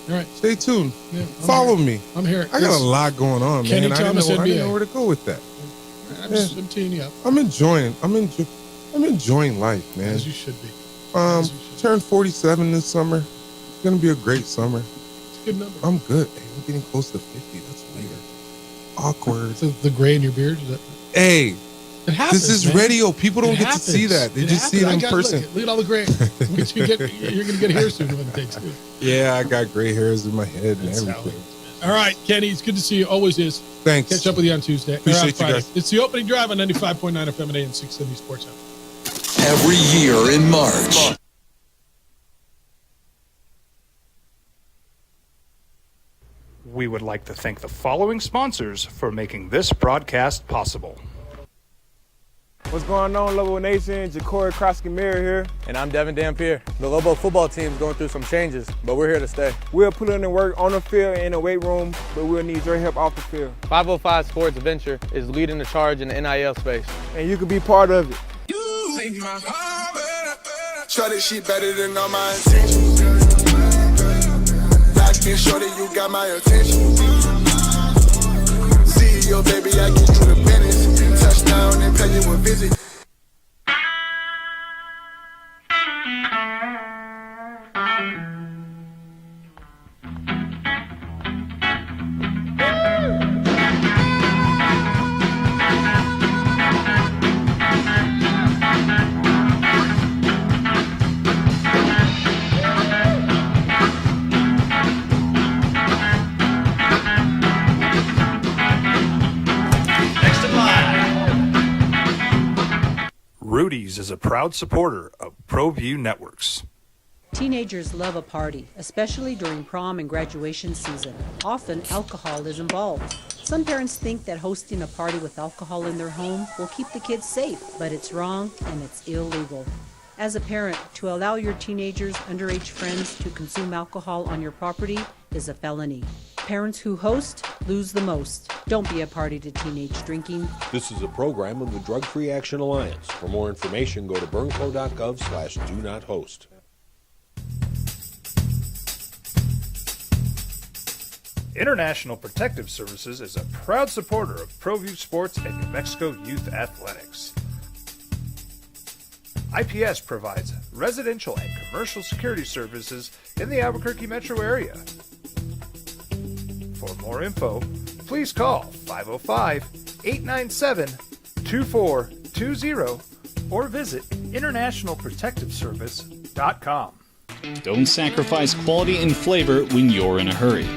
All right. Stay tuned. Yeah, Follow me. I'm here. I got a lot going on, Kenny man. Thomas, I NBA. didn't know where to go with that. I'm teeing you up. I'm enjoying life, man. As you should be. Turned 47 this summer. It's gonna be a great summer. It's a good number. I'm good. Hey, I'm getting close to 50. That's weird. Awkward. So the gray in your beard? Is that... Hey, it happens, this is man. radio. People don't It get happens. to see that. They just see it in person. Look at all the gray. You're going to get hair soon one day, too. Yeah, I got gray hairs in my head and That's everything. All right, Kenny, it's good to see you. Always is. Thanks. Catch up with you on Tuesday. Appreciate on you Friday. guys. It's the opening drive on 95.9 FM and AM 670 Sports Hub. Every year in March. We would like to thank the following sponsors for making this broadcast possible. What's going on, Lobo Nation? Ja'Cory Krosky-Mir here. And I'm Devin Dampier. The Lobo football team's going through some changes, but we're here to stay. We'll put in the work on the field and in the weight room, but we'll need your help off the field. 505 Sports Venture is leading the charge in the NIL space. And you can be part of it. Shorty, she better than all my intentions. Locked in, shorty, you got my attention. CEO, baby, I get you the business. Touchdown and pay you a visit. Rudy's is a proud supporter of ProView Networks. Teenagers love a party, especially during prom and graduation season. Often, alcohol is involved. Some parents think that hosting a party with alcohol in their home will keep the kids safe, but it's wrong and it's illegal. As a parent, to allow your teenagers' underage friends to consume alcohol on your property is a felony. Parents who host lose the most. Don't be a party to teenage drinking. This is a program of the Drug Free Action Alliance. For more information, go to burnco.gov/do-not-host. International Protective Services is a proud supporter of ProView Sports and New Mexico Youth Athletics. IPS provides residential and commercial security services in the Albuquerque metro area. For more info, please call 505-897-2420 or visit internationalprotectiveservice.com. Don't sacrifice quality and flavor when you're in a hurry.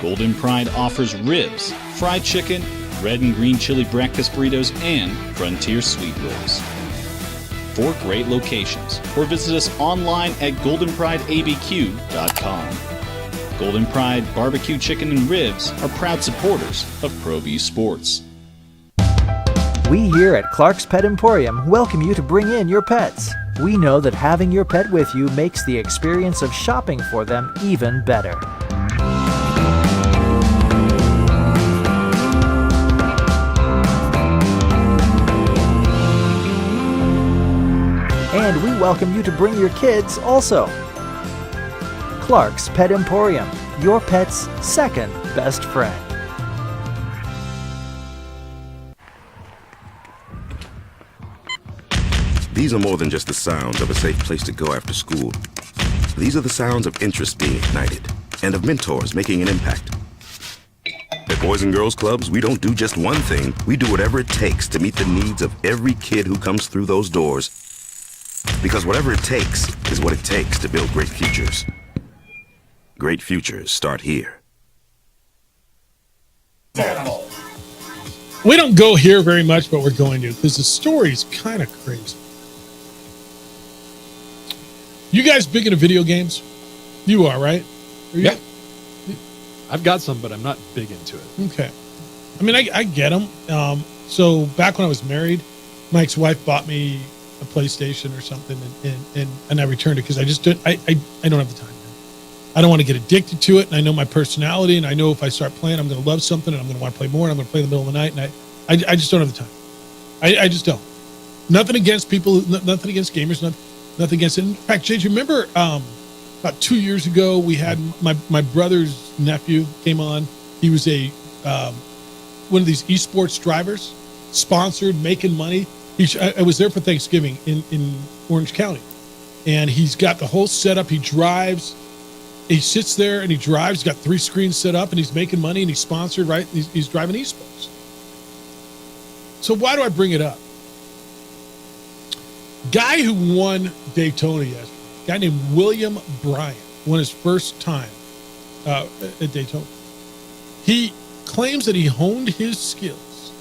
Golden Pride offers ribs, fried chicken, red and green chili breakfast burritos, and Frontier sweet rolls. 4 great locations, or visit us online at goldenprideabq.com. Golden Pride Barbecue Chicken and Ribs are proud supporters of ProView Sports. We here at Clark's Pet Emporium welcome you to bring in your pets. We know that having your pet with you makes the experience of shopping for them even better. And we welcome you to bring your kids also. Clark's Pet Emporium, your pet's second best friend. These are more than just the sounds of a safe place to go after school. These are the sounds of interest being ignited and of mentors making an impact. At Boys and Girls Clubs, we don't do just one thing. We do whatever it takes to meet the needs of every kid who comes through those doors. Because whatever it takes is what it takes to build great futures. Great futures start here. We don't go here very much, but we're going to because the story's kind of crazy. You guys big into video games? You are, right? Are you? Yeah. I've got some, but I'm not big into it. Okay. I mean, I get them. So back when I was married, my ex-wife bought me a PlayStation or something, and I returned it because I just I don't have the time. I don't want to get addicted to it, and I know my personality, and I know if I start playing, I'm going to love something, and I'm going to want to play more, and I'm going to play in the middle of the night, and I just don't have the time. I just don't. Nothing against people, nothing against gamers, nothing against it. In fact, Jay, do you remember about 2 years ago, we had my brother's nephew came on. He was a one of these esports drivers, sponsored, making money. I was there for Thanksgiving in Orange County, and he's got the whole setup. He drives. He sits there and he drives. He's got 3 screens set up, and he's making money, and he's sponsored, right? He's driving esports. So why do I bring it up? Guy who won Daytona yesterday, a guy named William Bryant, won his first time at Daytona. He claims that he honed his skills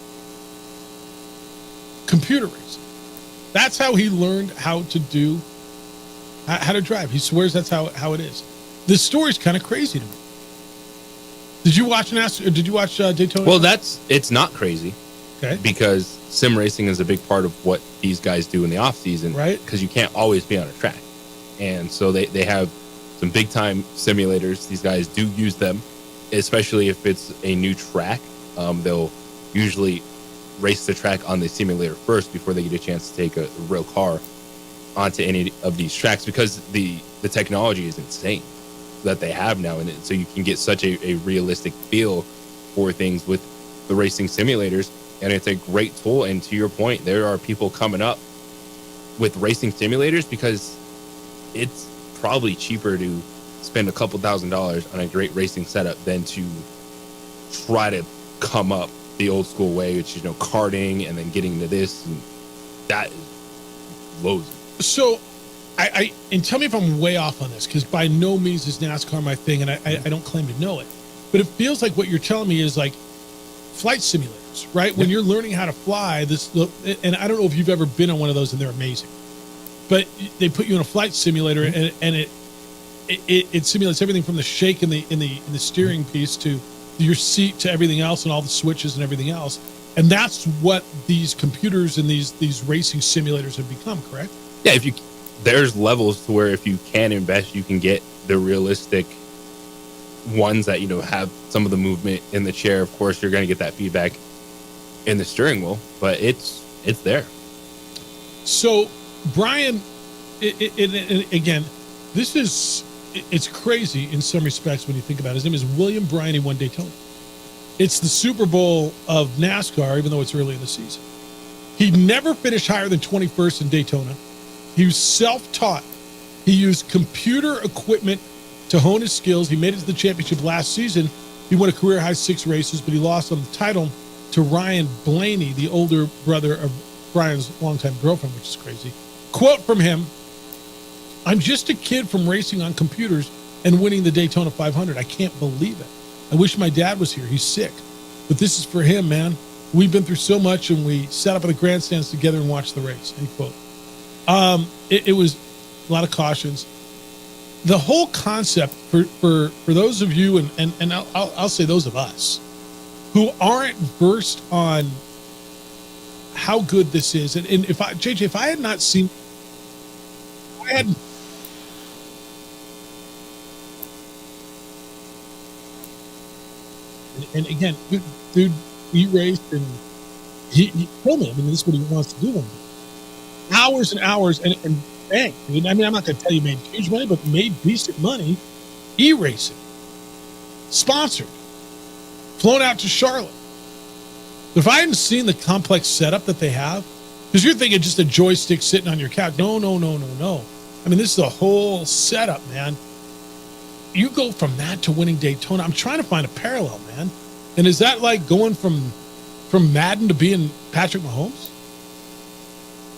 computer racing. That's how he learned how to drive. He swears that's how it is. This story's kind of crazy to me. Did you watch Daytona? Well, it's not crazy. Okay. Because sim racing is a big part of what these guys do in the off season, right? Because you can't always be on a track, and so they have some big time simulators. These guys do use them, especially if it's a new track. They'll usually race the track on the simulator first before they get a chance to take a real car onto any of these tracks, because the technology is insane that they have now, and so you can get such a realistic feel for things with the racing simulators, and it's a great tool. And to your point, there are people coming up with racing simulators because it's probably cheaper to spend a couple $1,000s on a great racing setup than to try to come up the old school way, which is karting and then getting to this, and that is loads. So and tell me if I'm way off on this, because by no means is NASCAR my thing, and I don't claim to know it, but it feels like what you're telling me is like flight simulators, right? When you're learning how to fly, and I don't know if you've ever been on one of those, and they're amazing, but they put you in a flight simulator, and it simulates everything from the shake in the steering piece to your seat to everything else, and all the switches and everything else. And that's what these computers and these racing simulators have become, correct? Yeah, there's levels to where if you can invest, you can get the realistic ones that have some of the movement in the chair. Of course, you're going to get that feedback in the steering wheel, but it's there. So, Brian, again, it's crazy in some respects when you think about it. His name is William Bryant. He won Daytona. It's the Super Bowl of NASCAR, even though it's early in the season. He never finished higher than 21st in Daytona. He was self-taught. He used computer equipment to hone his skills. He made it to the championship last season. He won a career-high 6 races, but he lost on the title to Ryan Blaney, the older brother of Brian's longtime girlfriend, which is crazy. Quote from him, "I'm just a kid from racing on computers and winning the Daytona 500. I can't believe it. I wish my dad was here. He's sick. But this is for him, man. We've been through so much, and we sat up in the grandstands together and watched the race." End quote. It was a lot of cautions. The whole concept for those of you, and I'll say those of us who aren't versed on how good this is, and if I had not seen, I hadn't. And again, dude, he raced, and he told me, this is what he wants to do. Hours and hours, and bang. Dude, I'm not going to tell you made huge money, but made decent money. E-racing. Sponsored. Flown out to Charlotte. If I hadn't seen the complex setup that they have, because you're thinking just a joystick sitting on your couch. No. This is a whole setup, man. You go from that to winning Daytona. I'm trying to find a parallel, man. And is that like going from Madden to being Patrick Mahomes?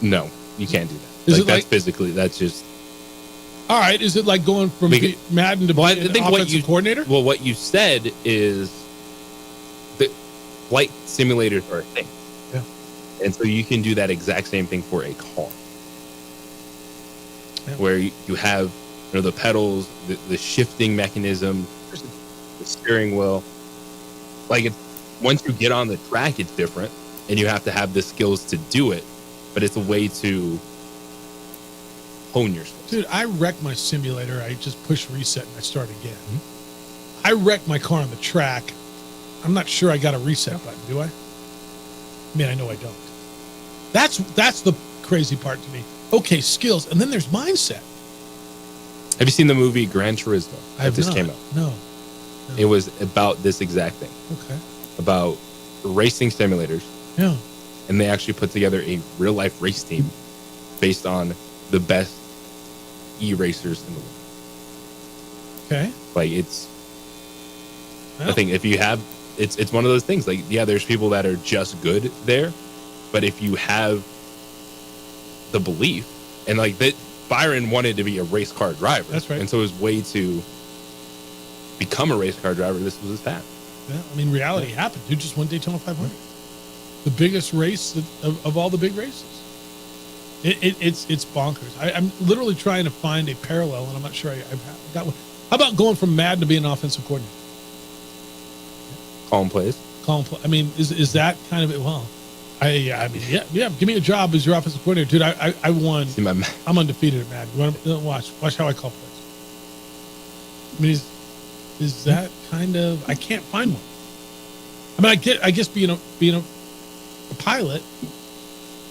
No, you can't do that. That's physically, that's just. All right. Is it like going from Madden to being an offensive coordinator? Well, what you said is that flight simulators are a thing. Yeah. And so you can do that exact same thing for a car. where you have the pedals, the shifting mechanism, the steering wheel. Like once you get on the track, it's different, and you have to have the skills to do it. But it's a way to hone your skills. Dude, I wrecked my simulator. I just push reset and I start again. I wrecked my car on the track. I'm not sure I got a reset button, do I? I mean, I know I don't. That's the crazy part to me. Okay, skills, and then there's mindset. Have you seen the movie Gran Turismo? I have just not. came out. No. It was about this exact thing. Okay. About racing simulators. Yeah. And they actually put together a real life race team based on the best e-racers in the world. Okay. Like I think if you have, it's one of those things. Like, yeah, there's people that are just good there, but if you have the belief, and like that, Byron wanted to be a race car driver. That's right. And so his way to become a race car driver, this was his path. Yeah, I mean, reality happened. You just won Daytona 500, the biggest race of all the big races. It's bonkers. I'm literally trying to find a parallel, and I'm not sure I've got one. How about going from Madden to being an offensive coordinator? Calling plays. I mean, is that kind of it? Well, I mean, yeah. Give me a job as your offensive coordinator, dude. I won. I'm undefeated at Madden. You want to watch how I call plays? I mean, is that kind of? I can't find one. I mean, I guess being a pilot,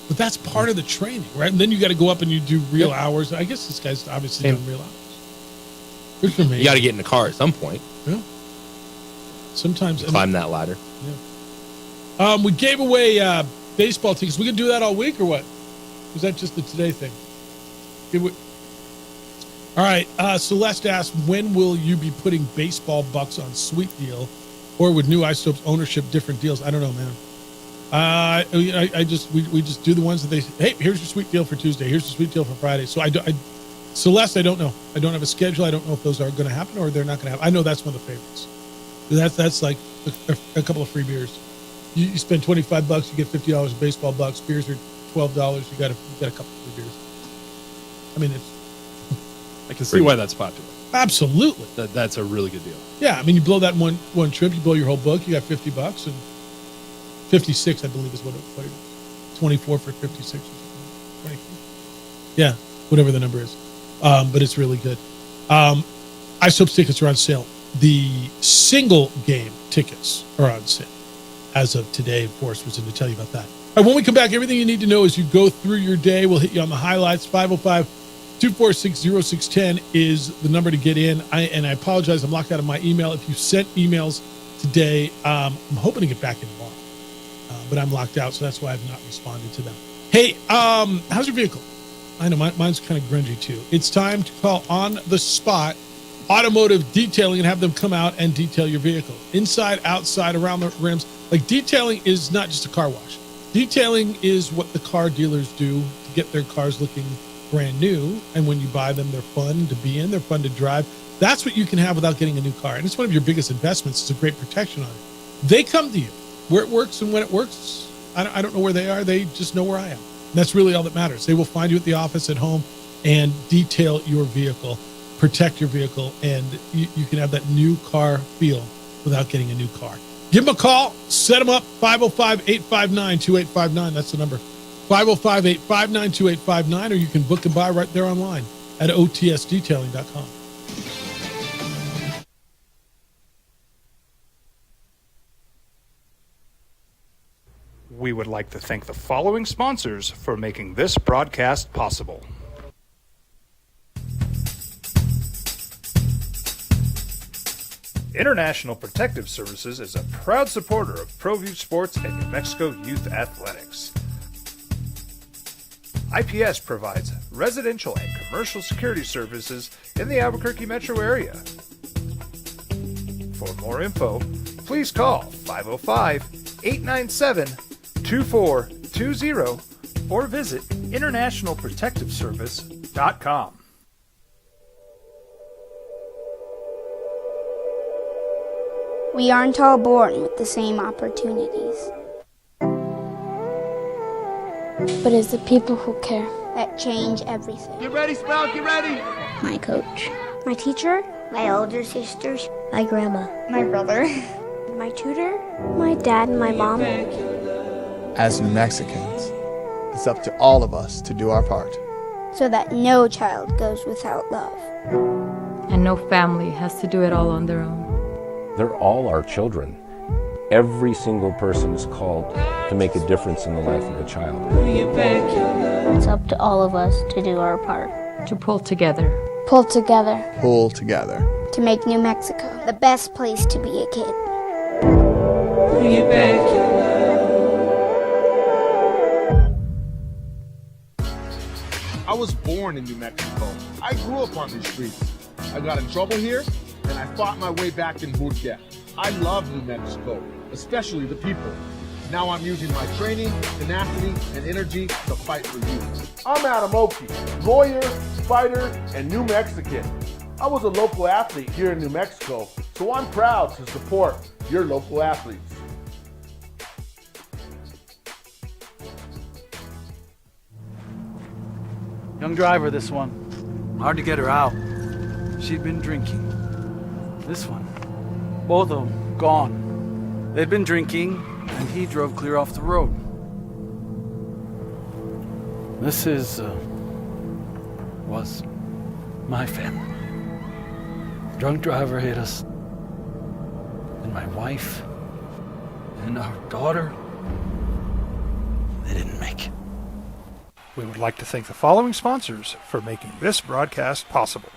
but that's part of the training, right? And then you got to go up and you do real hours. I guess this guy's obviously doing real hours. Good for me. You got to get in the car at some point. Yeah. Sometimes climb that ladder. Yeah. We gave away baseball tickets. We can do that all week or what? Was that just the today thing? All right. Celeste asked, when will you be putting baseball bucks on Sweet Deal, or with new Isotopes ownership, different deals? I don't know, man. We just do the ones that they say, hey, here's your Sweet Deal for Tuesday. Here's your Sweet Deal for Friday. So Celeste, I don't know. I don't have a schedule. I don't know if those are going to happen or they're not going to happen. I know that's one of the favorites. That's like a couple of free beers. You spend $25, you get $50 of baseball bucks. Beers are $12. You got a couple of free beers. I mean, I can see why that's popular. Absolutely. That's a really good deal. Yeah, I mean, you blow that in one trip, you blow your whole book, you got $50 and 56, I believe, is what it was. 24 for 56 or something. Yeah, whatever the number is. But it's really good. Isotopes tickets are on sale. The single game tickets are on sale as of today. Forrest was in to tell you about that. All right, when we come back, everything you need to know as you go through your day. We'll hit you on the highlights. 505-246-0610 is the number to get in. I apologize, I'm locked out of my email. If you sent emails today, I'm hoping to get back in tomorrow, but I'm locked out, so that's why I've not responded to them. Hey, how's your vehicle? I know mine's kind of grungy too. It's time to call On the Spot Automotive Detailing and have them come out and detail your vehicle. Inside, outside, around the rims. Like, detailing is not just a car wash. Detailing is what the car dealers do to get their cars looking brand new. And when you buy them, they're fun to be in. They're fun to drive. That's what you can have without getting a new car. And it's one of your biggest investments. It's a great protection on it. They come to you where it works and when it works. I don't know where they are. They just know where I am. And that's really all that matters. They will find you at the office, at home, and detail your vehicle, protect your vehicle, and you can have that new car feel without getting a new car. Give them a call. Set them up. 505-859-2859. That's the number. 505-859-2859, or you can book and buy right there online at otsdetailing.com. We would like to thank the following sponsors for making this broadcast possible. International Protective Services is a proud supporter of ProView Sports and New Mexico Youth Athletics. IPS provides residential and commercial security services in the Albuquerque metro area. For more info, please call 505-897-2420 or visit internationalprotectiveservice.com. We aren't all born with the same opportunities. But it's the people who care that change everything. Get ready, Sprout, get ready. My coach. My teacher. My older sisters. My grandma. My brother. My tutor. My dad and my mom. As New Mexicans, it's up to all of us to do our part. So that no child goes without love. And no family has to do it all on their own. They're all our children. Every single person is called to make a difference in the life of a child. It's up to all of us to do our part. To pull together. Pull together. Pull together. To make New Mexico the best place to be a kid. I was born in New Mexico. I grew up on these streets. I got in trouble here, and I fought my way back in Murcia. I love New Mexico, especially the people. Now I'm using my training, tenacity, and energy to fight for you. I'm Adam Oki, lawyer, fighter, and New Mexican. I was a local athlete here in New Mexico, so I'm proud to support your local athletes. Young driver, this one. Hard to get her out. She'd been drinking. This one. Both of them gone. They'd been drinking, and he drove clear off the road. This was my family. Drunk driver hit us. And my wife and our daughter, they didn't make it. We would like to thank the following sponsors for making this broadcast possible.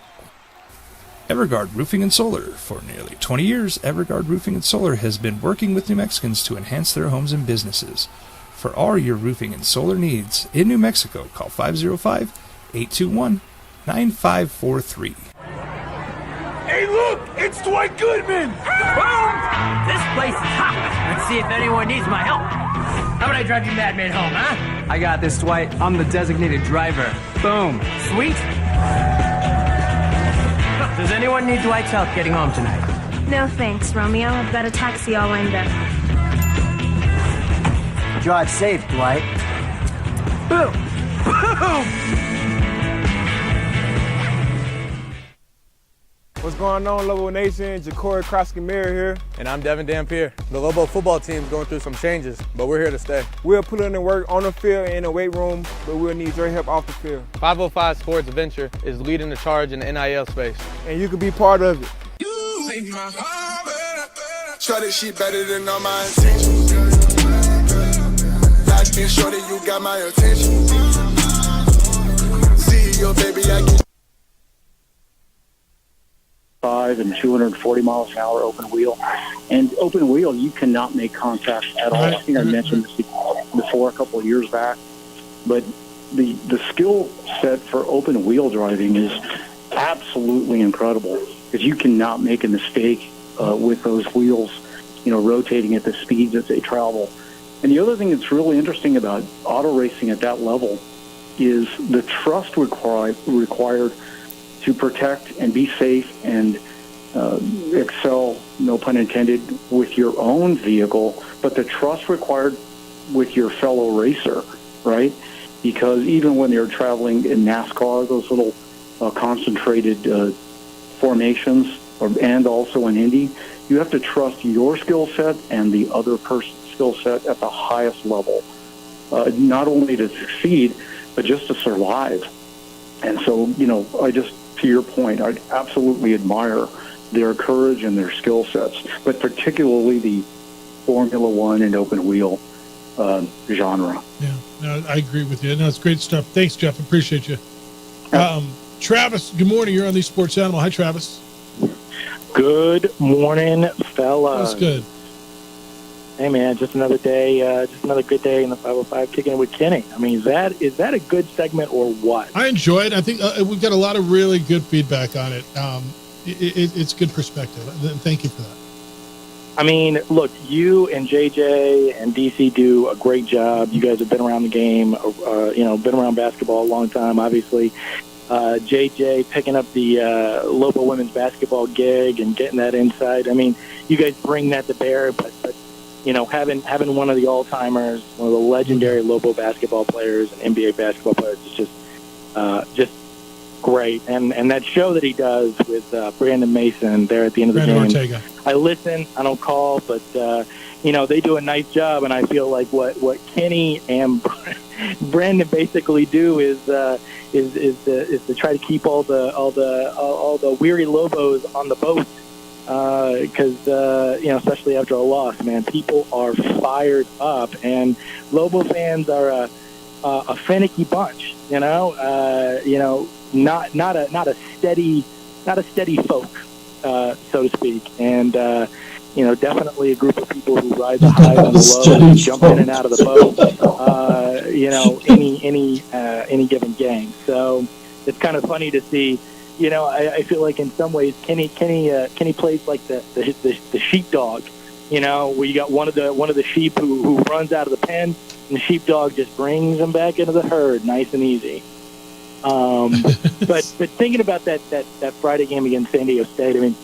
Everguard Roofing and Solar. For nearly 20 years, Everguard Roofing and Solar has been working with New Mexicans to enhance their homes and businesses. For all your roofing and solar needs in New Mexico, call 505-821-9543. Hey, look! It's Dwight Goodman! Boom! This place is hot. Let's see if anyone needs my help. How about I drive you madman home, huh? I got this, Dwight. I'm the designated driver. Boom. Sweet. Does anyone need Dwight's help getting home tonight? No thanks, Romeo. I've got a taxi all lined up. Drive safe, Dwight. Boom! Boom! What's going on, Lobo Nation? Ja'Cory Krosky-Miller here. And I'm Devin Dampier. The Lobo football team's going through some changes, but we're here to stay. We'll put in the work on the field and in the weight room, but we'll need your help off the field. 505 Sports Venture is leading the charge in the NIL space. And you can be part of it. Shorty, she better than all my intentions. Like me, shorty, you got my attention. See your baby, I get. And 240 miles an hour open wheel. And open wheel, you cannot make contact at all. I think I mentioned this before a couple of years back. But the skill set for open wheel driving is absolutely incredible because you cannot make a mistake with those wheels, rotating at the speeds that they travel. And the other thing that's really interesting about auto racing at that level is the trust required to protect and be safe and excel, no pun intended, with your own vehicle, but the trust required with your fellow racer, right? Because even when they're traveling in NASCAR, those little concentrated formations, and also in Indy, you have to trust your skill set and the other person's skill set at the highest level, not only to succeed, but just to survive. And so, to your point, I absolutely admire their courage and their skill sets, but particularly the Formula One and open wheel genre. Yeah, no, I agree with you. No, it's great stuff. Thanks, Jeff. Appreciate you. Travis, good morning. You're on the Sports Animal. Hi, Travis. Good morning, fella. That's good. Hey, man, just another day, just another good day in the 505 Kicking It with Kenny. I mean, is that a good segment or what? I enjoy it. I think we've got a lot of really good feedback on it. It's good perspective. Thank you for that. I mean, look, you and JJ and DC do a great job. You guys have been around the game, been around basketball a long time, obviously. JJ picking up the Lobo women's basketball gig and getting that insight. I mean, you guys bring that to bear, but having one of the all-timers, one of the legendary Lobo basketball players and NBA basketball players is just just great. And that show that he does with Brandon Mason there at the end of the Brandon game. Ortega. I listen, I don't call, but they do a nice job, and I feel like what Kenny and Brandon basically do is to try to keep all the weary Lobos on the boat, because especially after a loss, man, people are fired up, and Lobo fans are a finicky bunch, not a steady folk, so to speak, and definitely a group of people who ride the highs and the lows, jump in and out of the boat, any given game. So it's kind of funny to see. I feel like in some ways Kenny plays like the sheepdog. Where you got one of the sheep who runs out of the pen, and the sheepdog just brings them back into the herd, nice and easy. But thinking about that Friday game against San Diego State, I mean,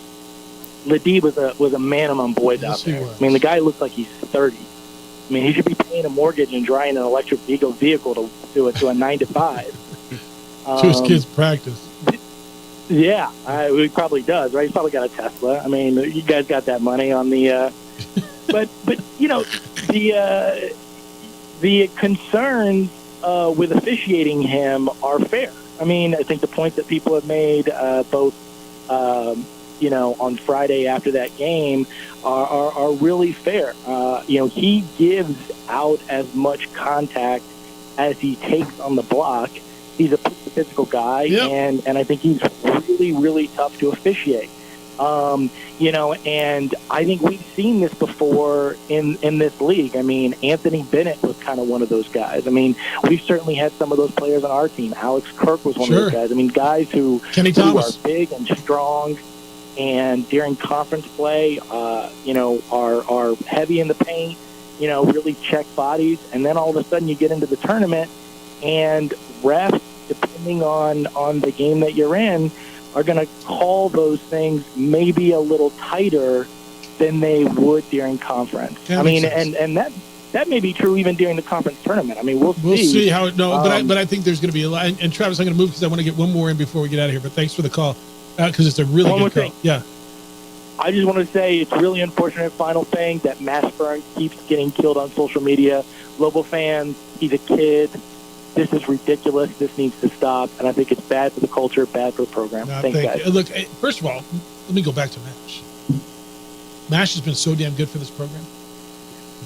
Ladib was a man among boys out there. I mean, the guy looks like he's 30. I mean, he should be paying a mortgage and driving an electric vehicle to a 9-to-5. To his kids' practice. Yeah, he probably does, right? He's probably got a Tesla. I mean, you guys got that money on the. But the concerns with officiating him are fair. I mean, I think the points that people have made, both on Friday after that game, are really fair. He gives out as much contact as he takes on the block. He's a physical guy, and I think he's really, really tough to officiate. And I think we've seen this before in this league. I mean, Anthony Bennett was kind of one of those guys. I mean, we've certainly had some of those players on our team. Alex Kirk was one of those guys. I mean, guys who are big and strong, and during conference play, are heavy in the paint, really check bodies. And then all of a sudden you get into the tournament, and refs, depending on the game that you're in, are going to call those things maybe a little tighter than they would during conference. I mean, and that may be true even during the conference tournament. I mean, we'll see how it. No, but I think there's going to be a lot. And Travis, I'm going to move because I want to get one more in before we get out of here. But thanks for the call, because it's a really good call. Yeah. I just want to say it's really unfortunate. Final thing that Mashburn keeps getting killed on social media. Lobo fans, he's a kid. This is ridiculous. This needs to stop, and I think it's bad for the culture, bad for the program. Thanks, guys. Look, first of all, let me go back to Mash. Mash has been so damn good for this program.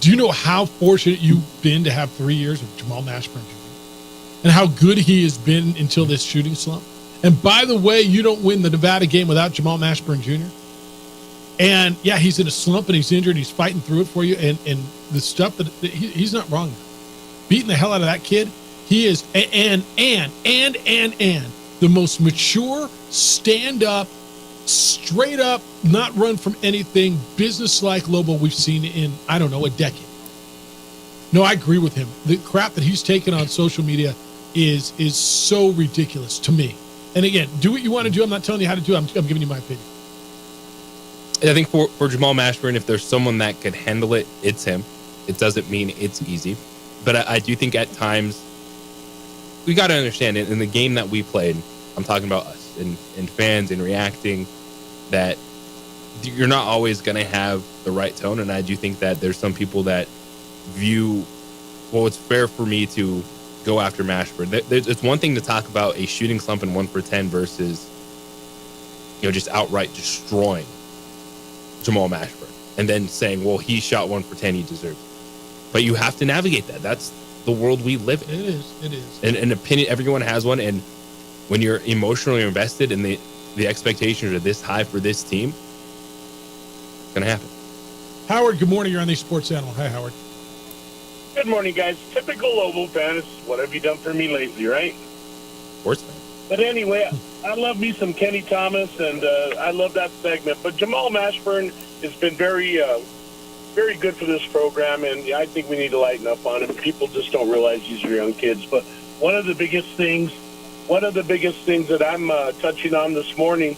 Do you know how fortunate you've been to have 3 years of Jamal Mashburn Jr. and how good he has been until this shooting slump? And by the way, you don't win the Nevada game without Jamal Mashburn Jr. And yeah, he's in a slump and he's injured. He's fighting through it for you, and the stuff that he's not wrong. Beating the hell out of that kid. He is and the most mature, stand up, straight up, not run from anything, business-like Lobo we've seen in, I don't know, a decade. No, I agree with him. The crap that he's taken on social media is so ridiculous to me. And again, do what you want to do. I'm not telling you how to do it. I'm giving you my opinion. And I think for Jamal Mashburn, if there's someone that could handle it, it's him. It doesn't mean it's easy. But I do think at times, we got to understand it in the game that we played. I'm talking about us and fans and reacting, that you're not always going to have the right tone. And I do think that there's some people that view, well, it's fair for me to go after Mashburn. It's one thing to talk about a shooting slump in 1 for 10 versus, just outright destroying Jamal Mashburn and then saying, well, he shot 1 for 10, he deserves it. But you have to navigate that. That's the world we live in. It is. And an opinion, everyone has one. And when you're emotionally invested and the expectations are this high for this team, it's going to happen. Howard, good morning. You're on the Sports Animal. Hi, Howard. Good morning, guys. Typical Lobo fan is, what have you done for me lately, right? Sports fan. But anyway, I love me some Kenny Thomas, and I love that segment. But Jamal Mashburn has been very good for this program, and I think we need to lighten up on him. People just don't realize these are young kids. But one of the biggest things that I'm touching on this morning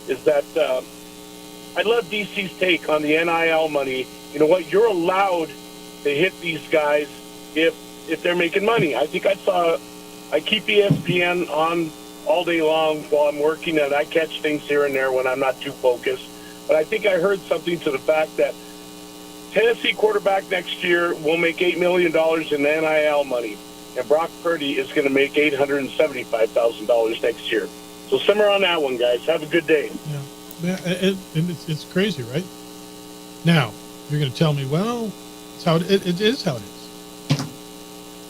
is that I love DC's take on the NIL money. You know what? You're allowed to hit these guys if they're making money. I think I saw I keep ESPN on all day long while I'm working, and I catch things here and there when I'm not too focused. But I think I heard something to the fact that Tennessee quarterback next year will make $8 million in NIL money, and Brock Purdy is going to make $875,000 next year. So simmer on that one, guys. Have a good day. Yeah, and it's crazy, right? Now, you're going to tell me, well, it's how it is how it is.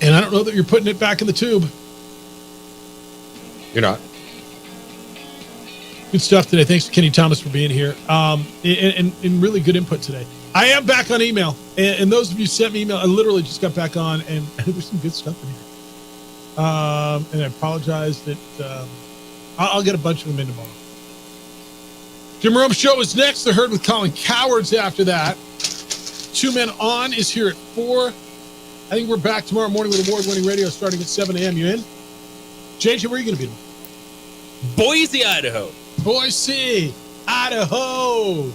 And I don't know that you're putting it back in the tube. You're not. Good stuff today. Thanks to Kenny Thomas for being here. And really good input today. I am back on email. And those of you who sent me email, I literally just got back on, and there's some good stuff in here. And I apologize that I'll get a bunch of them in tomorrow. Jim Rome Show is next. The Herd with Colin Cowards after that. 2 Men On is here at 4. I think we're back tomorrow morning with award-winning radio starting at 7 a.m. You in? JJ, where are you going to be tomorrow? Boise, Idaho. Boise, Idaho.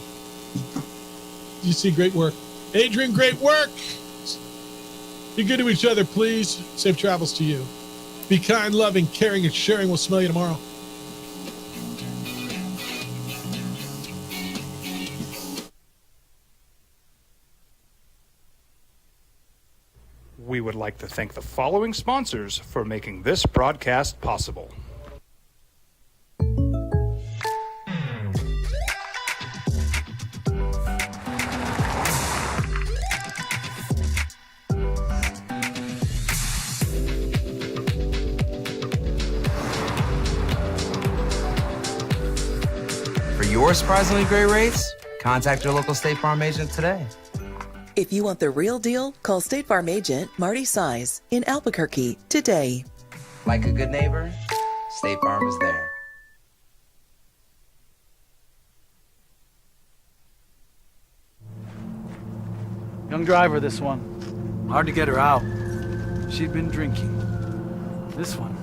You see, great work. Adrian, great work. Be good to each other, please. Safe travels to you. Be kind, loving, caring, and sharing. We'll smell you tomorrow. We would like to thank the following sponsors for making this broadcast possible. For your surprisingly great rates, contact your local State Farm agent today. If you want the real deal, call State Farm agent Marty Size in Albuquerque today. Like a good neighbor, State Farm is there. Young driver, this one. Hard to get her out. She'd been drinking. This one.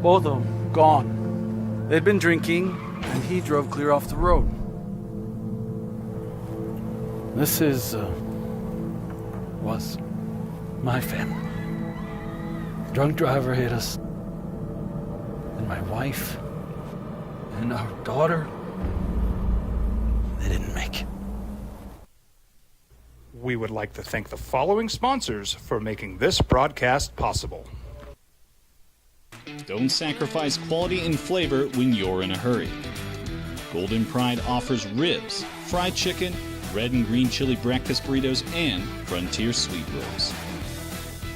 Both of them gone. They'd been drinking, and he drove clear off the road. This was my family. Drunk driver hit us. And my wife and our daughter, they didn't make it. We would like to thank the following sponsors for making this broadcast possible. Don't sacrifice quality and flavor when you're in a hurry. Golden Pride offers ribs, fried chicken, red and green chili breakfast burritos, and Frontier Sweet Rolls.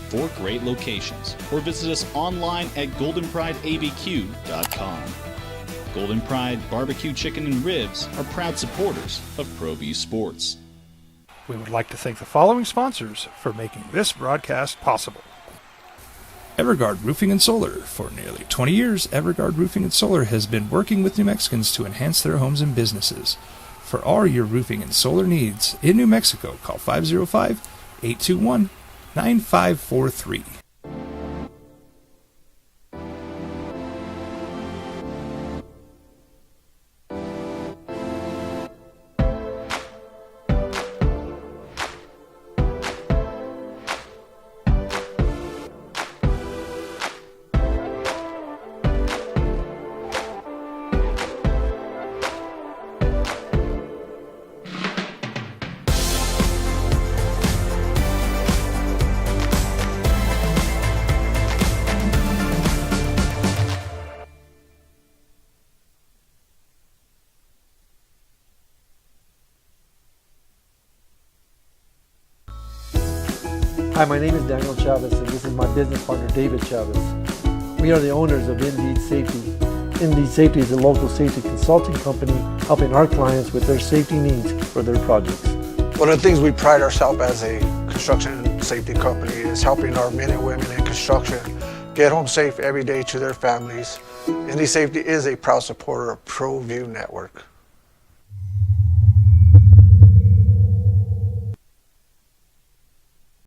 4 great locations, or visit us online at goldenprideabq.com. Golden Pride Barbecue Chicken and Ribs are proud supporters of ProView Sports. We would like to thank the following sponsors for making this broadcast possible. Everguard Roofing and Solar. For nearly 20 years, Everguard Roofing and Solar has been working with New Mexicans to enhance their homes and businesses. For all your roofing and solar needs in New Mexico, call 505-821-9543. Hi, my name is Daniel Chavez, and this is my business partner, David Chavez. We are the owners of Indeed Safety. Indeed Safety is a local safety consulting company helping our clients with their safety needs for their projects. One of the things we pride ourselves as a construction safety company is helping our men and women in construction get home safe every day to their families. Indeed Safety is a proud supporter of ProView Network.